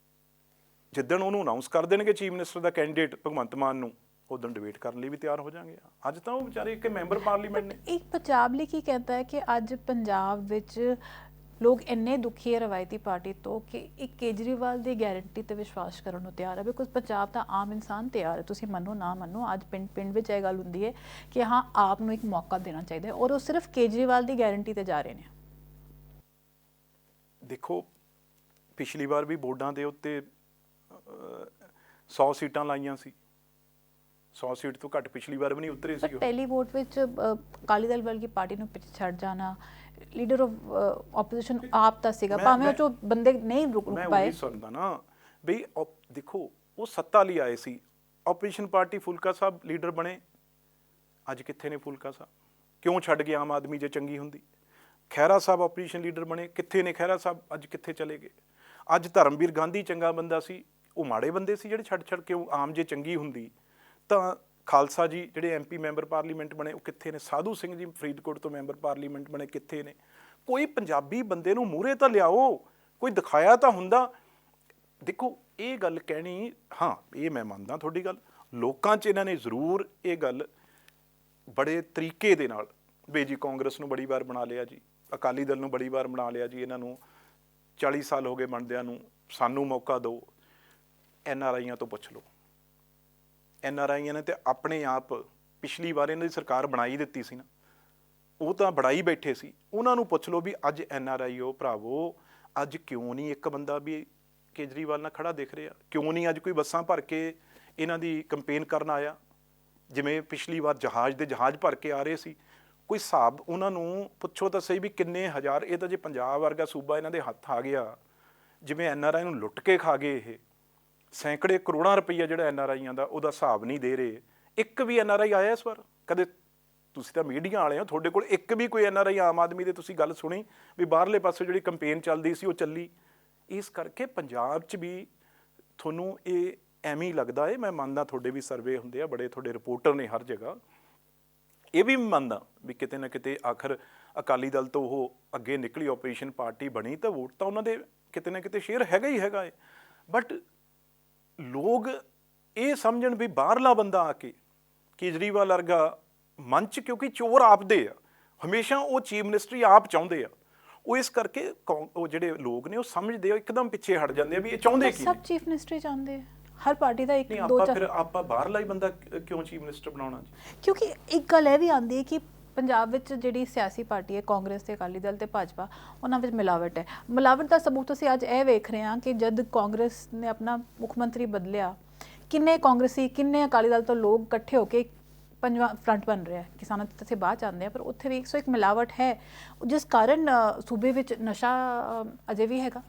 ਜਿੱਦਣ ਉਹਨੂੰ ਅਨਾਉਂਸ ਕਰ ਦੇਣਗੇ ਚੀਫ ਮਿਨਿਸਟਰ ਦਾ ਕੈਂਡੀਡੇਟ ਭਗਵੰਤ ਮਾਨ ਨੂੰ, ਉਦੋਂ ਡਿਬੇਟ ਕਰਨ ਲਈ ਵੀ ਤਿਆਰ ਹੋ ਜਾਣਗੇ। ਅੱਜ ਤਾਂ ਉਹ ਵਿਚਾਰੇ ਇੱਕ ਮੈਂਬਰ ਪਾਰਲੀਮੈਂਟ ਨੇ। ਇੱਕ ਪੰਜਾਬ ਲਈ ਕੀ ਕਹਿੰਦਾ ਹੈ ਕਿ ਅੱਜ ਪੰਜਾਬ ਵਿੱਚ ਲੋਕ ਇੰਨੇ ਦੁਖੀ ਹੈ ਰਵਾਇਤੀ ਪਾਰਟੀ ਤੋਂ ਕਿ ਇੱਕ ਕੇਜਰੀਵਾਲ ਦੀ ਗਾਰੰਟੀ ਤੇ ਵਿਸ਼ਵਾਸ ਕਰਨ ਨੂੰ ਤਿਆਰ ਹੈ। ਬਿਕੋਜ਼ ਪੰਜਾਬ ਦਾ ਆਮ ਇਨਸਾਨ ਤਿਆਰ ਹੈ, ਤੁਸੀਂ ਮੰਨੋ ਨਾ ਮੰਨੋ। ਅੱਜ ਪਿੰਡ ਵਿੱਚ ਇਹ ਗੱਲ ਹੁੰਦੀ ਹੈ ਕਿ ਹਾਂ ਆਪ ਨੂੰ ਇੱਕ ਮੌਕਾ ਦੇਣਾ ਚਾਹੀਦਾ ਹੈ, ਔਰ ਉਹ ਸਿਰਫ ਕੇਜਰੀਵਾਲ ਦੀ ਗਾਰੰਟੀ ਤੇ ਜਾ ਰਹੇ ਨੇ। ਦੇਖੋ, ਪਿਛਲੀ ਵਾਰ ਵੀ ਬੋਰਡਾਂ ਦੇ ਉੱਤੇ 100 ਸੀਟਾਂ ਲਾਈਆਂ ਸੀ, 100 ਸੀਟ ਤੋਂ ਘੱਟ ਪਿਛਲੀ ਵਾਰ ਵੀ ਨਹੀਂ ਉਤਰੇ ਸੀ। ਪਹਿਲੀ ਵੋਟ ਵਿੱਚ ਅਕਾਲੀ ਦਲ ਵਰਗੀ ਪਾਰਟੀ ਨੂੰ ਪਿੱਛੇ ਛੱਡ ਜਾਣਾ, ਲੀਡਰ ਆਫ ਆਪੋਜੀਸ਼ਨ ਆਪ ਤਾਂ ਸੀਗਾ, ਭਾਵੇਂ ਉਹ 'ਚੋਂ ਬੰਦੇ ਨਹੀਂ ਰੁਕ ਪਾਏ। ਮੈਂ ਉਹੀ ਸੁਣਦਾ ਨਾ ਬਈ, ਦੇਖੋ ਉਹ ਸੱਤਾ ਲਈ ਆਏ ਸੀ। ਆਪੋਜੀਸ਼ਨ ਪਾਰਟੀ ਫੁਲਕਾ ਸਾਹਿਬ ਲੀਡਰ ਬਣੇ, ਅੱਜ ਕਿੱਥੇ ਨੇ ਫੁਲਕਾ ਸਾਹਿਬ? ਕਿਉਂ ਛੱਡ ਗਏ ਆਮ ਆਦਮੀ ਜੇ ਚੰਗੀ ਹੁੰਦੀ? ਖਹਿਰਾ ਸਾਹਿਬ ਆਪੋਜੀਸ਼ਨ ਲੀਡਰ ਬਣੇ, ਕਿੱਥੇ ਨੇ ਖਹਿਰਾ ਸਾਹਿਬ? ਅੱਜ ਕਿੱਥੇ ਚਲੇ ਗਏ? ਅੱਜ ਧਰਮਵੀਰ ਗਾਂਧੀ ਚੰਗਾ ਬੰਦਾ ਸੀ, ਉਹ ਮਾੜੇ ਬੰਦੇ ਸੀ ਜਿਹੜੇ ਛੱਡ ਕੇ ਆਮ ਜੇ ਚੰਗੀ ਹੁੰਦੀ ਤਾਂ ਖਾਲਸਾ ਜੀ ਜਿਹੜੇ MP ਮੈਂਬਰ ਪਾਰਲੀਮੈਂਟ ਬਣੇ, ਉਹ ਕਿੱਥੇ ਨੇ? ਸਾਧੂ ਸਿੰਘ ਜੀ ਫਰੀਦਕੋਟ ਤੋਂ ਮੈਂਬਰ ਪਾਰਲੀਮੈਂਟ ਬਣੇ, ਕਿੱਥੇ ਨੇ? ਕੋਈ ਪੰਜਾਬੀ ਬੰਦੇ ਨੂੰ ਮੂਹਰੇ ਤਾਂ ਲਿਆਓ, ਕੋਈ ਦਿਖਾਇਆ ਤਾਂ ਹੁੰਦਾ। ਦੇਖੋ, ਇਹ ਗੱਲ ਕਹਿਣੀ, ਹਾਂ ਇਹ ਮੈਂ ਮੰਨਦਾ ਤੁਹਾਡੀ ਗੱਲ, ਲੋਕਾਂ 'ਚ ਇਹਨਾਂ ਨੇ ਜ਼ਰੂਰ ਇਹ ਗੱਲ ਬੜੇ ਤਰੀਕੇ ਦੇ ਨਾਲ ਵੀ ਜੀ ਕਾਂਗਰਸ ਨੂੰ ਬੜੀ ਵਾਰ ਬਣਾ ਲਿਆ ਜੀ, ਅਕਾਲੀ ਦਲ ਨੂੰ ਬੜੀ ਵਾਰ ਬਣਾ ਲਿਆ ਜੀ, ਇਹਨਾਂ ਨੂੰ 40 ਸਾਲ ਹੋ ਗਏ ਬਣਦਿਆਂ ਨੂੰ, ਸਾਨੂੰ ਮੌਕਾ ਦਿਓ। NRIਆਂ ਤੋਂ ਪੁੱਛ ਲਓ, NRIਆਂ ਨੇ ਤੇ ਆਪਣੇ ਆਪ ਪਿਛਲੀ ਵਾਰ ਇਹਨਾਂ ਦੀ ਸਰਕਾਰ ਬਣਾਈ ਦਿੱਤੀ ਸੀ ਨਾ, ਉਹ ਤਾਂ ਬਣਾਈ ਬੈਠੇ ਸੀ। ਉਹਨਾਂ ਨੂੰ ਪੁੱਛ ਲਓ ਵੀ ਅੱਜ NRI ਭਰਾਵੋ, ਅੱਜ ਕਿਉਂ ਨਹੀਂ ਇੱਕ ਬੰਦਾ ਵੀ ਕੇਜਰੀਵਾਲ ਨਾਲ ਖੜਾ ਦਿਖ ਰਿਹਾ? ਕਿਉਂ ਨਹੀਂ ਅੱਜ ਕੋਈ ਬੱਸਾਂ ਭਰ ਕੇ ਇਹਨਾਂ ਦੀ ਕੰਪੇਨ ਕਰਨ ਆਇਆ? ਜਿਵੇਂ ਪਿਛਲੀ ਵਾਰ ਜਹਾਜ਼ ਭਰ ਕੇ ਆ ਰਹੇ ਸੀ। ਕੋਈ ਹਿਸਾਬ ਉਹਨਾਂ ਨੂੰ ਪੁੱਛੋ ਤਾਂ ਸਹੀ ਵੀ ਕਿੰਨੇ ਹਜ਼ਾਰ। ਇਹ ਤਾਂ ਜੇ ਪੰਜਾਬ ਵਰਗਾ ਸੂਬਾ ਇਹਨਾਂ ਦੇ ਹੱਥ ਆ ਗਿਆ, ਜਿਵੇਂ NRI ਨੂੰ ਲੁੱਟ ਕੇ ਖਾ ਗਏ, ਇਹ ਸੈਂਕੜੇ ਕਰੋੜਾਂ ਰੁਪਈਆ ਜਿਹੜਾ NRIਆਂ ਦਾ, ਉਹਦਾ ਹਿਸਾਬ ਨਹੀਂ ਦੇ ਰਹੇ। ਇੱਕ ਵੀ NRI ਆਇਆ ਇਸ ਵਾਰ ਕਦੇ? ਤੁਸੀਂ ਤਾਂ ਮੀਡੀਆ ਵਾਲੇ ਹੋ, ਤੁਹਾਡੇ ਕੋਲ ਇੱਕ ਵੀ ਕੋਈ NRI ਆਮ ਆਦਮੀ ਦੇ ਤੁਸੀਂ ਗੱਲ ਸੁਣੀ ਵੀ ਬਾਹਰਲੇ ਪਾਸੇ ਜਿਹੜੀ ਕੰਪੇਨ ਚੱਲਦੀ ਸੀ ਉਹ ਚੱਲੀ? ਇਸ ਕਰਕੇ ਪੰਜਾਬ 'ਚ ਵੀ ਤੁਹਾਨੂੰ ਇਹ ਐਵੇਂ ਹੀ ਲੱਗਦਾ ਹੈ। ਮੈਂ ਮੰਨਦਾ ਤੁਹਾਡੇ ਵੀ ਸਰਵੇ ਹੁੰਦੇ ਆ, ਬੜੇ ਤੁਹਾਡੇ ਰਿਪੋਰਟਰ ਨੇ ਹਰ ਜਗ੍ਹਾ, ਇਹ ਵੀ ਮੰਨਦਾ ਵੀ ਕਿਤੇ ਨਾ ਕਿਤੇ ਆਖਰ ਅਕਾਲੀ ਦਲ ਤੋਂ ਉਹ ਅੱਗੇ ਨਿਕਲੀ, ਆਪੋਜੀਸ਼ਨ ਪਾਰਟੀ ਬਣੀ, ਤਾਂ ਵੋਟ ਤਾਂ ਉਹਨਾਂ ਦੇ ਕਿਤੇ ਨਾ ਕਿਤੇ ਸ਼ੇਅਰ ਹੈਗਾ ਹੀ ਹੈਗਾ ਹੈ। ਬਟ ਲੋਕ ਇਹ ਸਮਝਣ ਵੀ ਬਾਹਰਲਾ ਬੰਦਾ ਆ ਕੇ ਕੇਜਰੀਵਾਲ ਵਰਗਾ ਮੰਚ, ਕਿਉਂਕਿ ਚੋਰ ਆਪਦੇ ਆ, ਹਮੇਸ਼ਾ ਉਹ ਚੀਫ ਮਿਨਿਸਟਰੀ ਆਪ ਚਾਹੁੰਦੇ ਆ, ਉਹ ਇਸ ਕਰਕੇ ਉਹ ਜਿਹੜੇ ਲੋਕ ਨੇ ਉਹ ਸਮਝਦੇ ਆ, ਇੱਕਦਮ ਪਿੱਛੇ ਹਟ ਜਾਂਦੇ ਆ ਵੀ ਇਹ ਚਾਹੁੰਦੇ ਕੀ ਨੇ। ਸਭ ਚੀਫ ਮਿਨਿਸਟਰੀ ਚਾਹੁੰਦੇ ਆ, ਹਰ ਪਾਰਟੀ ਦਾ ਇੱਕ ਦੋ ਫਿਰ ਆਪਾਂ ਬਾਹਰਲਾ ਹੀ ਬੰਦਾ ਕਿਉਂ ਚੀਫ ਮਿਨਿਸਟਰ ਬਣਾਉਣਾ ਜੀ? ਕਿਉਂਕਿ ਇੱਕ ਗੱਲ ਇਹ ਵੀ ਆਉਂਦੀ ਹੈ ਕਿ ਪੰਜਾਬ ਵਿੱਚ ਜਿਹੜੀ ਸਿਆਸੀ ਪਾਰਟੀ ਹੈ, ਕਾਂਗਰਸ ਤੇ ਅਕਾਲੀ ਦਲ ਤੇ ਭਾਜਪਾ, ਉਹਨਾਂ ਵਿੱਚ ਮਿਲਾਵਟ ਹੈ। ਮਿਲਾਵਟ ਦਾ ਸਬੂਤ ਅਸੀਂ ਅੱਜ ਇਹ ਵੇਖ ਰਹੇ ਹਾਂ ਕਿ ਜਦ ਕਾਂਗਰਸ ਨੇ ਆਪਣਾ ਮੁੱਖ ਮੰਤਰੀ ਬਦਲਿਆ, ਕਿੰਨੇ ਕਾਂਗਰਸੀ, ਕਿੰਨੇ ਅਕਾਲੀ ਦਲ ਤੋਂ ਲੋਕ ਇਕੱਠੇ ਹੋ ਕੇ ਪੰਜਵਾਂ ਫਰੰਟ ਬਣ ਰਿਹਾ। ਕਿਸਾਨਾਂ ਤੇ ਅਸੀਂ ਬਾਅਦ ਚਾਹੁੰਦੇ ਹਾਂ, ਪਰ ਉੱਥੇ ਵੀ 101 ਮਿਲਾਵਟ ਹੈ, ਜਿਸ ਕਾਰਨ ਸੂਬੇ ਵਿੱਚ ਨਸ਼ਾ ਅਜੇ ਵੀ ਹੈਗਾ।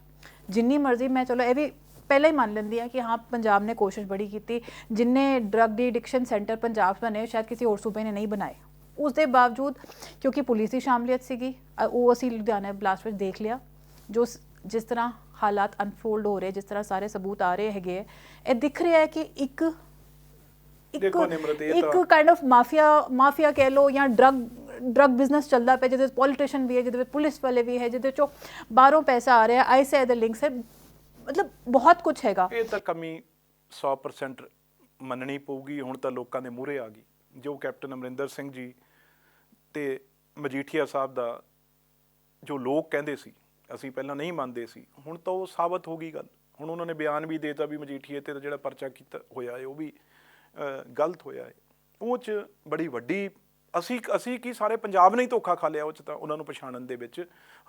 ਜਿੰਨੀ ਮਰਜ਼ੀ, ਮੈਂ ਚਲੋ ਇਹ ਵੀ ਪਹਿਲਾਂ ਹੀ ਮੰਨ ਲੈਂਦੀ ਹਾਂ ਕਿ ਹਾਂ ਪੰਜਾਬ ਨੇ ਕੋਸ਼ਿਸ਼ ਬੜੀ ਕੀਤੀ, ਜਿੰਨੇ ਡਰੱਗ ਦੀ ਐਡਿਕਸ਼ਨ ਸੈਂਟਰ ਪੰਜਾਬ 'ਚ ਬਣੇ ਸ਼ਾਇਦ ਕਿਸੇ ਹੋਰ ਸੂਬੇ ਨੇ ਨਹੀਂ ਬਣਾਏ। ਉਸ ਦੇ ਬਾਵਜੂਦ ਕਿਉਂਕਿ ਪੁਲਿਸ ਦੀ ਸ਼ਾਮਲੀਅਤ ਸੀਗੀ, ਉਹ ਅਸੀਂ ਲੁਧਿਆਣਾ ਬਲਾਸਟ ਵਿੱਚ ਦੇਖ ਲਿਆ, ਜਿਸ ਤਰ੍ਹਾਂ ਹਾਲਾਤ ਅਨਫੋਲਡ ਹੋ ਰਹੇ, ਜਿਸ ਤਰ੍ਹਾਂ ਸਾਰੇ ਸਬੂਤ ਆ ਰਹੇ ਹੈਗੇ, ਇਹ ਦਿਖ ਰਿਹਾ ਹੈ ਕਿ ਇੱਕ ਕਾਈਂਡ ਆਫ ਮਾਫੀਆ ਕਹਿ ਲਓ ਜਾਂ ਡਰਗ ਬਿਜ਼ਨਸ ਚੱਲਦਾ ਪਿਆ, ਜਿਹਦੇ ਵਿੱਚ ਪੋਲੀਟੀਸ਼ੀਅਨ ਵੀ ਹੈ, ਜਿਹਦੇ ਵਿੱਚ ਪੁਲਿਸ ਵਾਲੇ ਵੀ ਹੈ, ਜਿਹਦੇ ਚੋਂ ਬਾਹਰੋਂ ਪੈਸਾ ਆ ਰਿਹਾ, ਆਈਐਸਆਈ ਦੇ ਲਿੰਕਸ ਹੈ, ਮਤਲਬ ਬਹੁਤ ਕੁਝ ਹੈਗਾ। ਇਹ ਤਾਂ ਕਮੀ 100% ਮੰਨਣੀ ਪਊਗੀ। ਹੁਣ ਤਾਂ ਲੋਕਾਂ ਦੇ ਮੂਹਰੇ ਆ ਗਈ, ਜੋ ਕੈਪਟਨ ਅਮਰਿੰਦਰ ਸਿੰਘ ਜੀ ਤੇ ਮਜੀਠੀਆ ਸਾਹਿਬ ਦਾ ਜੋ ਲੋਕ ਕਹਿੰਦੇ ਸੀ, ਅਸੀਂ ਪਹਿਲਾਂ ਨਹੀਂ ਮੰਨਦੇ ਸੀ, ਹੁਣ ਤਾਂ ਉਹ ਸਾਬਤ ਹੋ ਗਈ ਗੱਲ। ਹੁਣ ਉਹਨਾਂ ਨੇ ਬਿਆਨ ਵੀ ਦੇਤਾ ਵੀ ਮਜੀਠੀਏ ਤੇ ਜਿਹੜਾ ਪਰਚਾ ਕੀਤਾ ਹੋਇਆ ਹੈ ਉਹ ਵੀ ਗਲਤ ਹੋਇਆ ਹੈ। ਉਹ 'ਚ ਬੜੀ ਵੱਡੀ ਅਸੀਂ ਕੀ ਸਾਰੇ ਪੰਜਾਬ ਨੇ ਹੀ ਧੋਖਾ ਖਾ ਲਿਆ ਉਹ 'ਚ ਤਾਂ ਉਹਨਾਂ ਨੂੰ ਪਛਾਣਨ ਦੇ ਵਿੱਚ।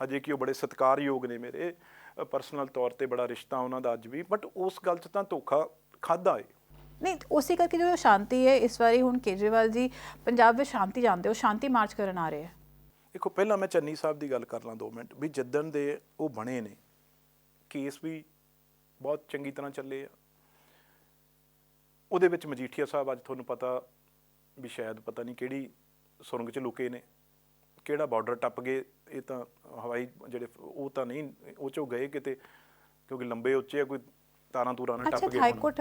ਹਜੇ ਕਿ ਉਹ ਬੜੇ ਸਤਿਕਾਰਯੋਗ ਨੇ ਮੇਰੇ, ਪਰਸਨਲ ਤੌਰ ਤੇ ਬੜਾ ਰਿਸ਼ਤਾ ਉਹਨਾਂ ਦਾ ਅੱਜ ਵੀ, ਬਟ ਉਸ ਗੱਲ 'ਚ ਤਾਂ ਧੋਖਾ ਖਾਧਾ ਹੈ। ਨਹੀਂ, ਉਸੇ ਕਰਕੇ ਜੋ ਸ਼ਾਂਤੀ ਹੈ ਇਸ ਵਾਰੀ, ਹੁਣ ਕੇਜਰੀਵਾਲ ਜੀ ਪੰਜਾਬ ਵਿੱਚ ਸ਼ਾਂਤੀ ਜਾਣਦੇ ਹੋ, ਸ਼ਾਂਤੀ ਮਾਰਚ ਕਰਨ ਆ ਰਹੇ ਹੈ। ਦੇਖੋ, ਪਹਿਲਾਂ ਮੈਂ ਚੰਨੀ ਸਾਹਿਬ ਦੀ ਗੱਲ ਕਰ ਲਾਂ 2 ਮਿੰਟ ਵੀ ਜਿੱਦਣ ਦੇ ਉਹ ਬਣੇ ਨੇ, ਕੇਸ ਵੀ ਬਹੁਤ ਚੰਗੀ ਤਰ੍ਹਾਂ ਚੱਲੇ ਆ। ਉਹਦੇ ਵਿੱਚ ਮਜੀਠੀਆ ਸਾਹਿਬ ਅੱਜ ਤੁਹਾਨੂੰ ਪਤਾ ਵੀ ਸ਼ਾਇਦ ਪਤਾ ਨਹੀਂ ਕਿਹੜੀ ਸੁਰੰਗ 'ਚ ਲੁਕੇ ਨੇ, ਕਿਹੜਾ ਬਾਰਡਰ ਟੱਪ ਗਏ। ਇਹ ਤਾਂ ਹਵਾਈ ਜਿਹੜੇ ਉਹ ਤਾਂ ਨਹੀਂ ਉਹ 'ਚੋਂ ਗਏ ਕਿਤੇ, ਕਿਉਂਕਿ ਲੰਬੇ ਉੱਚੇ ਆ, ਕੋਈ ਤਾਰਾਂ ਤੂਰਾਂ ਨਾਲ ਟੱਪ ਗਏ। ਹਾਈ ਕੋਰਟ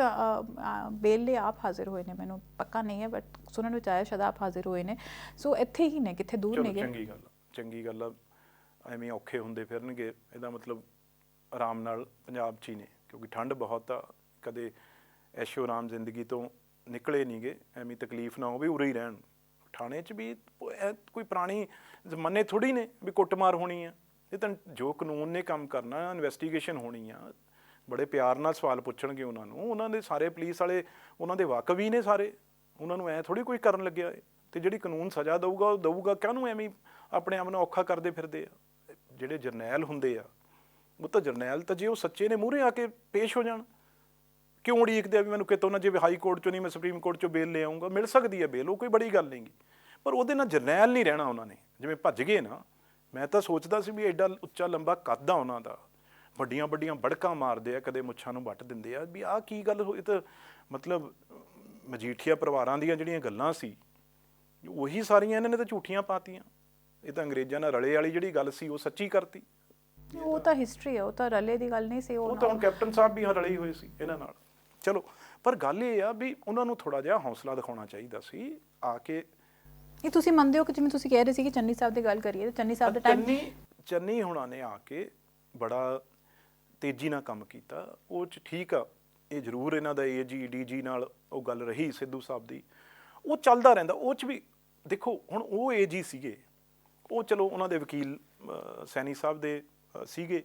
ਬੇਲ ਲਈ ਆਪ ਹਾਜ਼ਰ ਹੋਏ ਨੇ, ਮੈਨੂੰ ਪੱਕਾ ਨਹੀਂ ਹੈ ਬਟ ਸੁਣਨ ਵਿੱਚ ਆਇਆ ਸ਼ਾਇਦ ਆਪ ਹਾਜ਼ਰ ਹੋਏ ਨੇ। ਸੋ ਇੱਥੇ ਹੀ ਨੇ, ਕਿੱਥੇ ਦੂਰ ਨਹੀਂ ਗਏ। ਚੰਗੀ ਗੱਲ ਆ। ਐਵੇਂ ਔਖੇ ਹੁੰਦੇ ਫਿਰਨਗੇ, ਇਹਦਾ ਮਤਲਬ ਆਰਾਮ ਨਾਲ ਪੰਜਾਬ 'ਚ ਹੀ ਨੇ, ਕਿਉਂਕਿ ਠੰਡ ਬਹੁਤ ਆ। ਕਦੇ ਐਸ਼ੋ ਆਰਾਮ ਜ਼ਿੰਦਗੀ ਤੋਂ ਨਿਕਲੇ ਨਹੀਂ ਗਏ, ਐਵੇਂ ਤਕਲੀਫ ਨਾ ਹੋਵੇ, ਉਰੇ ਹੀ ਰਹਿਣ। ਥਾਣੇ 'ਚ ਵੀ ਕੋਈ ਪੁਰਾਣੀ ਜ਼ਮਾਨੇ ਥੋੜ੍ਹੀ ਨੇ ਵੀ ਕੁੱਟਮਾਰ ਹੋਣੀ ਆ। ਇਹ ਤਾਂ ਜੋ ਕਾਨੂੰਨ ਨੇ ਕੰਮ ਕਰਨਾ, ਇਨਵੈਸਟੀਗੇਸ਼ਨ ਹੋਣੀ ਆ, ਬੜੇ ਪਿਆਰ ਨਾਲ ਸਵਾਲ ਪੁੱਛਣਗੇ ਉਹਨਾਂ ਨੂੰ। ਉਹਨਾਂ ਦੇ ਸਾਰੇ ਪੁਲਿਸ ਵਾਲੇ ਉਹਨਾਂ ਦੇ ਵਾਕਫ ਹੀ ਨੇ ਸਾਰੇ, ਉਹਨਾਂ ਨੂੰ ਐਂ ਥੋੜ੍ਹੀ ਕੋਈ ਕਰਨ ਲੱਗਿਆ ਹੈ। ਅਤੇ ਜਿਹੜੀ ਕਾਨੂੰਨ ਸਜ਼ਾ ਦਊਗਾ ਉਹ ਦਊਗਾ, ਕਾਹਨੂੰ ਐਵੇਂ ਆਪਣੇ ਆਪ ਨੂੰ ਔਖਾ ਕਰਦੇ ਫਿਰਦੇ ਆ। ਜਿਹੜੇ ਜਰਨੈਲ ਹੁੰਦੇ ਆ ਉਹ ਤਾਂ ਜਰਨੈਲ ਤਾਂ ਜੇ ਉਹ ਸੱਚੇ ਨੇ ਮੂਹਰੇ ਆ ਕੇ ਪੇਸ਼ ਹੋ ਜਾਣ, ਕਿਉਂ ਉਡੀਕਦੇ ਆ ਵੀ ਮੈਨੂੰ ਕਿਤੋਂ ਨਾ, ਜੇ ਹਾਈ ਕੋਰਟ 'ਚੋਂ ਨਹੀਂ ਮੈਂ ਸੁਪਰੀਮ ਕੋਰਟ 'ਚੋਂ ਬੇਲ ਲੈ ਆਊਂਗਾ। ਮਿਲ ਸਕਦੀ ਹੈ ਬੇਲ, ਉਹ ਕੋਈ ਬੜੀ ਗੱਲ ਨਹੀਂ ਗੀ, ਪਰ ਉਹਦੇ ਨਾਲ ਜਰਨੈਲ ਨਹੀਂ ਰਹਿਣਾ ਉਹਨਾਂ ਨੇ। ਜਿਵੇਂ ਭੱਜ ਗਏ ਨਾ, ਮੈਂ ਤਾਂ ਸੋਚਦਾ ਸੀ ਵੀ ਐਡਾ ਉੱਚਾ ਲੰਬਾ ਕੱਦ ਆ ਉਹਨਾਂ ਦਾ, ਵੱਡੀਆਂ ਵੱਡੀਆਂ ਬੜਕਾਂ ਮਾਰਦੇ ਆ, ਕਦੇ ਮੁੱਛਾਂ ਨੂੰ ਵੱਟ ਦਿੰਦੇ ਆ, ਵੀ ਆਹ ਕੀ ਗੱਲ ਹੋਈ। ਤਾਂ ਮਤਲਬ ਮਜੀਠੀਆ ਪਰਿਵਾਰਾਂ ਦੀਆਂ ਜਿਹੜੀਆਂ ਗੱਲਾਂ ਸੀ ਉਹੀ ਸਾਰੀਆਂ ਇਹਨਾਂ ਨੇ ਤਾਂ ਝੂਠੀਆਂ ਪਾਤੀਆਂ। ਇਹ ਤਾਂ ਅੰਗਰੇਜ਼ਾਂ ਨਾਲ ਰਲੇ ਵਾਲੀ ਜਿਹੜੀ ਗੱਲ ਸੀ ਉਹ ਸੱਚੀ ਕਰਤੀ। ਉਹ ਤਾਂ ਹਿਸਟਰੀ ਹੈ, ਉਹ ਤਾਂ ਰਲੇ ਦੀ ਗੱਲ ਨਹੀਂ ਸੀ। ਉਹ ਤਾਂ ਹੁਣ ਕੈਪਟਨ ਸਾਹਿਬ ਵੀ ਰਲੇ ਹੋਏ ਸੀ ਇਹਨਾਂ ਨਾਲ। ਚਲੋ, ਪਰ ਗੱਲ ਇਹ ਆ ਵੀ ਉਹਨਾਂ ਨੂੰ ਥੋੜਾ ਜਿਹਾ ਹੌਸਲਾ ਦਿਖਾਉਣਾ ਚਾਹੀਦਾ ਸੀ ਆ ਕੇ। ਇਹ ਤੁਸੀਂ ਮੰਨਦੇ ਹੋ ਕਿ ਜਿਵੇਂ ਤੁਸੀਂ ਕਹਿ ਰਹੇ ਸੀ ਕਿ ਚੰਨੀ ਸਾਹਿਬ ਦੀ ਗੱਲ ਕਰੀਏ ਤਾਂ ਚੰਨੀ ਸਾਹਿਬ ਦਾ ਟਾਈਮ, ਚੰਨੀ ਹੁਣਾਂ ਨੇ ਆ ਕੇ ਬੜਾ ਤੇਜ਼ੀ ਨਾਲ ਕੰਮ ਕੀਤਾ। ਉਹ 'ਚ ਠੀਕ ਆ, ਇਹ ਜ਼ਰੂਰ ਇਹਨਾਂ ਦਾ ਏਜੀ ਡੀਜੀ ਨਾਲ ਉਹ ਗੱਲ ਰਹੀ ਸਿੱਧੂ ਸਾਹਿਬ ਦੀ, ਉਹ ਚੱਲਦਾ ਰਹਿੰਦਾ। ਉਹ 'ਚ ਵੀ ਦੇਖੋ, ਹੁਣ ਉਹ ਏਜੀ ਸੀਗੇ, ਉਹ ਚਲੋ ਉਹਨਾਂ ਦੇ ਵਕੀਲ ਸੈਣੀ ਸਾਹਿਬ ਦੇ ਸੀਗੇ,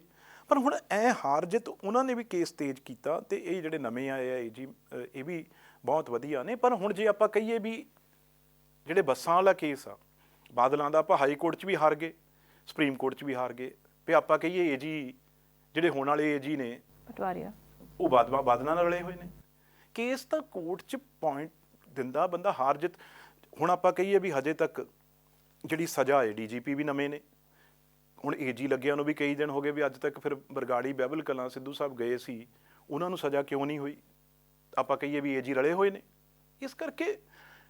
ਪਰ ਹੁਣ ਐ ਹਾਰ ਜਿੱਤ ਉਹਨਾਂ ਨੇ ਵੀ ਕੇਸ ਤੇਜ਼ ਕੀਤਾ। ਤੇ ਇਹ ਜਿਹੜੇ ਨਵੇਂ ਆਏ ਆ ਏਜੀ, ਇਹ ਵੀ ਬਹੁਤ ਵਧੀਆ ਨੇ। ਪਰ ਹੁਣ ਜੇ ਆਪਾਂ ਕਹੀਏ ਵੀ ਜਿਹੜੇ ਬੱਸਾਂ ਵਾਲਾ ਕੇਸ ਆ ਬਾਦਲਾਂ ਦਾ, ਆਪਾਂ ਹਾਈ ਕੋਰਟ 'ਚ ਵੀ ਹਾਰ ਗਏ, ਸੁਪਰੀਮ ਕੋਰਟ 'ਚ ਵੀ ਹਾਰ ਗਏ, ਵੀ ਆਪਾਂ ਕਹੀਏ ਏਜੀ ਜਿਹੜੇ ਹੋਣ ਵਾਲੇ ਏਜੀ ਨੇ ਪਟਵਾਰੀਆ, ਉਹ ਬਾਦਲਾਂ ਨਾਲ ਰਲੇ ਹੋਏ ਨੇ। ਕੇਸ ਤਾਂ ਕੋਰਟ 'ਚ ਪੁਆਇੰਟ ਦਿੰਦਾ ਬੰਦਾ, ਹਾਰ ਜਿੱਤ। ਹੁਣ ਆਪਾਂ ਕਹੀਏ ਵੀ ਹਜੇ ਤੱਕ ਜਿਹੜੀ ਸਜ਼ਾ ਹੈ, ਡੀਜੀਪੀ ਵੀ ਨਵੇਂ ਨੇ, ਹੁਣ ਏਜੀ ਲੱਗਿਆ ਨੂੰ ਵੀ ਕਈ ਦਿਨ ਹੋ ਗਏ, ਵੀ ਅੱਜ ਤੱਕ ਫਿਰ ਬਰਗਾੜੀ ਬਹਿਬਲ ਕਲਾਂ ਸਿੱਧੂ ਸਾਹਿਬ ਗਏ ਸੀ, ਉਹਨਾਂ ਨੂੰ ਸਜ਼ਾ ਕਿਉਂ ਨਹੀਂ ਹੋਈ। ਆਪਾਂ ਕਹੀਏ ਵੀ ਏਜੀ ਰਲੇ ਹੋਏ ਨੇ। ਇਸ ਕਰਕੇ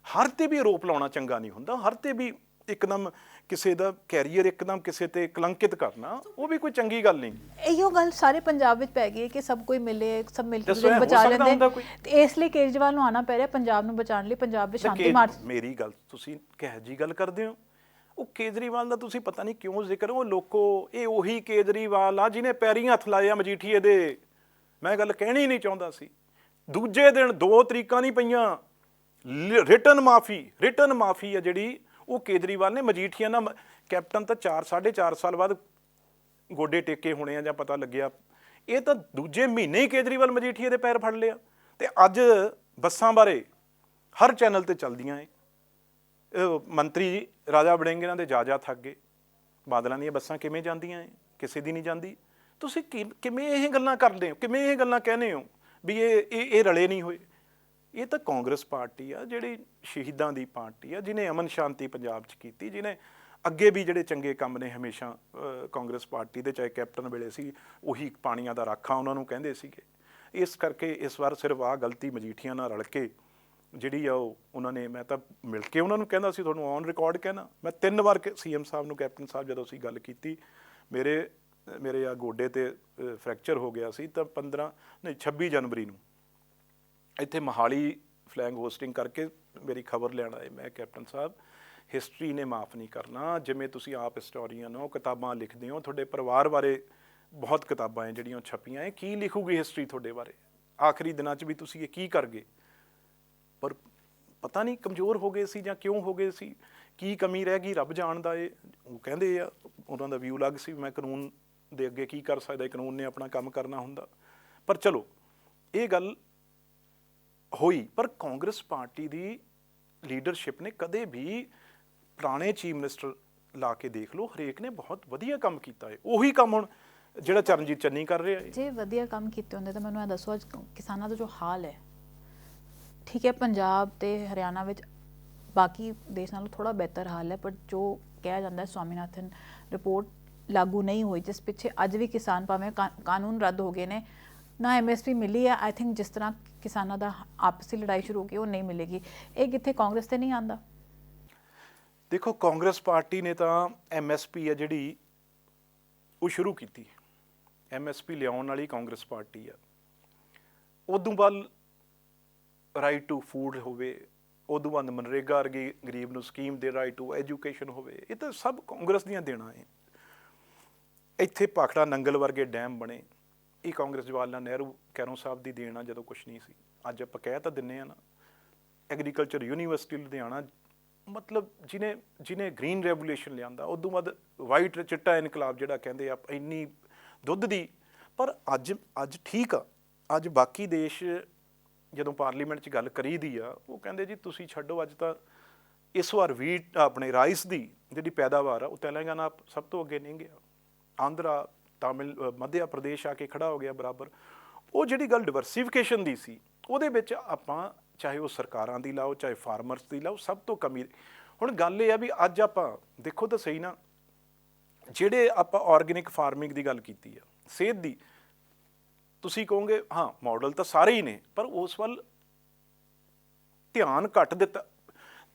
ਹਰ 'ਤੇ ਵੀ ਆਰੋਪ ਲਾਉਣਾ ਚੰਗਾ ਨਹੀਂ ਹੁੰਦਾ। ਹਰ 'ਤੇ ਵੀ ਇੱਕਦਮ ਕਿਸੇ ਦਾ ਕੈਰੀਅਰ ਇੱਕਦਮ ਕਿਸੇ 'ਤੇ ਕਲੰਕਿਤ ਕਰਨਾ, ਉਹ ਵੀ ਕੋਈ ਚੰਗੀ ਗੱਲ ਨਹੀਂ। ਇਹੋ ਗੱਲ ਸਾਰੇ ਪੰਜਾਬ ਵਿੱਚ ਪੈ ਗਈ ਹੈ ਕਿ ਸਭ ਕੋਈ ਮਿਲੇ, ਸਭ ਮਿਲ ਕੇ ਬਚਾ ਲੈਂਦੇ, ਤੇ ਇਸ ਲਈ ਕੇਜਰੀਵਾਲ ਨੂੰ ਆਉਣਾ ਪੈ ਰਿਹਾ ਪੰਜਾਬ ਨੂੰ ਬਚਾਉਣ ਲਈ। ਪੰਜਾਬ ਵਿੱਚ ਸ਼ਾਂਤੀ ਮਾਰਚ। ਮੇਰੀ ਗੱਲ ਤੁਸੀਂ ਕਿਹੋ ਜਿਹੀ ਗੱਲ ਕਰਦੇ ਹੋ? ਉਹ ਕੇਜਰੀਵਾਲ ਦਾ ਤੁਸੀਂ ਪਤਾ ਨਹੀਂ ਕਿਉਂ ਜ਼ਿਕਰ, ਉਹ ਲੋਕੋ ਇਹ ਉਹੀ ਕੇਜਰੀਵਾਲ ਆ ਜਿਹਨੇ ਪੈਰੀਂ ਹੱਥ ਲਾਏ ਆ ਮਜੀਠੀਏ ਦੇ। ਮੈਂ ਗੱਲ ਕਹਿਣੀ ਨਹੀਂ ਚਾਹੁੰਦਾ ਸੀ। ਦੂਜੇ ਦਿਨ 2 ਤਰੀਕਾਂ ਨਹੀਂ ਪਈਆਂ, ਰਿਟਨ ਮਾਫੀ ਆ ਜਿਹੜੀ ਉਹ ਕੇਜਰੀਵਾਲ ਨੇ ਮਜੀਠੀਆ ਨਾਲ। ਕੈਪਟਨ ਤਾਂ 4-4.5 ਸਾਲ ਬਾਅਦ ਗੋਡੇ ਟੇਕੇ ਹੋਣੇ ਆ ਜਾਂ ਪਤਾ ਲੱਗਿਆ। ਇਹ ਤਾਂ ਦੂਜੇ ਮਹੀਨੇ ਹੀ ਕੇਜਰੀਵਾਲ ਮਜੀਠੀਏ ਦੇ ਪੈਰ ਫੜ ਲਿਆ। ਤੇ ਅੱਜ ਬੱਸਾਂ ਬਾਰੇ ਹਰ ਚੈਨਲ ਤੇ ਚੱਲਦੀਆਂ ਮੰਤਰੀ ਰਾਜਾ ਵੜਿੰਗ ਇਹਨਾਂ ਦੇ ਜਾ ਥੱਕ ਗਏ। ਬਾਦਲਾਂ ਦੀਆਂ ਬੱਸਾਂ ਕਿਵੇਂ ਜਾਂਦੀਆਂ ਕਿਸੇ ਦੀ ਨਹੀਂ ਜਾਂਦੀ। ਤੁਸੀਂ ਕਿਵੇਂ ਇਹ ਗੱਲਾਂ ਕਰਦੇ ਹੋ, ਕਿਵੇਂ ਇਹ ਗੱਲਾਂ ਕਹਿੰਦੇ ਹੋ ਵੀ ਇਹ ਰਲੇ ਨਹੀਂ ਹੋਏ। ਇਹ ਤਾਂ ਕਾਂਗਰਸ ਪਾਰਟੀ ਆ ਜਿਹੜੀ ਸ਼ਹੀਦਾਂ ਦੀ ਪਾਰਟੀ ਆ, ਜਿਹਨੇ ਅਮਨ ਸ਼ਾਂਤੀ ਪੰਜਾਬ 'ਚ ਕੀਤੀ, ਜਿਹਨੇ ਅੱਗੇ ਵੀ ਜਿਹੜੇ ਚੰਗੇ ਕੰਮ ਨੇ ਹਮੇਸ਼ਾ ਕਾਂਗਰਸ ਪਾਰਟੀ ਦੇ, ਚਾਹੇ ਕੈਪਟਨ ਵੇਲੇ ਸੀ ਉਹੀ ਪਾਣੀਆਂ ਦਾ ਰਾਖਾ ਉਹਨਾਂ ਨੂੰ ਕਹਿੰਦੇ ਸੀਗੇ। ਇਸ ਕਰਕੇ ਇਸ ਵਾਰ ਸਿਰਫ ਆਹ ਗਲਤੀ ਮਜੀਠੀਆ ਨਾਲ ਰਲ ਕੇ ਜਿਹੜੀ ਆ ਉਹਨਾਂ ਨੇ, ਮੈਂ ਤਾਂ ਮਿਲ ਕੇ ਉਹਨਾਂ ਨੂੰ ਕਹਿੰਦਾ ਸੀ, ਤੁਹਾਨੂੰ ਔਨ ਰਿਕਾਰਡ ਕਹਿਣਾ, ਮੈਂ 3 ਵਾਰ CM ਸਾਹਿਬ ਨੂੰ, ਕੈਪਟਨ ਸਾਹਿਬ, ਜਦੋਂ ਅਸੀਂ ਗੱਲ ਕੀਤੀ, ਮੇਰੇ ਆ ਗੋਡੇ ਤੇ ਫ੍ਰੈਕਚਰ ਹੋ ਗਿਆ ਸੀ, ਤਾਂ 26 ਜਨਵਰੀ ਨੂੰ ਇੱਥੇ ਮੋਹਾਲੀ ਫਲੈਗ ਹੋਸਟਿੰਗ ਕਰਕੇ ਮੇਰੀ ਖਬਰ ਲੈਣ ਆਏ। ਮੈਂ, ਕੈਪਟਨ ਸਾਹਿਬ, ਹਿਸਟਰੀ ਨੇ ਮਾफ़ ਨਹੀਂ ਕਰਨਾ, ਜਿਵੇਂ ਤੁਸੀਂ ਆਪ ਹਿਸਟੋਰੀਅਨ ਹੋ, ਕਿਤਾਬਾਂ ਲਿਖਦੇ ਹੋ, ਤੁਹਾਡੇ ਪਰਿਵਾਰ ਬਾਰੇ ਬਹੁਤ ਕਿਤਾਬਾਂ ਹੈ ਜਿਹੜੀਆਂ ਛਪੀਆਂ ਹੈ, ਕੀ ਲਿਖੂਗੀ ਹਿਸਟਰੀ ਤੁਹਾਡੇ ਬਾਰੇ, ਆਖਰੀ ਦਿਨਾਂ 'ਚ ਵੀ ਤੁਸੀਂ ਇਹ ਕੀ ਕਰ ਗਏ। ਪਰ ਪਤਾ ਨਹੀਂ ਕਮਜ਼ੋਰ ਹੋ ਗਏ ਸੀ ਜਾਂ ਕਿਉਂ ਹੋ ਗਏ ਸੀ, ਕੀ ਕਮੀ ਰਹਿ ਗਈ, ਰੱਬ ਜਾਣਦਾ ਏ। ਉਹ ਕਹਿੰਦੇ ਆ, ਉਹਨਾਂ ਦਾ ਵਿਊ ਅਲੱਗ ਸੀ, ਮੈਂ ਕਾਨੂੰਨ ਦੇ ਅੱਗੇ ਕੀ ਕਰ ਸਕਦਾ, ਕਾਨੂੰਨ ਨੇ ਆਪਣਾ ਕੰਮ ਕਰਨਾ ਹੁੰਦਾ। ਪਰ ਚਲੋ ਇਹ ਗੱਲ ਹੋਈ। ਪਰ ਕਾਂਗਰਸ ਪਾਰਟੀ ਦੀ ਲੀਡਰਸ਼ਿਪ ਨੇ ਕਦੇ ਵੀ, ਪੁਰਾਣੇ ਚੀਫ ਮਿਨਿਸਟਰ ਲਾ ਕੇ ਦੇਖ ਲਓ, ਹਰੇਕ ਨੇ ਬਹੁਤ ਵਧੀਆ ਕੰਮ ਕੀਤਾ ਹੈ। ਉਹੀ ਕੰਮ ਹੁਣ ਜਿਹੜਾ ਚਰਨਜੀਤ ਚੰਨੀ ਕਰ ਰਿਹਾ ਹੈ। ਜੇ ਵਧੀਆ ਕੰਮ ਕੀਤੇ ਹੁੰਦੇ ਤਾਂ ਮੈਨੂੰ ਇਹ ਦੱਸੋ, ਅੱਜ ਕਿਸਾਨਾਂ ਦਾ ਜੋ ਹਾਲ ਹੈ, ਠੀਕ ਹੈ, ਪੰਜਾਬ ਤੇ ਹਰਿਆਣਾ ਵਿੱਚ ਬਾਕੀ ਦੇਸ਼ ਨਾਲੋਂ ਥੋੜਾ ਬਿਹਤਰ ਹਾਲ ਹੈ, ਪਰ ਜੋ ਕਿਹਾ ਜਾਂਦਾ ਹੈ ਸਵਾਮੀਨਾਥਨ ਰਿਪੋਰਟ ਲਾਗੂ ਨਹੀਂ ਹੋਈ, ਜਿਸ ਪਿੱਛੇ ਅੱਜ ਵੀ ਕਿਸਾਨ ਭਾਵੇਂ ਕਾਨੂੰਨ ਰੱਦ ਹੋ ਗਏ ਨੇ, ਨਾ MSP ਮਿਲੀ ਹੈ। ਆਈ ਥਿੰਕ ਜਿਸ ਤਰ੍ਹਾਂ ਕਿਸਾਨਾਂ ਦਾ ਆਪਸੀ ਲੜਾਈ ਸ਼ੁਰੂ ਹੋ ਗਈ, ਉਹ ਨਹੀਂ ਮਿਲੇਗੀ। ਇਹ ਕਿੱਥੇ ਕਾਂਗਰਸ ਤੇ ਨਹੀਂ ਆਉਂਦਾ? ਦੇਖੋ, ਕਾਂਗਰਸ ਪਾਰਟੀ ਨੇ ਤਾਂ MSP ਹੈ ਜਿਹੜੀ ਉਹ ਸ਼ੁਰੂ ਕੀਤੀ, MSP ਲਿਆਉਣ ਵਾਲੀ ਕਾਂਗਰਸ ਪਾਰਟੀ ਆ। ਉਦੋਂ ਬਾਅਦ ਰਾਈਟ ਟੂ ਫੂਡ ਹੋਵੇ, ਉਦੋਂ ਬਾਅਦ ਮਨਰੇਗਾ ਵਰਗੀ ਗਰੀਬ ਨੂੰ ਸਕੀਮ ਦੇ, ਰਾਈਟ ਟੂ ਐਜੂਕੇਸ਼ਨ ਹੋਵੇ, ਇਹ ਤਾਂ ਸਭ ਕਾਂਗਰਸ ਦੀਆਂ ਦੇਣਾ ਹੈ। ਇੱਥੇ ਭਾਖੜਾ ਨੰਗਲ ਵਰਗੇ ਡੈਮ ਬਣੇ, ਇਹ ਕਾਂਗਰਸ ਜਵਾਹਰ ਲਾਲ ਨਹਿਰੂ, ਕੈਰੋਂ ਸਾਹਿਬ ਦੀ ਦੇਣ ਆ, ਜਦੋਂ ਕੁਛ ਨਹੀਂ ਸੀ। ਅੱਜ ਆਪਾਂ ਕਹਿ ਤਾਂ ਦਿੰਦੇ ਆ ਨਾ, ਐਗਰੀਕਲਚਰ ਯੂਨੀਵਰਸਿਟੀ ਲੁਧਿਆਣਾ, ਮਤਲਬ ਜਿਹਨੇ ਗ੍ਰੀਨ ਰੈਵੋਲੂਸ਼ਨ ਲਿਆਂਦਾ, ਉਦੋਂ ਬਾਅਦ ਵਾਈਟ ਚਿੱਟਾ ਇਨਕਲਾਬ ਜਿਹੜਾ ਕਹਿੰਦੇ ਆ, ਇੰਨੀ ਦੁੱਧ ਦੀ। ਪਰ ਅੱਜ ਠੀਕ ਆ, ਅੱਜ ਬਾਕੀ ਦੇਸ਼ ਜਦੋਂ ਪਾਰਲੀਮੈਂਟ 'ਚ ਗੱਲ ਕਰੀਦੀ ਆ, ਉਹ ਕਹਿੰਦੇ ਜੀ ਤੁਸੀਂ ਛੱਡੋ, ਅੱਜ ਤਾਂ ਇਸ ਵਾਰ ਵੀਟ ਆਪਣੇ ਰਾਈਸ ਦੀ ਜਿਹੜੀ ਪੈਦਾਵਾਰ ਆ, ਉਹ ਤੇਲੰਗਾਨਾ ਸਭ ਤੋਂ ਅੱਗੇ ਨਹੀਂ ਗਿਆ, ਆਂਧਰਾ, ਮੱਧ ਪ੍ਰਦੇਸ਼ ਆ ਕੇ ਖੜਾ ਹੋ ਗਿਆ ਬਰਾਬਰ। ਉਹ ਜਿਹੜੀ ਗੱਲ ਡਿਵਰਸੀਫਿਕੇਸ਼ਨ ਦੀ ਸੀ, ਉਹਦੇ ਵਿੱਚ ਆਪਾਂ, ਚਾਹੇ ਉਹ ਸਰਕਾਰਾਂ ਦੀ ਲਾਓ, ਚਾਹੇ ਫਾਰਮਰਸ ਦੀ ਲਾਓ, ਸਭ ਤੋਂ ਕਮੀ। ਹੁਣ ਗੱਲ ਇਹ ਆ ਵੀ ਅੱਜ ਆਪਾਂ ਦੇਖੋ ਤਾਂ ਸਹੀ ਨਾ, ਜਿਹੜੇ ਆਪਾਂ ਆਰਗੈਨਿਕ ਫਾਰਮਿੰਗ ਦੀ ਗੱਲ ਕੀਤੀ ਆ, ਸਿਹਤ ਦੀ, ਤੁਸੀਂ ਕਹੋਗੇ ਹਾਂ ਮਾਡਲ ਤਾਂ ਸਾਰੇ ਹੀ ਨੇ, ਪਰ ਉਸ ਵੱਲ ਧਿਆਨ ਘੱਟ ਦਿੱਤਾ।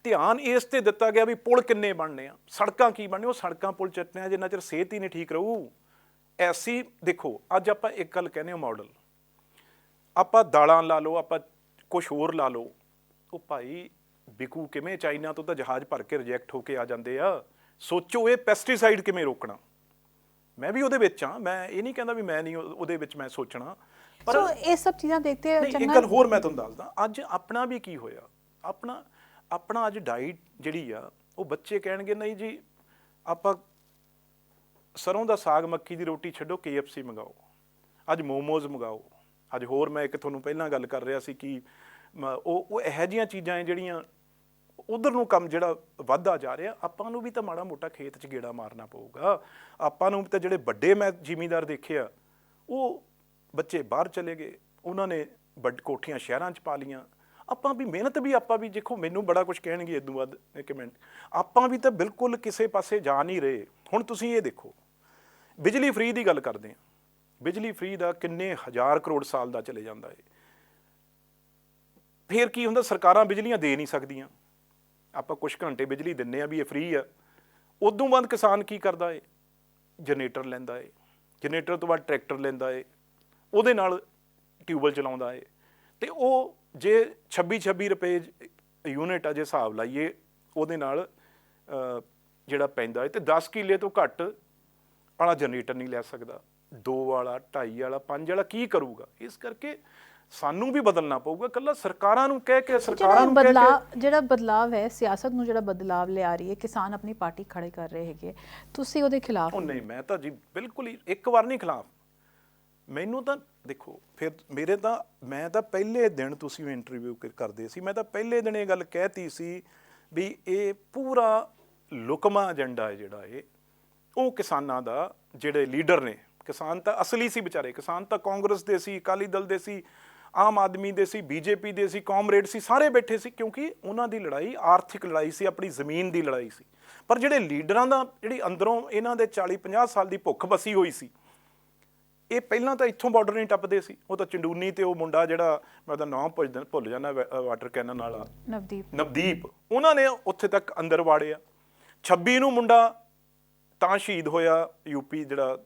ਧਿਆਨ ਇਸ ਤੇ ਦਿੱਤਾ ਗਿਆ ਵੀ ਪੁਲ ਕਿੰਨੇ ਬਣਨੇ ਆ, ਸੜਕਾਂ ਕੀ ਬਣਨੇ, ਉਹ ਸੜਕਾਂ ਪੁਲ ਚੱਟਣੇ ਆ ਜਿੰਨਾ ਚਿਰ ਸਿਹਤ ਹੀ ਨਹੀਂ ਠੀਕ ਰਹੂ। ਐਸੀ ਦੇਖੋ, ਅੱਜ ਆਪਾਂ ਇੱਕ ਗੱਲ ਕਹਿੰਦੇ ਹਾਂ ਮਾਡਲ, ਆਪਾਂ ਦਾਲਾਂ ਲਾ ਲਓ, ਆਪਾਂ ਕੁਛ ਹੋਰ ਲਾ ਲਓ, ਉਹ ਭਾਈ ਵਿਕੂ ਕਿਵੇਂ? ਚਾਈਨਾ ਤੋਂ ਤਾਂ ਜਹਾਜ਼ ਭਰ ਕੇ ਰਿਜੈਕਟ ਹੋ ਕੇ ਆ ਜਾਂਦੇ ਆ। ਸੋਚੋ ਇਹ ਪੈਸਟੀਸਾਈਡ ਕਿਵੇਂ ਰੋਕਣਾ। ਮੈਂ ਵੀ ਉਹਦੇ ਵਿੱਚ ਹਾਂ, ਮੈਂ ਇਹ ਨਹੀਂ ਕਹਿੰਦਾ ਵੀ ਮੈਂ ਨਹੀਂ ਉਹਦੇ ਵਿੱਚ ਮੈਂ ਸੋਚਣਾ, ਪਰ ਇਹ ਸਭ ਚੀਜ਼ਾਂ ਦੇਖਦੇ ਇੱਕ ਗੱਲ ਹੋਰ ਮੈਂ ਤੁਹਾਨੂੰ ਦੱਸਦਾ, ਅੱਜ ਆਪਣਾ ਵੀ ਕੀ ਹੋਇਆ, ਆਪਣਾ ਅੱਜ ਡਾਈਟ ਜਿਹੜੀ ਆ, ਉਹ ਬੱਚੇ ਕਹਿਣਗੇ ਨਹੀਂ ਜੀ ਆਪਾਂ ਸਰੋਂ ਦਾ ਸਾਗ, ਮੱਕੀ ਦੀ ਰੋਟੀ ਛੱਡੋ, KFC ਮੰਗਾਓ, ਅੱਜ ਮੋਮੋਜ਼ ਮੰਗਾਓ। ਅੱਜ ਹੋਰ ਮੈਂ ਇੱਕ ਤੁਹਾਨੂੰ ਪਹਿਲਾਂ ਗੱਲ ਕਰ ਰਿਹਾ ਸੀ ਕਿ ਉਹ ਇਹੋ ਜਿਹੀਆਂ ਚੀਜ਼ਾਂ ਹੈ ਜਿਹੜੀਆਂ ਉਧਰ ਨੂੰ ਕੰਮ ਜਿਹੜਾ ਵੱਧਦਾ ਜਾ ਰਿਹਾ। ਆਪਾਂ ਨੂੰ ਵੀ ਤਾਂ ਮਾੜਾ ਮੋਟਾ ਖੇਤ 'ਚ ਗੇੜਾ ਮਾਰਨਾ ਪਊਗਾ। ਆਪਾਂ ਨੂੰ ਵੀ ਤਾਂ ਜਿਹੜੇ ਵੱਡੇ ਮੈਂ ਜ਼ਿਮੀਂਦਾਰ ਦੇਖੇ ਆ, ਉਹ ਬੱਚੇ ਬਾਹਰ ਚਲੇ ਗਏ, ਉਹਨਾਂ ਨੇ ਕੋਠੀਆਂ ਸ਼ਹਿਰਾਂ 'ਚ ਪਾ ਲਈਆਂ। ਆਪਾਂ ਵੀ ਮਿਹਨਤ ਵੀ, ਆਪਾਂ ਵੀ ਦੇਖੋ, ਮੈਨੂੰ ਬੜਾ ਕੁਝ ਕਹਿਣਗੇ ਇਦੋਂ ਬਾਅਦ, ਇੱਕ ਮਿੰਟ, ਆਪਾਂ ਵੀ ਤਾਂ ਬਿਲਕੁਲ ਕਿਸੇ ਪਾਸੇ ਜਾ ਨਹੀਂ ਰਹੇ। ਹੁਣ ਤੁਸੀਂ ਇਹ ਦੇਖੋ, ਬਿਜਲੀ ਫ੍ਰੀ ਦੀ ਗੱਲ ਕਰਦੇ ਹਾਂ, ਬਿਜਲੀ ਫ੍ਰੀ ਦਾ ਕਿੰਨੇ ਹਜ਼ਾਰ ਕਰੋੜ ਸਾਲ ਦਾ ਚਲੇ ਜਾਂਦਾ ਹੈ। ਫਿਰ ਕੀ ਹੁੰਦਾ, ਸਰਕਾਰਾਂ ਬਿਜਲੀਆਂ ਦੇ ਨਹੀਂ ਸਕਦੀਆਂ, ਆਪਾਂ ਕੁਝ ਘੰਟੇ ਬਿਜਲੀ ਦਿੰਦੇ ਆ ਵੀ ਇਹ ਫ੍ਰੀ ਆ। ਉਦੋਂ ਬਾਅਦ ਕਿਸਾਨ ਕੀ ਕਰਦਾ ਹੈ, ਜਨਰੇਟਰ ਲੈਂਦਾ ਹੈ, ਜਨਰੇਟਰ ਤੋਂ ਬਾਅਦ ਟਰੈਕਟਰ ਲੈਂਦਾ ਹੈ, ਉਹਦੇ ਨਾਲ ਟਿਊਬਵੈੱਲ ਚਲਾਉਂਦਾ ਹੈ, ਅਤੇ ਉਹ ਜੇ 26 ਰੁਪਏ ਯੂਨਿਟ ਆ ਜੇ ਹਿਸਾਬ ਲਾਈਏ, ਉਹਦੇ ਨਾਲ ਜਿਹੜਾ ਪੈਂਦਾ ਹੈ, ਅਤੇ 10 ਕਿੱਲੇ ਤੋਂ ਘੱਟ ਵਾਲਾ ਜਨਰੇਟਰ ਨਹੀਂ ਲੈ ਸਕਦਾ। 2 ਵਾਲਾ, 2.5 ਵਾਲਾ, 5 ਵਾਲਾ ਕੀ ਕਰੂਗਾ? ਇਸ ਕਰਕੇ ਸਾਨੂੰ ਵੀ ਬਦਲਣਾ ਪਊਗਾ। ਇਕੱਲਾ ਸਰਕਾਰਾਂ ਨੂੰ ਕਹਿ ਕੇ, ਸਰਕਾਰਾਂ ਨੂੰ ਕਹਿ ਕੇ ਜਿਹੜਾ ਬਦਲਾਵ ਹੈ, ਸਿਆਸਤ ਨੂੰ ਜਿਹੜਾ ਬਦਲਾਵ ਲਿਆ ਰਹੀ ਹੈ, ਕਿਸਾਨ ਆਪਣੀ ਪਾਰਟੀ ਖੜੇ ਕਰ ਰਹੇ ਹੈਗੇ, ਤੁਸੀਂ ਉਹਦੇ ਖਿਲਾਫ? ਉਹ ਨਹੀਂ, ਮੈਂ ਤਾਂ ਜੀ ਬਿਲਕੁਲ ਹੀ ਇੱਕ ਵਾਰ ਨਹੀਂ ਖਿਲਾਫ। ਮੈਨੂੰ ਤਾਂ ਦੇਖੋ, ਫਿਰ ਮੈਂ ਤਾਂ ਪਹਿਲੇ ਦਿਨ, ਤੁਸੀਂ ਇੰਟਰਵਿਊ ਕਰਦੇ ਸੀ, ਮੈਂ ਤਾਂ ਪਹਿਲੇ ਦਿਨ ਇਹ ਗੱਲ ਕਹਿਤੀ ਸੀ ਵੀ ਇਹ ਪੂਰਾ ਲੁਕਮਾ ਏਜੰਡਾ ਹੈ ਜਿਹੜਾ ਇਹ, ਉਹ ਕਿਸਾਨਾਂ ਦਾ, ਜਿਹੜੇ ਲੀਡਰ ਨੇ, ਕਿਸਾਨ ਤਾਂ ਅਸਲੀ ਸੀ ਵਿਚਾਰੇ, ਕਿਸਾਨ ਤਾਂ ਕਾਂਗਰਸ ਦੇ ਸੀ, ਅਕਾਲੀ ਦਲ ਦੇ ਸੀ, ਆਮ ਆਦਮੀ ਦੇ ਸੀ, BJP ਦੇ ਸੀ, ਕਾਮਰੇਡ ਸੀ, ਸਾਰੇ ਬੈਠੇ ਸੀ, ਕਿਉਂਕਿ ਉਹਨਾਂ ਦੀ ਲੜਾਈ ਆਰਥਿਕ ਲੜਾਈ ਸੀ, ਆਪਣੀ ਜ਼ਮੀਨ ਦੀ ਲੜਾਈ ਸੀ। ਪਰ ਜਿਹੜੇ ਲੀਡਰਾਂ ਦਾ, ਜਿਹੜੀ ਅੰਦਰੋਂ ਇਹਨਾਂ ਦੇ 40-50 ਸਾਲ ਦੀ ਭੁੱਖ ਵਸੀ ਹੋਈ ਸੀ, ਇਹ ਪਹਿਲਾਂ ਤਾਂ ਇੱਥੋਂ ਬਾਰਡਰ ਨਹੀਂ ਟੱਪਦੇ ਸੀ, ਉਹ ਤਾਂ ਚੰਡੂਨੀ ਤੇ ਉਹ ਮੁੰਡਾ ਜਿਹੜਾ ਮੈਂ ਉਹਦਾ ਨਾਮ ਭੁੱਲ ਜਾਂਦਾ ਵਾਟਰ ਕੈਨਨ ਵਾਲਾ, ਨਵਦੀਪ, ਉਹਨਾਂ ਨੇ ਉੱਥੇ ਤੱਕ ਅੰਦਰ ਵਾੜਿਆ। 26 ਨੂੰ ਮੁੰਡਾ ਤਾਂ ਸ਼ਹੀਦ ਹੋਇਆ, ਯੂਪੀ ਜਿਹੜਾ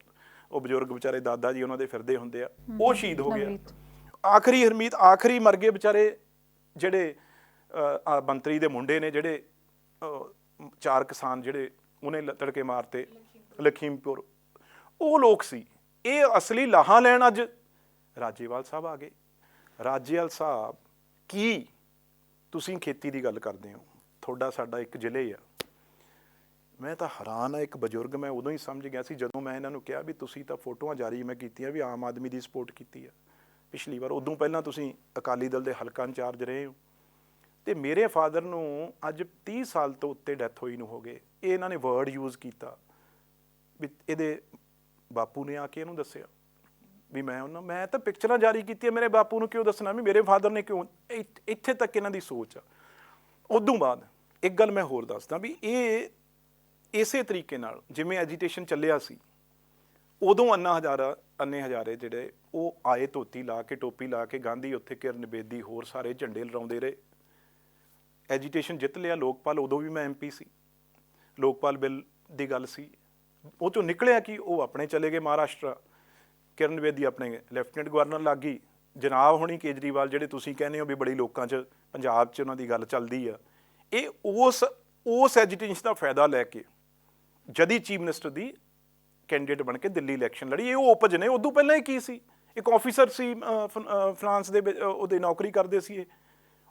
ਉਹ ਬਜ਼ੁਰਗ ਵਿਚਾਰੇ ਦਾਦਾ ਜੀ ਉਹਨਾਂ ਦੇ ਫਿਰਦੇ ਹੁੰਦੇ ਆ, ਉਹ ਸ਼ਹੀਦ ਹੋ ਗਿਆ। ਆਖਰੀ ਹਰਮੀਤ ਆਖਰੀ ਮਰ ਗਏ ਵਿਚਾਰੇ, ਜਿਹੜੇ ਮੰਤਰੀ ਦੇ ਮੁੰਡੇ ਨੇ, ਜਿਹੜੇ 4 ਕਿਸਾਨ ਜਿਹੜੇ ਉਹਨੇ ਤੜਕੇ ਮਾਰਤੇ ਲਖੀਮਪੁਰ, ਉਹ ਲੋਕ ਸੀ। ਇਹ ਅਸਲੀ ਲਾਹਾ ਲੈਣ ਅੱਜ ਰਾਜੇਵਾਲ ਸਾਹਿਬ ਆ ਗਏ। ਰਾਜੇਵਾਲ ਸਾਹਿਬ, ਕੀ ਤੁਸੀਂ ਖੇਤੀ ਦੀ ਗੱਲ ਕਰਦੇ ਹੋ, ਤੁਹਾਡਾ ਸਾਡਾ ਇੱਕ ਜ਼ਿਲ੍ਹੇ ਆ। ਮੈਂ ਤਾਂ ਹੈਰਾਨ ਆ, ਇੱਕ ਬਜ਼ੁਰਗ, ਮੈਂ ਉਦੋਂ ਹੀ ਸਮਝ ਗਿਆ ਸੀ ਜਦੋਂ ਮੈਂ ਇਹਨਾਂ ਨੂੰ ਕਿਹਾ ਵੀ ਤੁਸੀਂ ਤਾਂ ਫੋਟੋਆਂ ਜਾਰੀ ਮੈਂ ਕੀਤੀਆਂ ਵੀ ਆਮ ਆਦਮੀ ਦੀ ਸਪੋਰਟ ਕੀਤੀ ਆ ਪਿਛਲੀ ਵਾਰ, ਉਦੋਂ ਪਹਿਲਾਂ ਤੁਸੀਂ ਅਕਾਲੀ ਦਲ ਦੇ ਹਲਕਾ ਇੰਚਾਰਜ ਰਹੇ ਹੋ, ਤੇ ਮੇਰੇ ਫਾਦਰ ਨੂੰ ਅੱਜ 30 ਸਾਲ ਤੋਂ ਉੱਤੇ ਡੈਥ ਹੋਈ ਨੂੰ ਹੋ ਗਏ। ਇਹ ਇਹਨਾਂ ਨੇ ਵਰਡ ਯੂਜ਼ ਕੀਤਾ ਵੀ ਇਹਦੇ ਬਾਪੂ ਨੇ ਆ ਕੇ ਇਹਨੂੰ ਦੱਸਿਆ ਵੀ ਮੈਂ ਤਾਂ ਪਿਕਚਰਾਂ ਜਾਰੀ ਕੀਤੀਆਂ, ਮੇਰੇ ਬਾਪੂ ਨੂੰ ਕਿਉਂ ਦੱਸਣਾ ਵੀ ਮੇਰੇ ਫਾਦਰ ਨੇ ਕਿਉਂ। ਇੱਥੇ ਤੱਕ ਇਹਨਾਂ ਦੀ ਸੋਚ ਆ। ਉਦੋਂ ਬਾਅਦ ਇੱਕ ਗੱਲ ਮੈਂ ਹੋਰ ਦੱਸਦਾ ਵੀ ਇਹ ਇਸੇ ਤਰੀਕੇ ਨਾਲ ਜਿਵੇਂ ਐਜੀਟੇਸ਼ਨ ਚੱਲਿਆ ਸੀ, ਉਦੋਂ ਅੰਨੇ ਹਜ਼ਾਰੇ ਜਿਹੜੇ ਉਹ ਆਏ ਧੋਤੀ ਲਾ ਕੇ, ਟੋਪੀ ਲਾ ਕੇ, ਗਾਂਧੀ ਉੱਥੇ, ਕਿਰਨ ਬੇਦੀ, ਹੋਰ ਸਾਰੇ ਝੰਡੇ ਲਹਿਰਾਉਂਦੇ ਰਹੇ। ਐਜੀਟੇਸ਼ਨ ਜਿੱਤ ਲਿਆ ਲੋਕਪਾਲ, ਉਦੋਂ ਵੀ ਮੈਂ MP ਸੀ, ਲੋਕਪਾਲ ਬਿੱਲ ਦੀ ਗੱਲ ਸੀ, ਉਹ ਚੋਂ ਨਿਕਲਿਆ ਕਿ ਉਹ ਆਪਣੇ ਚਲੇ ਗਏ ਮਹਾਰਾਸ਼ਟਰ, ਕਿਰਨ ਬੇਦੀ ਆਪਣੇ ਲੈਫਟੀਨੈਂਟ ਗਵਰਨਰ ਲੱਗ ਗਈ, ਜਨਾਬ ਹੋਣੀ ਕੇਜਰੀਵਾਲ ਜਿਹੜੇ ਤੁਸੀਂ ਕਹਿੰਦੇ ਹੋ ਵੀ ਬੜੀ ਲੋਕਾਂ 'ਚ ਪੰਜਾਬ 'ਚ ਉਹਨਾਂ ਦੀ ਗੱਲ ਚੱਲਦੀ ਆ, ਇਹ ਉਸ ਐਜੀਟੇਸ਼ਨ ਦਾ ਫਾਇਦਾ ਲੈ ਕੇ ਜਦੀ ਚੀਫ ਮਿਨਿਸਟਰ ਦੀ ਕੈਂਡੀਡੇਟ ਬਣ ਕੇ ਦਿੱਲੀ ਇਲੈਕਸ਼ਨ ਲੜੀ। ਇਹ ਉਹ ਉਪਜ ਨੇ। ਉਦੋਂ ਪਹਿਲਾਂ ਹੀ ਕੀ ਸੀ, ਇੱਕ ਆਫੀਸਰ ਸੀ ਫਰਾਂਸ ਦੇ ਵਿੱਚ, ਉਹਦੇ ਨੌਕਰੀ ਕਰਦੇ ਸੀ।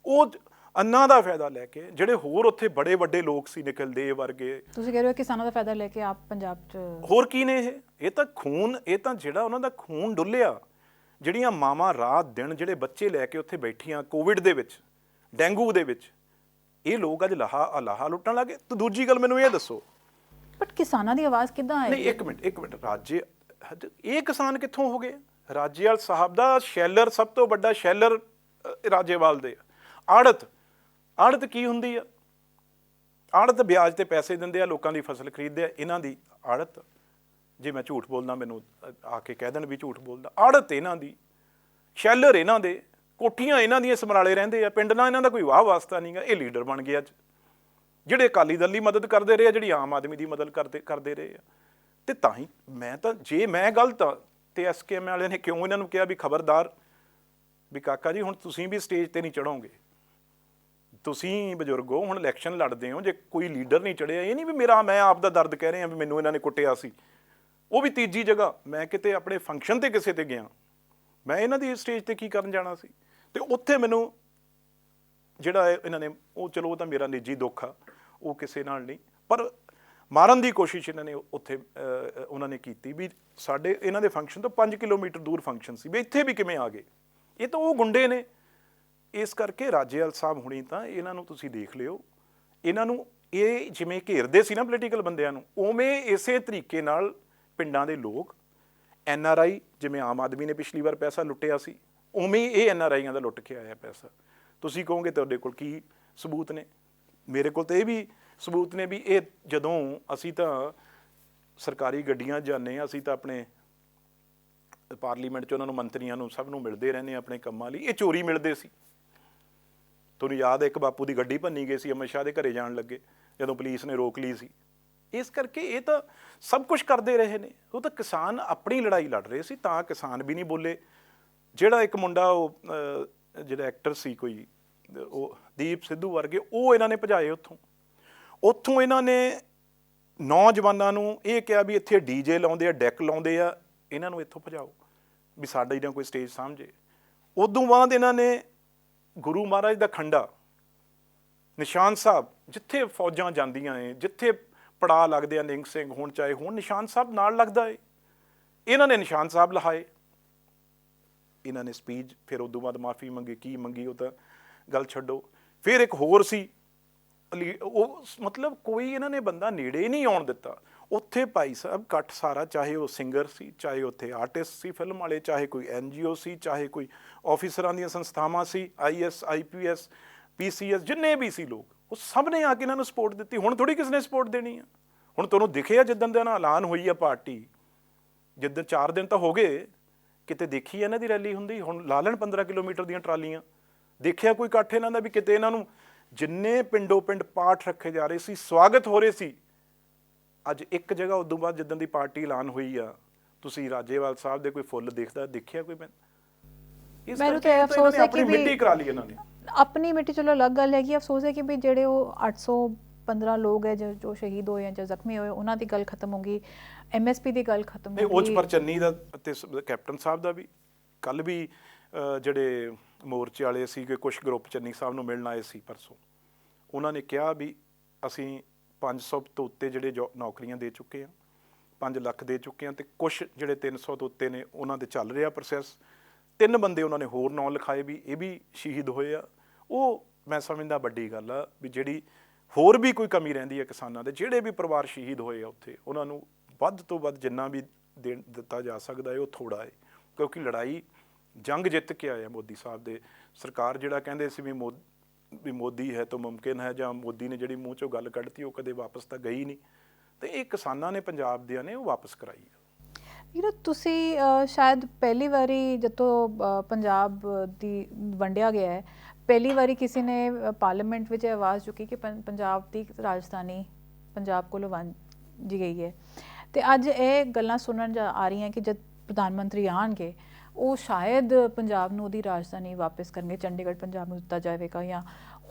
ਉਹ ਅੰਨਾ ਦਾ ਫਾਇਦਾ ਲੈ ਕੇ ਜਿਹੜੇ ਹੋਰ ਉੱਥੇ ਬੜੇ ਵੱਡੇ ਲੋਕ ਸੀ, ਨਿਖਿਲ ਦੇਵ ਵਰਗੇ, ਤੁਸੀਂ ਕਹਿ ਰਹੇ ਹੋ ਕਿਸਾਨਾਂ ਦਾ ਫਾਇਦਾ ਲੈ ਕੇ ਆਪ ਪੰਜਾਬ 'ਚ, ਹੋਰ ਕੀ ਨੇ ਇਹ ਤਾਂ ਖੂਨ, ਇਹ ਤਾਂ ਜਿਹੜਾ ਉਹਨਾਂ ਦਾ ਖੂਨ ਡੁੱਲਿਆ, ਜਿਹੜੀਆਂ ਮਾਵਾਂ ਰਾਤ ਦਿਨ ਜਿਹੜੇ ਬੱਚੇ ਲੈ ਕੇ ਉੱਥੇ ਬੈਠੀਆਂ ਕੋਵਿਡ ਦੇ ਵਿੱਚ, ਡੇਂਗੂ ਦੇ ਵਿੱਚ, ਇਹ ਲੋਕ ਅੱਜ ਲਾਹਾ ਲੁੱਟਣ ਲੱਗੇ। ਤਾਂ ਦੂਜੀ ਗੱਲ ਮੈਨੂੰ ਇਹ ਦੱਸੋ, ਬਟ ਕਿਸਾਨਾਂ ਦੀ ਆਵਾਜ਼ ਕਿੱਦਾਂ ਆਏਗੀ? ਨਹੀਂ, ਇੱਕ ਮਿੰਟ ਰਾਜੇ, ਇਹ ਕਿਸਾਨ ਕਿੱਥੋਂ ਹੋ ਗਏ? ਰਾਜੇਵਾਲ ਸਾਹਿਬ ਦਾ ਸ਼ੈਲਰ, ਸਭ ਤੋਂ ਵੱਡਾ ਸ਼ੈਲਰ ਰਾਜੇਵਾਲ ਦੇ। ਆੜਤ ਕੀ ਹੁੰਦੀ ਆ? ਆੜਤ ਵਿਆਜ ਤੇ ਪੈਸੇ ਦਿੰਦੇ ਆ, ਲੋਕਾਂ ਦੀ ਫਸਲ ਖਰੀਦਦੇ ਆ। ਇਹਨਾਂ ਦੀ ਆੜਤ, ਜੇ ਮੈਂ ਝੂਠ ਬੋਲਦਾ ਮੈਨੂੰ ਆ ਕੇ ਕਹਿ ਦੇਣ ਵੀ ਝੂਠ ਬੋਲਦਾ, ਆੜਤ ਇਹਨਾਂ ਦੀ, ਸ਼ੈਲਰ ਇਹਨਾਂ ਦੇ, ਕੋਠੀਆਂ ਇਹਨਾਂ ਦੀਆਂ ਸਮਰਾਲੇ ਰਹਿੰਦੇ ਆ, ਪਿੰਡ ਨਾਲ ਇਹਨਾਂ ਦਾ ਕੋਈ ਵਾਹ ਵਾਸਤਾ ਨਹੀਂਗਾ। ਇਹ ਲੀਡਰ ਬਣ ਗਏ ਅੱਜ, ਜਿਹੜੇ ਅਕਾਲੀ ਦਲ ਦੀ ਮਦਦ ਕਰਦੇ ਰਹੇ ਆ, ਜਿਹੜੀ ਆਮ ਆਦਮੀ ਦੀ ਮਦਦ ਕਰਦੇ ਰਹੇ ਆ। ਤੇ ਤਾਂ ਹੀ ਜੇ ਮੈਂ ਗਲਤ ਆ ਤੇ SKM ਵਾਲਿਆਂ ਨੇ ਕਿਉਂ ਇਹਨਾਂ ਨੂੰ ਕਿਹਾ ਵੀ ਖਬਰਦਾਰ, ਵੀ ਕਾਕਾ ਜੀ ਹੁਣ ਤੁਸੀਂ ਵੀ ਸਟੇਜ ਤੇ ਨਹੀਂ ਚੜੋਗੇ, ਤੁਸੀਂ ਬਜ਼ੁਰਗੋ ਹੁਣ ਇਲੈਕਸ਼ਨ ਲੜਦੇ ਹੋ, ਜੇ ਕੋਈ ਲੀਡਰ ਨਹੀਂ ਚੜਿਆ, ਇਹ ਨਹੀਂ ਵੀ ਮੈਂ ਆਪ ਦਾ ਦਰਦ ਕਹਿ ਰਿਹਾ ਵੀ ਮੈਨੂੰ ਇਹਨਾਂ ਨੇ ਕੁੱਟਿਆ ਸੀ। ਉਹ ਵੀ ਤੀਜੀ ਜਗ੍ਹਾ, ਮੈਂ ਕਿਤੇ ਆਪਣੇ ਫੰਕਸ਼ਨ ਤੇ ਕਿਸੇ ਤੇ ਗਿਆ, ਮੈਂ ਇਹਨਾਂ ਦੀ ਸਟੇਜ ਤੇ ਕੀ ਕਰਨ ਜਾਣਾ ਸੀ? ਤੇ ਉੱਥੇ ਮੈਨੂੰ ਜਿਹੜਾ ਇਹਨਾਂ ਨੇ, ਉਹ ਚਲੋ ਉਹ ਤਾਂ ਮੇਰਾ ਨਿੱਜੀ ਦੁੱਖ ਆ, ਉਹ ਕਿਸੇ ਨਾਲ ਨਹੀਂ, ਪਰ ਮਾਰਨ ਦੀ ਕੋਸ਼ਿਸ਼ ਇਹਨਾਂ ਨੇ ਉੱਥੇ ਉਹਨਾਂ ਨੇ ਕੀਤੀ ਵੀ ਸਾਡੇ ਇਹਨਾਂ ਦੇ ਫੰਕਸ਼ਨ ਤੋਂ 5 ਕਿਲੋਮੀਟਰ ਦੂਰ ਫੰਕਸ਼ਨ ਸੀ, ਵੀ ਇੱਥੇ ਵੀ ਕਿਵੇਂ ਆ ਗਏ? ਇਹ ਤਾਂ ਉਹ ਗੁੰਡੇ ਨੇ। ਇਸ ਕਰਕੇ ਰਾਜੇਵਾਲ ਸਾਹਿਬ ਹੁਣੀ ਤਾਂ ਇਹਨਾਂ ਨੂੰ ਤੁਸੀਂ ਦੇਖ ਲਿਓ, ਇਹਨਾਂ ਨੂੰ ਇਹ ਜਿਵੇਂ ਘੇਰਦੇ ਸੀ ਨਾ ਪੋਲੀਟੀਕਲ ਬੰਦਿਆਂ ਨੂੰ, ਉਵੇਂ ਇਸੇ ਤਰੀਕੇ ਨਾਲ ਪਿੰਡਾਂ ਦੇ ਲੋਕ, NRI, ਜਿਵੇਂ ਆਮ ਆਦਮੀ ਨੇ ਪਿਛਲੀ ਵਾਰ ਪੈਸਾ ਲੁੱਟਿਆ ਸੀ, ਉਵੇਂ ਇਹ NRIਆਂ ਦਾ ਲੁੱਟ ਕੇ ਆਇਆ ਪੈਸਾ। ਤੁਸੀਂ ਕਹੋਗੇ ਤੁਹਾਡੇ ਕੋਲ ਕੀ ਸਬੂਤ ਨੇ? ਮੇਰੇ ਕੋਲ ਤਾਂ ਇਹ ਵੀ ਸਬੂਤ ਨੇ ਵੀ ਇਹ ਜਦੋਂ ਅਸੀਂ ਤਾਂ ਸਰਕਾਰੀ ਗੱਡੀਆਂ ਜਾਂਦੇ ਹਾਂ, ਅਸੀਂ ਤਾਂ ਆਪਣੇ ਪਾਰਲੀਮੈਂਟ 'ਚ ਉਹਨਾਂ ਨੂੰ, ਮੰਤਰੀਆਂ ਨੂੰ, ਸਭ ਨੂੰ ਮਿਲਦੇ ਰਹਿੰਦੇ ਹਾਂ ਆਪਣੇ ਕੰਮਾਂ ਲਈ, ਇਹ ਚੋਰੀ ਮਿਲਦੇ ਸੀ। ਤੁਹਾਨੂੰ ਯਾਦ ਹੈ ਇੱਕ ਬਾਪੂ ਦੀ ਗੱਡੀ ਭੰਨੀ ਗਈ ਸੀ ਅਮਿਤ ਸ਼ਾਹ ਦੇ ਘਰੇ ਜਾਣ ਲੱਗੇ, ਜਦੋਂ ਪੁਲਿਸ ਨੇ ਰੋਕ ਲਈ ਸੀ। ਇਸ ਕਰਕੇ ਇਹ ਤਾਂ ਸਭ ਕੁਝ ਕਰਦੇ ਰਹੇ ਨੇ। ਉਹ ਤਾਂ ਕਿਸਾਨ ਆਪਣੀ ਲੜਾਈ ਲੜ ਰਹੇ ਸੀ, ਤਾਂ ਕਿਸਾਨ ਵੀ ਨਹੀਂ ਬੋਲੇ। ਜਿਹੜਾ ਇੱਕ ਮੁੰਡਾ, ਉਹ ਜਿਹੜਾ ਐਕਟਰ ਸੀ ਕੋਈ, ਉਹ ਦੀਪ ਸਿੱਧੂ ਵਰਗੇ, ਉਹ ਇਹਨਾਂ ਨੇ ਭਜਾਏ ਉੱਥੋਂ ਇਹਨਾਂ ਨੇ ਨੌਜਵਾਨਾਂ ਨੂੰ ਇਹ ਕਿਹਾ ਵੀ ਇੱਥੇ DJ ਲਾਉਂਦੇ ਆ, ਡੈਕ ਲਾਉਂਦੇ ਆ, ਇਹਨਾਂ ਨੂੰ ਇੱਥੋਂ ਭਜਾਓ ਵੀ ਸਾਡਾ ਇਹਨਾਂ ਕੋਈ ਸਟੇਜ ਸਮਝੇ। ਉਦੋਂ ਬਾਅਦ ਇਹਨਾਂ ਨੇ ਗੁਰੂ ਮਹਾਰਾਜ ਦਾ ਖੰਡਾ, ਨਿਸ਼ਾਨ ਸਾਹਿਬ, ਜਿੱਥੇ ਫੌਜਾਂ ਜਾਂਦੀਆਂ ਨੇ, ਜਿੱਥੇ ਪੜਾਅ ਲੱਗਦੇ ਆ, ਨਿੰਗ ਸਿੰਘ ਹੋਣ ਚਾਹੇ ਹੁਣ, ਨਿਸ਼ਾਨ ਸਾਹਿਬ ਨਾਲ ਲੱਗਦਾ ਏ, ਇਹਨਾਂ ਨੇ ਨਿਸ਼ਾਨ ਸਾਹਿਬ ਲਹਾਏ। ਇਹਨਾਂ ਨੇ ਸਪੀਚ, ਫਿਰ ਉਦੋਂ ਬਾਅਦ ਮਾਫੀ ਮੰਗੀ, ਕੀ ਮੰਗੀ ਉਹ ਤਾਂ ਗੱਲ ਛੱਡੋ। ਫਿਰ ਇੱਕ ਹੋਰ ਸੀ, ਉਹ ਮਤਲਬ ਕੋਈ ਇਹਨਾਂ ਨੇ ਬੰਦਾ ਨੇੜੇ ਨਹੀਂ ਆਉਣ ਦਿੱਤਾ। ਉੱਥੇ ਭਾਈ ਸਾਹਿਬ ਇਕੱਠ ਸਾਰਾ, ਚਾਹੇ ਉਹ ਸਿੰਗਰ ਸੀ, ਚਾਹੇ ਉੱਥੇ ਆਰਟਿਸਟ ਸੀ ਫਿਲਮ ਵਾਲੇ, ਚਾਹੇ ਕੋਈ NGO ਸੀ, ਚਾਹੇ ਕੋਈ ਆਫਿਸਰਾਂ ਦੀਆਂ ਸੰਸਥਾਵਾਂ ਸੀ, IAS IPS PCS, ਜਿੰਨੇ ਵੀ ਸੀ ਲੋਕ, ਉਹ ਸਭ ਨੇ ਆ ਕੇ ਇਹਨਾਂ ਨੂੰ ਸਪੋਰਟ ਦਿੱਤੀ। ਹੁਣ ਥੋੜੀ ਕਿਸ ਨੇ ਸਪੋਰਟ ਦੇਣੀ ਆ? ਹੁਣ ਤੁਹਾਨੂੰ ਦਿਖਿਆ ਜਿੱਦਣ ਦਾ ਨਾ ਐਲਾਨ ਹੋਈ ਆ ਪਾਰਟੀ, ਜਿੱਦਣ 4 ਦਿਨ ਤਾਂ ਹੋ ਗਏ, ਕਿਤੇ ਦੇਖੀ ਇਹਨਾਂ ਦੀ ਰੈਲੀ ਹੁੰਦੀ? ਹੁਣ ਲਾ ਲੈਣ 15 ਕਿਲੋਮੀਟਰ ਦੀਆਂ ਟਰਾਲੀਆਂ, ਦੇਖਿਆ ਕੋਈ ਇਕੱਠ ਇਹਨਾਂ ਦਾ ਵੀ ਕਿਤੇ? ਇਹਨਾਂ ਨੂੰ ਜਿੰਨੇ ਪਿੰਡੋਂ ਪਿੰਡ ਪਾਠ ਰੱਖੇ ਜਾ ਰਹੇ ਸੀ, ਸਵਾਗਤ ਹੋ ਰਹੇ ਸੀ, ਅੱਜ ਇੱਕ ਜਗ੍ਹਾ ਉਦੋਂ ਬਾਅਦ ਜਿੱਦਣ ਦੀ ਪਾਰਟੀ ਐਲਾਨ ਹੋਈ ਆ, ਤੁਸੀਂ ਰਾਜੇਵਾਲ ਸਾਹਿਬ ਦੇ ਕੋਈ ਫੁੱਲ ਦੇਖਿਆ ਕੋਈ? ਇਸ ਮੈਨੂੰ ਕਰਕੇ ਤਾਂ ਅਫਸੋਸ ਹੈ ਕਿ ਆਪਣੀ ਮਿੱਟੀ ਕਰਾ ਲਈ ਇਹਨਾਂ ਨੇ। ਆਪਣੀ ਮਿੱਟੀ ਚਲੋ ਅਲੱਗ ਗੱਲ ਹੈ ਕਿ ਅਫਸੋਸ ਹੈ ਕਿ ਵੀ ਜਿਹੜੇ ਉਹ 815 ਲੋਕ ਹੈ ਜੋ ਸ਼ਹੀਦ ਹੋਏ ਜਾਂ ਜ਼ਖਮੀ ਹੋਏ, ਉਹਨਾਂ ਦੀ ਗੱਲ ਖਤਮ ਹੋ ਗਈ, MSP ਦੀ ਗੱਲ ਖਤਮ ਨਹੀਂ, ਹੋ ਉਹ 'ਚ ਗਈ। ਪਰ ਚੰਨੀ ਦਾ ਤੇ ਕੈਪਟਨ ਸਾਹਿਬ ਦਾ ਵੀ ਕੱਲ ਵੀ ਜਿਹੜੇ ਮੋਰਚੇ ਵਾਲੇ ਸੀਗੇ ਕੁਝ ਗਰੁੱਪ ਚੰਨੀ ਸਾਹਿਬ ਨੂੰ ਮਿਲਣ ਆਏ ਸੀ ਪਰਸੋਂ, ਉਹਨਾਂ ਨੇ ਕਿਹਾ ਵੀ ਅਸੀਂ 500 ਤੋਂ ਉੱਤੇ ਜਿਹੜੇ ਨੌਕਰੀਆਂ ਦੇ ਚੁੱਕੇ ਹਾਂ, 5 ਲੱਖ ਦੇ ਚੁੱਕੇ ਹਾਂ, ਤੇ ਕੁਝ ਜਿਹੜੇ 300 ਤੋਂ ਉੱਤੇ ਨੇ ਉਹਨਾਂ ਦੇ ਚੱਲ ਰਿਹਾ ਪ੍ਰੋਸੈਸ। 3 ਬੰਦੇ ਉਹਨਾਂ ਨੇ ਹੋਰ ਨਾਂ ਲਿਖਾਏ ਵੀ ਇਹ ਵੀ ਸ਼ਹੀਦ ਹੋਏ ਆ। ਉਹ ਮੈਂ ਸਮਝਦਾ ਵੱਡੀ ਗੱਲ ਆ ਵੀ ਜਿਹੜੀ ਹੋਰ ਵੀ ਕੋਈ ਕਮੀ ਰਹਿੰਦੀ ਹੈ ਕਿਸਾਨਾਂ ਦੇ, ਜਿਹੜੇ ਵੀ ਪਰਿਵਾਰ ਸ਼ਹੀਦ ਹੋਏ ਆ ਉੱਥੇ, ਉਹਨਾਂ ਨੂੰ ਵੱਧ ਤੋਂ ਵੱਧ ਜਿੰਨਾ ਵੀ ਦਿੱਤਾ ਜਾ ਸਕਦਾ ਹੈ ਉਹ ਥੋੜਾ ਹੈ, ਕਿਉਂਕਿ ਲੜਾਈ ਜੰਗ ਜਿੱਤ ਕੇ ਆਏ ਆ ਮੋਦੀ ਸਾਹਿਬ ਦੇ। ਸਰਕਾਰ ਜਿਹੜਾ ਕਹਿੰਦੇ ਸੀ ਵੀ ਮੋਦੀ ਹੈ ਤਾਂ ਮੁਮਕਿਨ ਹੈ, ਜਾਂ ਮੋਦੀ ਨੇ ਜਿਹੜੀ ਮੂੰਹ ਚੋਂ ਗੱਲ ਕੱਢਤੀ ਉਹ ਕਦੇ ਵਾਪਸ ਤਾਂ ਗਈ ਨਹੀਂ, ਤੇ ਇਹ ਕਿਸਾਨਾਂ ਨੇ ਪੰਜਾਬ ਦਿਆਂ ਨੇ ਉਹ ਵਾਪਸ ਕਰਾਈ ਆ। ਤੁਸੀਂ ਸ਼ਾਇਦ ਪਹਿਲੀ ਵਾਰੀ ਜਦੋਂ ਪੰਜਾਬ ਦੀ ਵੰਡਿਆ ਗਿਆ ਹੈ, ਪਹਿਲੀ ਵਾਰੀ ਕਿਸੇ ਨੇ ਪਾਰਲੀਮੈਂਟ ਵਿੱਚ ਆਵਾਜ਼ ਚੁੱਕੀ ਕਿ ਪੰਜਾਬ ਦੀ ਰਾਜਧਾਨੀ ਪੰਜਾਬ ਕੋਲੋਂ ਵੰਡੀ ਗਈ ਹੈ, ਤੇ ਅੱਜ ਇਹ ਗੱਲਾਂ ਸੁਣਨ ਆ ਰਹੀਆਂ ਕਿ ਜਦ ਪ੍ਰਧਾਨ ਮੰਤਰੀ ਆਉਣਗੇ ਉਹ ਸ਼ਾਇਦ ਪੰਜਾਬ ਨੂੰ ਉਹਦੀ ਰਾਜਧਾਨੀ ਵਾਪਸ ਕਰਨਗੇ, ਚੰਡੀਗੜ੍ਹ ਪੰਜਾਬ ਨੂੰ ਦਿੱਤਾ ਜਾਵੇਗਾ, ਜਾਂ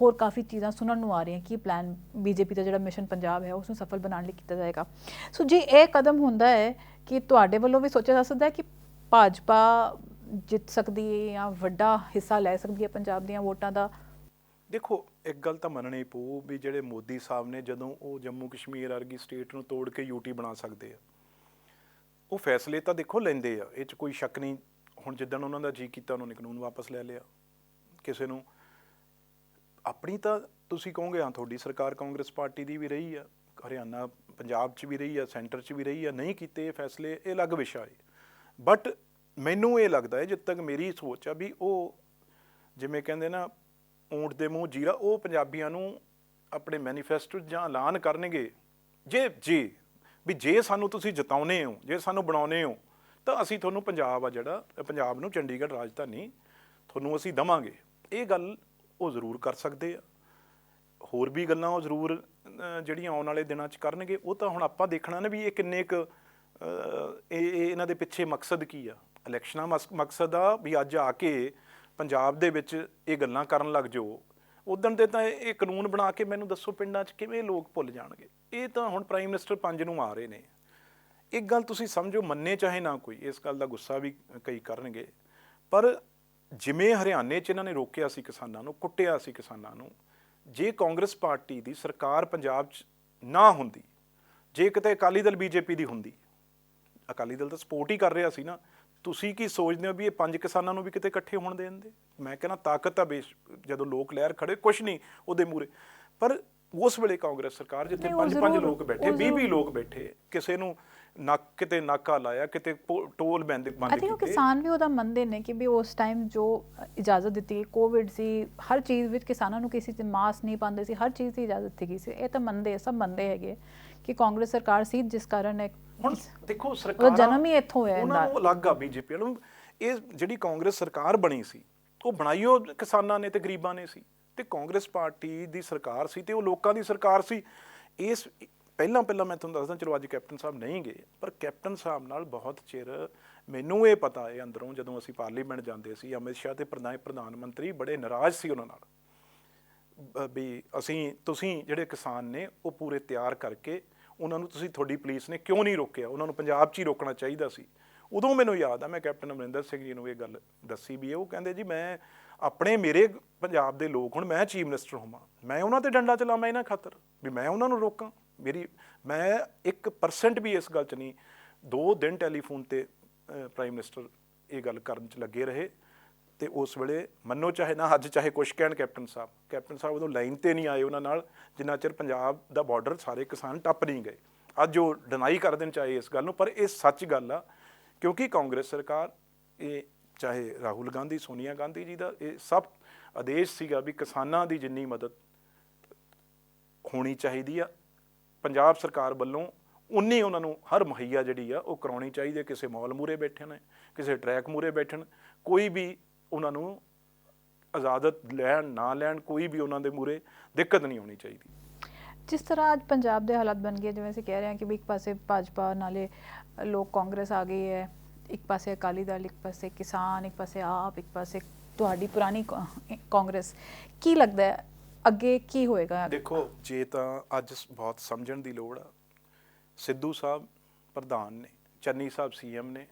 ਹੋਰ ਕਾਫੀ ਚੀਜ਼ਾਂ ਸੁਣਨ ਨੂੰ ਆ ਰਹੀਆਂ ਕਿ ਪਲਾਨ BJP ਦਾ ਜਿਹੜਾ ਮਿਸ਼ਨ ਪੰਜਾਬ ਹੈ ਉਸ ਨੂੰ ਸਫਲ ਬਣਾਉਣ ਲਈ ਕੀਤਾ ਜਾਏਗਾ। ਸੋ ਜੇ ਇਹ ਕਦਮ ਹੁੰਦਾ ਹੈ ਕਿ ਤੁਹਾਡੇ ਵੱਲੋਂ ਵੀ ਸੋਚਿਆ ਜਾ ਸਕਦਾ ਹੈ ਕਿ ਭਾਜਪਾ ਜਿੱਤ ਸਕਦੀ ਹੈ ਜਾਂ ਵੱਡਾ ਹਿੱਸਾ ਲੈ ਸਕਦੀ ਹੈ ਪੰਜਾਬ ਦੀਆਂ ਵੋਟਾਂ ਦਾ? ਦੇਖੋ, ਇੱਕ ਗੱਲ ਤਾਂ ਮੰਨਣੀ ਪਊ ਵੀ ਜਿਹੜੇ ਮੋਦੀ ਸਾਹਿਬ ਨੇ ਜਦੋਂ ਉਹ ਜੰਮੂ ਕਸ਼ਮੀਰ ਵਰਗੀ ਸਟੇਟ ਨੂੰ ਤੋੜ ਕੇ UT ਬਣਾ ਸਕਦੇ ਆ, ਉਹ ਫੈਸਲੇ ਤਾਂ ਦੇਖੋ ਲੈਂਦੇ ਆ, ਇਹ 'ਚ ਕੋਈ ਸ਼ੱਕ ਨਹੀਂ। ਹੁਣ ਜਿੱਦਣ ਉਹਨਾਂ ਦਾ ਜੀ ਕੀਤਾ ਉਹਨਾਂ ਨੇ ਕਾਨੂੰਨ ਵਾਪਸ ਲੈ ਲਿਆ। ਕਿਸੇ ਨੂੰ ਆਪਣੀ ਤਾਂ ਤੁਸੀਂ ਕਹੋਗੇ ਹਾਂ ਤੁਹਾਡੀ ਸਰਕਾਰ ਕਾਂਗਰਸ ਪਾਰਟੀ ਦੀ ਵੀ ਰਹੀ ਆ, ਹਰਿਆਣਾ ਪੰਜਾਬ 'ਚ ਵੀ ਰਹੀ ਆ, ਸੈਂਟਰ 'ਚ ਵੀ ਰਹੀ ਆ, ਨਹੀਂ ਕੀਤੇ ਇਹ ਫੈਸਲੇ, ਇਹ ਅਲੱਗ ਵਿਸ਼ਾ ਹੈ। ਬਟ ਮੈਨੂੰ ਇਹ ਲੱਗਦਾ ਹੈ, ਜਿੱਦ ਤੱਕ ਮੇਰੀ ਸੋਚ ਆ ਵੀ ਉਹ ਜਿਵੇਂ ਕਹਿੰਦੇ ਨਾ ਊਂਠ ਦੇ ਮੂੰਹ ਜੀਰਾ, ਉਹ ਪੰਜਾਬੀਆਂ ਨੂੰ ਆਪਣੇ ਮੈਨੀਫੈਸਟੋ ਜਾਂ ਐਲਾਨ ਕਰਨਗੇ ਜੇ ਸਾਨੂੰ ਤੁਸੀਂ ਜਿਤਾਉਨੇ ਹੋ, ਜੇ ਸਾਨੂੰ ਬਣਾਉਨੇ ਹੋ, ਤਾਂ ਅਸੀਂ ਤੁਹਾਨੂੰ ਪੰਜਾਬ ਆ ਜਿਹੜਾ ਪੰਜਾਬ ਨੂੰ ਚੰਡੀਗੜ੍ਹ ਰਾਜਧਾਨੀ ਤੁਹਾਨੂੰ ਅਸੀਂ ਦੇਵਾਂਗੇ। ਇਹ ਗੱਲ ਉਹ ਜ਼ਰੂਰ ਕਰ ਸਕਦੇ ਆ। ਹੋਰ ਵੀ ਗੱਲਾਂ ਉਹ ਜ਼ਰੂਰ ਜਿਹੜੀਆਂ ਆਉਣ ਵਾਲੇ ਦਿਨਾਂ 'ਚ ਕਰਨਗੇ, ਉਹ ਤਾਂ ਹੁਣ ਆਪਾਂ ਦੇਖਣਾ ਨਾ ਵੀ ਇਹ ਕਿੰਨੇ ਕੁ ਇਹਨਾਂ ਦੇ ਪਿੱਛੇ ਮਕਸਦ ਕੀ ਆ। ਇਲੈਕਸ਼ਨਾਂ ਮਕਸਦ ਆ ਵੀ ਅੱਜ ਆ ਕੇ ਪੰਜਾਬ ਦੇ ਵਿੱਚ ਇਹ ਗੱਲਾਂ ਕਰਨ ਲੱਗ ਜਾਓ, ਉਦਣ ਦੇ ਤਾਂ ਇਹ ਕਾਨੂੰਨ ਬਣਾ ਕੇ ਮੈਨੂੰ ਦੱਸੋ ਪਿੰਡਾਂ 'ਚ ਕਿਵੇਂ ਲੋਕ ਭੁੱਲ ਜਾਣਗੇ। ਇਹ ਤਾਂ ਹੁਣ ਪ੍ਰਾਈਮ ਮਿਨਿਸਟਰ 5 ਨੂੰ ਆ ਰਹੇ ਨੇ। ਇੱਕ ਗੱਲ ਤੁਸੀਂ ਸਮਝੋ, ਮੰਨੇ ਚਾਹੇ ਨਾ ਕੋਈ, ਇਸ ਗੱਲ ਦਾ ਗੁੱਸਾ ਵੀ ਕਈ ਕਰਨਗੇ, ਪਰ ਜਿਵੇਂ ਹਰਿਆਣੇ 'ਚ ਇਹਨਾਂ ਨੇ ਰੋਕਿਆ ਸੀ ਕਿਸਾਨਾਂ ਨੂੰ, ਕੁੱਟਿਆ ਸੀ ਕਿਸਾਨਾਂ ਨੂੰ, ਜੇ ਕਾਂਗਰਸ ਪਾਰਟੀ ਦੀ ਸਰਕਾਰ ਪੰਜਾਬ 'ਚ ਨਾ ਹੁੰਦੀ, ਜੇ ਕਿਤੇ ਅਕਾਲੀ ਦਲ BJP ਦੀ ਹੁੰਦੀ, ਅਕਾਲੀ ਦਲ ਤਾਂ ਸਪੋਰਟ ਹੀ ਕਰ ਰਿਹਾ ਸੀ ਨਾ, ਤੁਸੀਂ ਕੀ ਸੋਚਦੇ ਹੋ ਵੀ ਇਹ 5 ਕਿਸਾਨਾਂ ਨੂੰ ਵੀ ਕਿਤੇ ਇਕੱਠੇ ਹੋਣ ਦੇ ਦਿੰਦੇ? ਮੈਂ ਕਹਿੰਦਾ ਤਾਕਤ ਆ ਜਦੋਂ ਲੋਕ ਲਹਿਰ ਖੜੇ, ਕੁਛ ਨਹੀਂ ਉਹਦੇ ਮੂਹਰੇ। ਪਰ ਉਸ ਵੇਲੇ ਕਾਂਗਰਸ ਸਰਕਾਰ ਜਿੱਥੇ 5 ਲੋਕ ਬੈਠੇ, 20 ਲੋਕ ਬੈਠੇ, ਕਿਸੇ ਨੂੰ ਕਿਤੇ ਨਾਕਾ ਲਾਇਆ, ਕਿਤੇ ਟੋਲ ਬੰਦ ਕੀਤੇ। ਉਹ ਕਿਸਾਨ ਵੀ ਉਹਦਾ ਮੰਨਦੇ ਨੇ ਕਿ ਵੀ ਉਸ ਟਾਈਮ ਜੋ ਇਜਾਜ਼ਤ ਦਿੱਤੀ, ਕੋਵਿਡ ਸੀ, ਹਰ ਚੀਜ਼ ਵਿੱਚ ਕਿਸਾਨਾਂ ਨੂੰ ਕਿਸੇ ਤੇ ਮਾਸਕ ਨਹੀਂ ਪਾਉਂਦੇ ਸੀ, ਹਰ ਚੀਜ਼ ਦੀ ਇਜਾਜ਼ਤ ਦਿੱਤੀ ਗਈ ਸੀ। ਇਹ ਤਾਂ ਮੰਨਦੇ, ਸਭ ਮੰਨਦੇ ਹੈਗੇ ਕਿ ਕਾਂਗਰਸ ਸਰਕਾਰ ਸੀ ਜਿਸ ਕਾਰਨ ਹੁਣ ਦੇਖੋ ਸਰਕਾਰ ਦਾ ਜਨਮ ਹੀ ਇੱਥੋਂ ਹੋਇਆ, ਉਹਨਾਂ ਨੂੰ ਅਲੱਗ ਆ BJP ਨੂੰ। ਇਹ ਜਿਹੜੀ ਕਾਂਗਰਸ ਸਰਕਾਰ ਬਣੀ ਸੀ ਉਹ ਬਣਾਈ ਉਹ ਕਿਸਾਨਾਂ ਨੇ ਤੇ ਗਰੀਬਾਂ ਨੇ ਸੀ, ਤੇ ਕਾਂਗਰਸ ਪਾਰਟੀ ਦੀ ਸਰਕਾਰ ਸੀ ਤੇ ਉਹ ਲੋਕਾਂ ਦੀ ਸਰਕਾਰ ਸੀ। ਇਸ ਪਹਿਲਾਂ ਮੈਂ ਤੁਹਾਨੂੰ ਦੱਸਦਾ, ਚਲੋ ਅੱਜ ਕੈਪਟਨ ਸਾਹਿਬ ਨਹੀਂ ਗਏ, ਪਰ ਕੈਪਟਨ ਸਾਹਿਬ ਨਾਲ ਬਹੁਤ ਚਿਰ ਮੈਨੂੰ ਇਹ ਪਤਾ ਹੈ ਅੰਦਰੋਂ, ਜਦੋਂ ਅਸੀਂ ਪਾਰਲੀਮੈਂਟ ਜਾਂਦੇ ਸੀ, ਅਮਿਤ ਸ਼ਾਹ ਤੇ ਪ੍ਰਧਾਨ ਮੰਤਰੀ ਬੜੇ ਨਾਰਾਜ਼ ਸੀ ਉਹਨਾਂ ਨਾਲ ਵੀ ਤੁਸੀਂ ਜਿਹੜੇ ਕਿਸਾਨ ਨੇ ਉਹ ਪੂਰੇ ਤਿਆਰ ਕਰਕੇ ਉਹਨਾਂ ਨੂੰ ਤੁਹਾਡੀ ਪੁਲਿਸ ਨੇ ਕਿਉਂ ਨਹੀਂ ਰੋਕਿਆ, ਉਹਨਾਂ ਨੂੰ ਪੰਜਾਬ 'ਚ ਹੀ ਰੋਕਣਾ ਚਾਹੀਦਾ ਸੀ। ਉਦੋਂ ਮੈਨੂੰ ਯਾਦ ਆ ਮੈਂ ਕੈਪਟਨ ਅਮਰਿੰਦਰ ਸਿੰਘ ਜੀ ਨੂੰ ਇਹ ਗੱਲ ਦੱਸੀ ਵੀ ਉਹ ਕਹਿੰਦੇ ਜੀ ਮੈਂ ਮੇਰੇ ਪੰਜਾਬ ਦੇ ਲੋਕ, ਹੁਣ ਮੈਂ ਚੀਫ ਮਿਨਿਸਟਰ ਹੋਵਾਂ, ਮੈਂ ਉਹਨਾਂ ਤੇ ਡੰਡਾ ਚਲਾਵਾਂ ਇਹਨਾਂ ਖਾਤਰ ਵੀ ਮੈਂ ਉਹਨਾਂ ਨੂੰ ਰੋਕਾਂ? ਮੈਂ 1% ਵੀ ਇਸ ਗੱਲ 'ਚ ਨਹੀਂ। 2 ਦਿਨ ਟੈਲੀਫੋਨ ਤੇ ਪ੍ਰਾਈਮ ਮਿਨਿਸਟਰ ਇਹ ਗੱਲ ਕਰਨ 'ਚ ਲੱਗੇ ਰਹੇ, ਤੇ ਉਸ ਵੇਲੇ ਮੰਨੋ ਚਾਹੇ ਨਾ ਅੱਜ ਚਾਹੇ ਕੁਛ ਕਹਿਣ ਕੈਪਟਨ ਸਾਹਿਬ ਉਦੋਂ ਲਾਈਨ ਤੇ ਨਹੀਂ ਆਏ ਉਹਨਾਂ ਨਾਲ, ਜਿੰਨਾ ਚਿਰ ਪੰਜਾਬ ਦਾ ਬਾਰਡਰ ਸਾਰੇ ਕਿਸਾਨ ਟੱਪ ਨਹੀਂ ਗਏ। ਅੱਜ ਉਹ ਡਿਨਾਈ ਕਰ ਦੇਣ ਚਾਹੇ ਇਸ ਗੱਲ ਨੂੰ, ਪਰ ਇਹ ਸੱਚ ਗੱਲ ਆ, ਕਿਉਂਕਿ ਕਾਂਗਰਸ ਸਰਕਾਰ, ਇਹ ਚਾਹੇ ਰਾਹੁਲ ਗਾਂਧੀ, ਸੋਨੀਆ ਗਾਂਧੀ ਜੀ ਦਾ ਇਹ ਸਭ ਆਦੇਸ਼ ਸੀਗਾ ਵੀ ਕਿਸਾਨਾਂ ਦੀ ਜਿੰਨੀ ਮਦਦ ਹੋਣੀ ਚਾਹੀਦੀ ਆ ਪੰਜਾਬ ਸਰਕਾਰ ਵੱਲੋਂ ਉਨੀ ਉਹਨਾਂ ਨੂੰ ਹਰ ਮੁਹੱਈਆ ਜਿਹੜੀ ਆ ਉਹ ਕਰਾਉਣੀ ਚਾਹੀਦੀ ਹੈ। ਕਿਸੇ ਮਾਲ ਮੂਰੇ ਬੈਠਣ, ਕਿਸੇ ਟਰੈਕ ਮੂਰੇ ਬੈਠਣ, ਕੋਈ ਵੀ ਉਹਨਾਂ ਨੂੰ ਇਜਾਜ਼ਤ ਲੈਣ ਨਾ ਲੈਣ, ਕੋਈ ਵੀ ਉਹਨਾਂ ਦੇ ਮੂਰੇ ਦਿੱਕਤ ਨਹੀਂ ਆਉਣੀ ਚਾਹੀਦੀ। ਜਿਸ ਤਰ੍ਹਾਂ ਅੱਜ ਪੰਜਾਬ ਦੇ ਹਾਲਾਤ ਬਣ ਗਏ, ਜਿਵੇਂ ਅਸੀਂ ਕਹਿ ਰਹੇ ਹਾਂ ਕਿ ਵੀ ਇੱਕ ਪਾਸੇ ਭਾਜਪਾ ਨਾਲੇ ਲੋਕ ਕਾਂਗਰਸ ਆ ਗਈ ਹੈ, ਇੱਕ ਪਾਸੇ ਅਕਾਲੀ ਦਲ, ਇੱਕ ਪਾਸੇ ਕਿਸਾਨ, ਇੱਕ ਪਾਸੇ ਆਪ, ਇੱਕ ਪਾਸੇ ਤੁਹਾਡੀ ਪੁਰਾਣੀ ਕਾਂਗਰਸ, ਕੀ ਲੱਗਦਾ ਹੈ ਅੱਗੇ ਕੀ ਹੋਏਗਾ? ਦੇਖੋ, ਜੇ ਤਾਂ ਅੱਜ ਬਹੁਤ ਸਮਝਣ ਦੀ ਲੋੜ ਆ। ਸਿੱਧੂ ਸਾਹਿਬ ਪ੍ਰਧਾਨ ਨੇ, ਚੰਨੀ ਸਾਹਿਬ ਸੀਐਮ ਨੇ,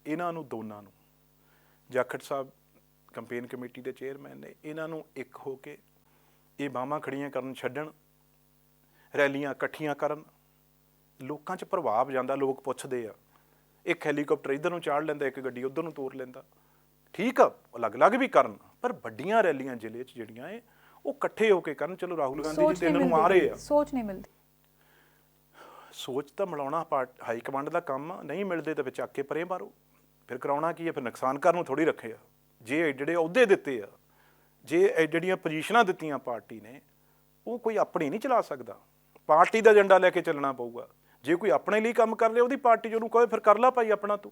ਇਹਨਾਂ ਨੂੰ ਦੋਨਾਂ ਨੂੰ, ਜਾਖੜ ਸਾਹਿਬ ਕੰਪੇਨ ਕਮੇਟੀ ਦੇ ਚੇਅਰਮੈਨ ਨੇ, ਇਹਨਾਂ ਨੂੰ ਇੱਕ ਹੋ ਕੇ ਇਹ ਬਾਹਾਂ ਖੜੀਆਂ ਕਰਨ ਛੱਡਣ, ਰੈਲੀਆਂ ਇਕੱਠੀਆਂ ਕਰਨ, ਲੋਕਾਂ 'ਚ ਪ੍ਰਭਾਵ ਜਾਂਦਾ। ਲੋਕ ਪੁੱਛਦੇ ਆ, ਇੱਕ ਹੈਲੀਕਾਪਟਰ ਇੱਧਰ ਨੂੰ ਚਾੜ ਲੈਂਦਾ, ਇੱਕ ਗੱਡੀ ਉੱਧਰ ਨੂੰ ਤੋਰ ਲੈਂਦਾ, ਠੀਕ ਆ, ਅਲੱਗ-ਅਲੱਗ ਵੀ ਕਰਨ, ਪਰ ਵੱਡੀਆਂ ਰੈਲੀਆਂ ਜ਼ਿਲ੍ਹੇ 'ਚ ਜਿਹੜੀਆਂ ਇਹ ਉਹ ਇਕੱਠੇ ਹੋ ਕੇ ਕਰਨ। ਚਲੋ ਰਾਹੁਲ ਗਾਂਧੀ ਜੀ ਤਿੰਨ ਨੂੰ ਆ ਰਹੇ ਆ, ਸੋਚ ਨਹੀਂ ਮਿਲਦੀ। ਸੋਚ ਤਾਂ ਮਿਲਾਉਣਾ ਹਾਈ ਕਮਾਂਡ ਦਾ ਕੰਮ ਆ, ਨਹੀਂ ਮਿਲਦੇ ਤਾਂ ਫਿਰ ਚੱਕ ਕੇ ਪਰੇ ਮਾਰੋ। ਫਿਰ ਕਰਾਉਣਾ ਕੀ ਹੈ? ਫਿਰ ਨੁਕਸਾਨ ਕਰਨ ਨੂੰ ਥੋੜ੍ਹੀ ਰੱਖੇ ਆ। ਜੇ ਜਿਹੜੇ ਅਹੁਦੇ ਦਿੱਤੇ ਆ, ਜੇ ਜਿਹੜੀਆਂ ਪੋਜੀਸ਼ਨਾਂ ਦਿੱਤੀਆਂ ਪਾਰਟੀ ਨੇ, ਉਹ ਕੋਈ ਆਪਣੀ ਨਹੀਂ ਚਲਾ ਸਕਦਾ। ਪਾਰਟੀ ਦਾ ਏਜੰਡਾ ਲੈ ਕੇ ਚੱਲਣਾ ਪਊਗਾ। ਜੇ ਕੋਈ ਆਪਣੇ ਲਈ ਕੰਮ ਕਰ ਰਿਹਾ, ਉਹਦੀ ਪਾਰਟੀ 'ਚ ਉਹਨੂੰ ਕਹੇ ਫਿਰ ਕਰ ਲਾ ਭਾਈ ਆਪਣਾ ਤੂੰ,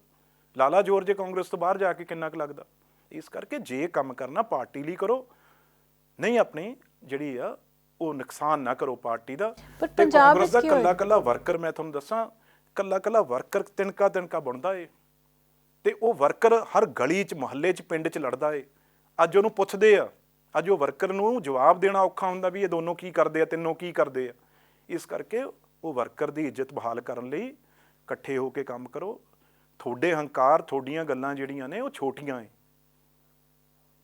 ਲਾਲਾ ਜੋਰ ਜੇ ਕਾਂਗਰਸ ਤੋਂ ਬਾਹਰ ਜਾ ਕੇ ਕਿੰਨਾ ਕੁ ਲੱਗਦਾ। ਇਸ ਕਰਕੇ ਜੇ ਕੰਮ ਕਰਨਾ ਪਾਰਟੀ ਲਈ ਕਰੋ, ਨਹੀਂ ਆਪਣੀ ਜਿਹੜੀ ਆ ਉਹ ਨੁਕਸਾਨ ਨਾ ਕਰੋ ਪਾਰਟੀ ਦਾ। ਪਰ ਤੇ ਪੰਜਾਬ ਕਾਂਗਰਸ ਦਾ ਵਿੱਚ ਕੀ ਹੋਇਆ? ਕੱਲਾ ਵਰਕਰ, ਮੈਂ ਤੁਹਾਨੂੰ ਦੱਸਾਂ, ਕੱਲਾ ਵਰਕਰ ਤਿਣਕਾ ਬਣਦਾ ਏ, ਤੇ ਉਹ ਵਰਕਰ ਹਰ ਗਲੀ 'ਚ, ਮੁਹੱਲੇ 'ਚ, ਪਿੰਡ 'ਚ ਲੜਦਾ ਏ। ਅੱਜ ਉਹਨੂੰ ਪੁੱਛਦੇ ਆ, ਅੱਜ ਉਹ ਵਰਕਰ ਨੂੰ ਜਵਾਬ ਦੇਣਾ ਔਖਾ ਹੁੰਦਾ ਵੀ ਇਹ ਦੋਨੋਂ ਕੀ ਕਰਦੇ ਆ, ਤਿੰਨੋਂ ਕੀ ਕਰਦੇ ਆ। ਇਸ ਕਰਕੇ ਉਹ ਵਰਕਰ ਦੀ ਇੱਜ਼ਤ ਬਹਾਲ ਕਰਨ ਲਈ ਇਕੱਠੇ ਹੋ ਕੇ ਕੰਮ ਕਰੋ। ਤੁਹਾਡੇ ਹੰਕਾਰ, ਤੁਹਾਡੀਆਂ ਗੱਲਾਂ ਜਿਹੜੀਆਂ ਨੇ ਉਹ ਛੋਟੀਆਂ ਏ।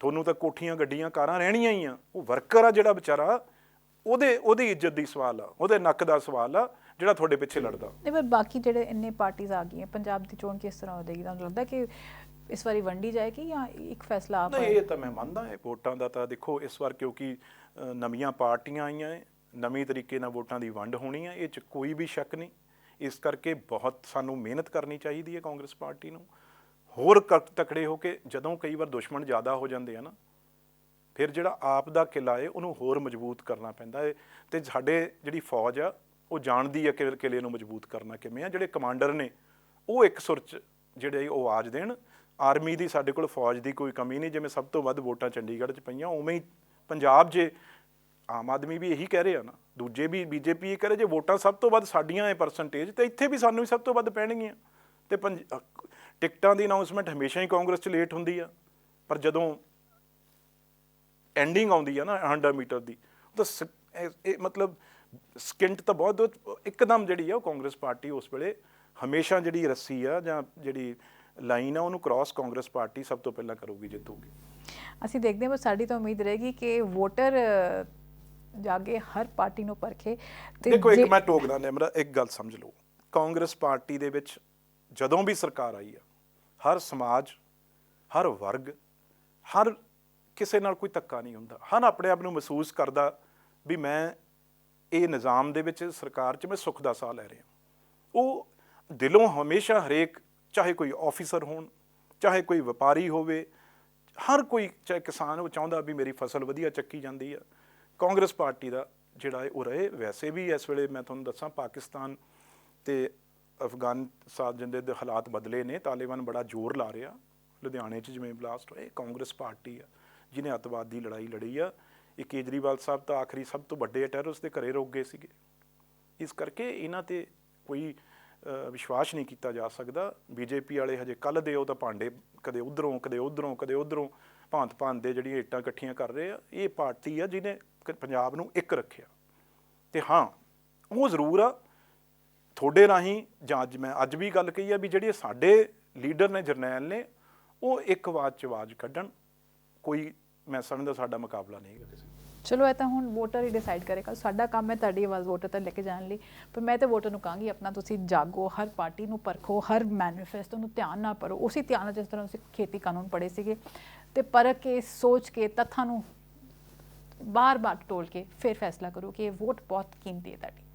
ਤੁਹਾਨੂੰ ਤਾਂ ਕੋਠੀਆਂ, ਗੱਡੀਆਂ, ਕਾਰਾਂ ਰਹਿਣੀਆਂ ਹੀ ਆ। ਉਹ ਵਰਕਰ ਆ ਜਿਹੜਾ ਵਿਚਾਰਾ, ਉਹਦੀ ਇੱਜ਼ਤ ਦੀ ਸਵਾਲ ਆ, ਉਹਦੇ ਨੱਕ ਦਾ ਸਵਾਲ ਆ ਜਿਹੜਾ ਤੁਹਾਡੇ ਪਿੱਛੇ ਲੜਦਾ। ਨਹੀਂ, ਪਰ ਬਾਕੀ ਜਿਹੜੇ ਇੰਨੇ ਪਾਰਟੀਆਂ ਆ ਗਈਆਂ, ਪੰਜਾਬ ਦੀ ਚੋਣ ਕਿਸ ਤਰ੍ਹਾਂ ਹੋ ਜਾਏਗੀ? ਤੁਹਾਨੂੰ ਲੱਗਦਾ ਕਿ ਇਸ ਵਾਰੀ ਵੰਡੀ ਜਾਏਗੀ ਜਾਂ ਇੱਕ ਫੈਸਲਾ ਆਪ? ਨਹੀਂ, ਇਹ ਤਾਂ ਮੈਂ ਮੰਨਦਾ ਹੈ। ਵੋਟਾਂ ਦਾ ਤਾਂ ਦੇਖੋ ਇਸ ਵਾਰ ਕਿਉਂਕਿ ਨਵੀਆਂ ਪਾਰਟੀਆਂ ਆਈਆਂ ਹੈ, ਨਵੇਂ ਤਰੀਕੇ ਨਾਲ ਵੋਟਾਂ ਦੀ ਵੰਡ ਹੋਣੀ ਹੈ, ਇਹ 'ਚ ਕੋਈ ਵੀ ਸ਼ੱਕ ਨਹੀਂ। ਇਸ ਕਰਕੇ ਬਹੁਤ ਸਾਨੂੰ ਮਿਹਨਤ ਕਰਨੀ ਚਾਹੀਦੀ ਹੈ ਕਾਂਗਰਸ ਪਾਰਟੀ ਨੂੰ, ਹੋਰ ਤਕੜੇ ਹੋ ਕੇ। ਜਦੋਂ ਕਈ ਵਾਰ ਦੁਸ਼ਮਣ ਜ਼ਿਆਦਾ ਹੋ ਜਾਂਦੇ ਆ ਨਾ, ਫਿਰ ਜਿਹੜਾ ਆਪ ਦਾ ਕਿਲਾ ਹੈ ਉਹਨੂੰ ਹੋਰ ਮਜ਼ਬੂਤ ਕਰਨਾ ਪੈਂਦਾ ਹੈ। ਅਤੇ ਸਾਡੇ ਜਿਹੜੀ ਫੌਜ ਆ ਉਹ ਜਾਣਦੀ ਹੈ ਕਿ ਕਿਲੇ ਨੂੰ ਮਜ਼ਬੂਤ ਕਰਨਾ ਕਿਵੇਂ ਆ। ਜਿਹੜੇ ਕਮਾਂਡਰ ਨੇ ਉਹ ਇੱਕ ਸੁਰ 'ਚ ਜਿਹੜੇ ਉਹ ਆਵਾਜ਼ ਦੇਣ। ਆਰਮੀ ਦੀ ਸਾਡੇ ਕੋਲ ਫੌਜ ਦੀ ਕੋਈ ਕਮੀ ਨਹੀਂ। ਜਿਵੇਂ ਸਭ ਤੋਂ ਵੱਧ ਵੋਟਾਂ ਚੰਡੀਗੜ੍ਹ 'ਚ ਪਈਆਂ, ਉਵੇਂ ਹੀ ਪੰਜਾਬ 'ਜੇ ਆਮ ਆਦਮੀ ਵੀ ਇਹੀ ਕਹਿ ਰਹੇ ਆ ਨਾ, ਦੂਜੇ ਵੀ ਬੀਜੇਪੀ ਇਹ ਕਹਿ ਰਹੇ, ਜੇ ਵੋਟਾਂ ਸਭ ਤੋਂ ਵੱਧ ਸਾਡੀਆਂ ਹੈ ਪਰਸੈਂਟੇਜ, ਤਾਂ ਇੱਥੇ ਵੀ ਸਾਨੂੰ ਵੀ ਸਭ ਤੋਂ ਵੱਧ ਪੈਣਗੀਆਂ। ਅਤੇ ਟਿਕਟਾਂ ਦੀ ਅਨਾਊਂਸਮੈਂਟ ਹਮੇਸ਼ਾ ਹੀ ਕਾਂਗਰਸ 'ਚ ਲੇਟ ਹੁੰਦੀ ਆ, ਪਰ ਜਦੋਂ ਐਂਡਿੰਗ ਆਉਂਦੀ ਆ ਨਾ 100 ਮੀਟਰ ਦੀ, ਤਾਂ ਇਹ ਮਤਲਬ ਸਕਿੰਟ ਤਾਂ ਬਹੁਤ ਇੱਕਦਮ ਜਿਹੜੀ ਆ ਉਹ ਕਾਂਗਰਸ ਪਾਰਟੀ ਉਸ ਵੇਲੇ ਹਮੇਸ਼ਾ ਜਿਹੜੀ ਰੱਸੀ ਆ ਜਾਂ ਜਿਹੜੀ ਲਾਈਨ ਆ ਉਹਨੂੰ ਕ੍ਰਾਸ ਕਾਂਗਰਸ ਪਾਰਟੀ ਸਭ ਤੋਂ ਪਹਿਲਾਂ ਕਰੂਗੀ, ਜਿੱਤੂਗੀ। ਅਸੀਂ ਦੇਖਦੇ ਹਾਂ, ਪਰ ਸਾਡੀ ਤਾਂ ਉਮੀਦ ਰਹੇਗੀ ਕਿ ਵੋਟਰ ਜਾਗੇ, ਹਰ ਪਾਰਟੀ ਨੂੰ ਪਰਖੇ। ਤੇ ਦੇਖੋ, ਇੱਕ ਮੈਂ ਟੋਕਦਾ ਨਿਮਰਾ, ਇੱਕ ਗੱਲ ਸਮਝ ਲਓ, ਕਾਂਗਰਸ ਪਾਰਟੀ ਦੇ ਵਿੱਚ ਜਦੋਂ ਵੀ ਸਰਕਾਰ ਆਈ ਆ, ਹਰ ਸਮਾਜ, ਹਰ ਵਰਗ, ਹਰ ਕਿਸੇ ਨਾਲ ਕੋਈ ਧੱਕਾ ਨਹੀਂ ਹੁੰਦਾ। ਹਰ ਆਪਣੇ ਆਪ ਨੂੰ ਮਹਿਸੂਸ ਕਰਦਾ ਵੀ ਮੈਂ ਇਹ ਨਿਜ਼ਾਮ ਦੇ ਵਿੱਚ, ਸਰਕਾਰ 'ਚ ਮੈਂ ਸੁੱਖ ਦਾ ਸਾਹ ਲੈ ਰਿਹਾ। ਉਹ ਦਿਲੋਂ ਹਮੇਸ਼ਾ ਹਰੇਕ, ਚਾਹੇ ਕੋਈ ਆਫੀਸਰ ਹੋਣ, ਚਾਹੇ ਕੋਈ ਵਪਾਰੀ ਹੋਵੇ, ਹਰ ਕੋਈ, ਚਾਹੇ ਕਿਸਾਨ, ਉਹ ਚਾਹੁੰਦਾ ਵੀ ਮੇਰੀ ਫਸਲ ਵਧੀਆ ਚੱਕੀ ਜਾਂਦੀ ਆ। ਕਾਂਗਰਸ ਪਾਰਟੀ ਦਾ ਜਿਹੜਾ ਹੈ ਉਹ ਰਹੇ। ਵੈਸੇ ਵੀ ਇਸ ਵੇਲੇ ਮੈਂ ਤੁਹਾਨੂੰ ਦੱਸਾਂ, ਪਾਕਿਸਤਾਨ ਅਤੇ ਅਫਗਾਨਿਸਤਾਨ ਦੇ ਹਾਲਾਤ ਬਦਲੇ ਨੇ, ਤਾਲਿਬਾਨ ਬੜਾ ਜ਼ੋਰ ਲਾ ਰਿਹਾ। ਲੁਧਿਆਣੇ 'ਚ ਜਿਵੇਂ ਬਲਾਸਟ ਹੋਏ, ਕਾਂਗਰਸ ਪਾਰਟੀ ਆ ਜਿਹਨੇ ਅੱਤਵਾਦ ਦੀ ਲੜਾਈ ਲੜੀ ਆ। ਇਹ ਕੇਜਰੀਵਾਲ ਸਾਹਿਬ ਤਾਂ ਆਖਰੀ ਸਭ ਤੋਂ ਵੱਡੇ ਟੈਰਰਿਸਟ ਦੇ ਘਰੇ ਰੋਕ ਗਏ ਸੀਗੇ। ਇਸ ਕਰਕੇ ਇਹਨਾਂ 'ਤੇ ਕੋਈ ਵਿਸ਼ਵਾਸ ਨਹੀਂ ਕੀਤਾ ਜਾ ਸਕਦਾ। ਬੀਜੇਪੀ ਵਾਲੇ ਹਜੇ ਕੱਲ੍ਹ ਦੇ ਉਹ ਤਾਂ ਭਾਂਡੇ ਕਦੇ ਉੱਧਰੋਂ, ਕਦੇ ਉੱਧਰੋਂ, ਕਦੇ ਉੱਧਰੋਂ ਭਾਂਤ ਦੇ ਜਿਹੜੀਆਂ ਇੱਟਾਂ ਇਕੱਠੀਆਂ ਕਰ ਰਹੇ ਆ। ਇਹ ਪਾਰਟੀ ਆ ਜਿਹਨੇ ਪੰਜਾਬ ਨੂੰ ਇੱਕ ਰੱਖਿਆ। ਅਤੇ ਹਾਂ, ਉਹ ਜ਼ਰੂਰ ਆ ਤੁਹਾਡੇ ਰਾਹੀਂ, ਜਾਂ ਮੈਂ ਅੱਜ ਵੀ ਗੱਲ ਕਹੀ ਆ ਵੀ ਜਿਹੜੇ ਸਾਡੇ ਲੀਡਰ ਨੇ, ਜਰਨੈਲ ਨੇ, ਉਹ ਇੱਕ ਆਵਾਜ਼ 'ਚ ਆਵਾਜ਼ ਕੱਢਣ। ਕੋਈ, ਮੈਂ ਸਮਝਦਾ ਸਾਡਾ ਮੁਕਾਬਲਾ ਨਹੀਂ ਹੈਗਾ ਕਿਸੇ। ਚਲੋ, ਇਹ ਤਾਂ ਹੁਣ ਵੋਟਰ ਹੀ ਡਿਸਾਈਡ ਕਰੇਗਾ। ਸਾਡਾ ਕੰਮ ਹੈ ਤੁਹਾਡੀ ਆਵਾਜ਼ ਵੋਟਰ ਤੱਕ ਲੈ ਕੇ ਜਾਣ ਲਈ। ਪਰ ਮੈਂ ਤਾਂ ਵੋਟਰ ਨੂੰ ਕਹਾਂਗੀ, ਆਪਣਾ ਤੁਸੀਂ ਜਾਗੋ, ਹਰ ਪਾਰਟੀ ਨੂੰ ਪਰਖੋ, ਹਰ ਮੈਨੀਫੈਸਟੋ ਨੂੰ ਧਿਆਨ ਨਾਲ ਪੜ੍ਹੋ। ਉਸੇ ਧਿਆਨ ਨਾਲ, ਜਿਸ ਤਰ੍ਹਾਂ ਅਸੀਂ ਖੇਤੀ ਕਾਨੂੰਨ ਪੜ੍ਹੇ ਸੀਗੇ, ਅਤੇ ਪਰਖ ਕੇ, ਸੋਚ ਕੇ, ਤੱਥਾਂ ਨੂੰ ਬਾਰ-ਬਾਰ ਟੋਲ ਕੇ ਫਿਰ ਫੈਸਲਾ ਕਰੋ ਕਿ ਇਹ ਵੋਟ ਬਹੁਤ ਕੀਮਤੀ ਹੈ ਤੁਹਾਡੀ।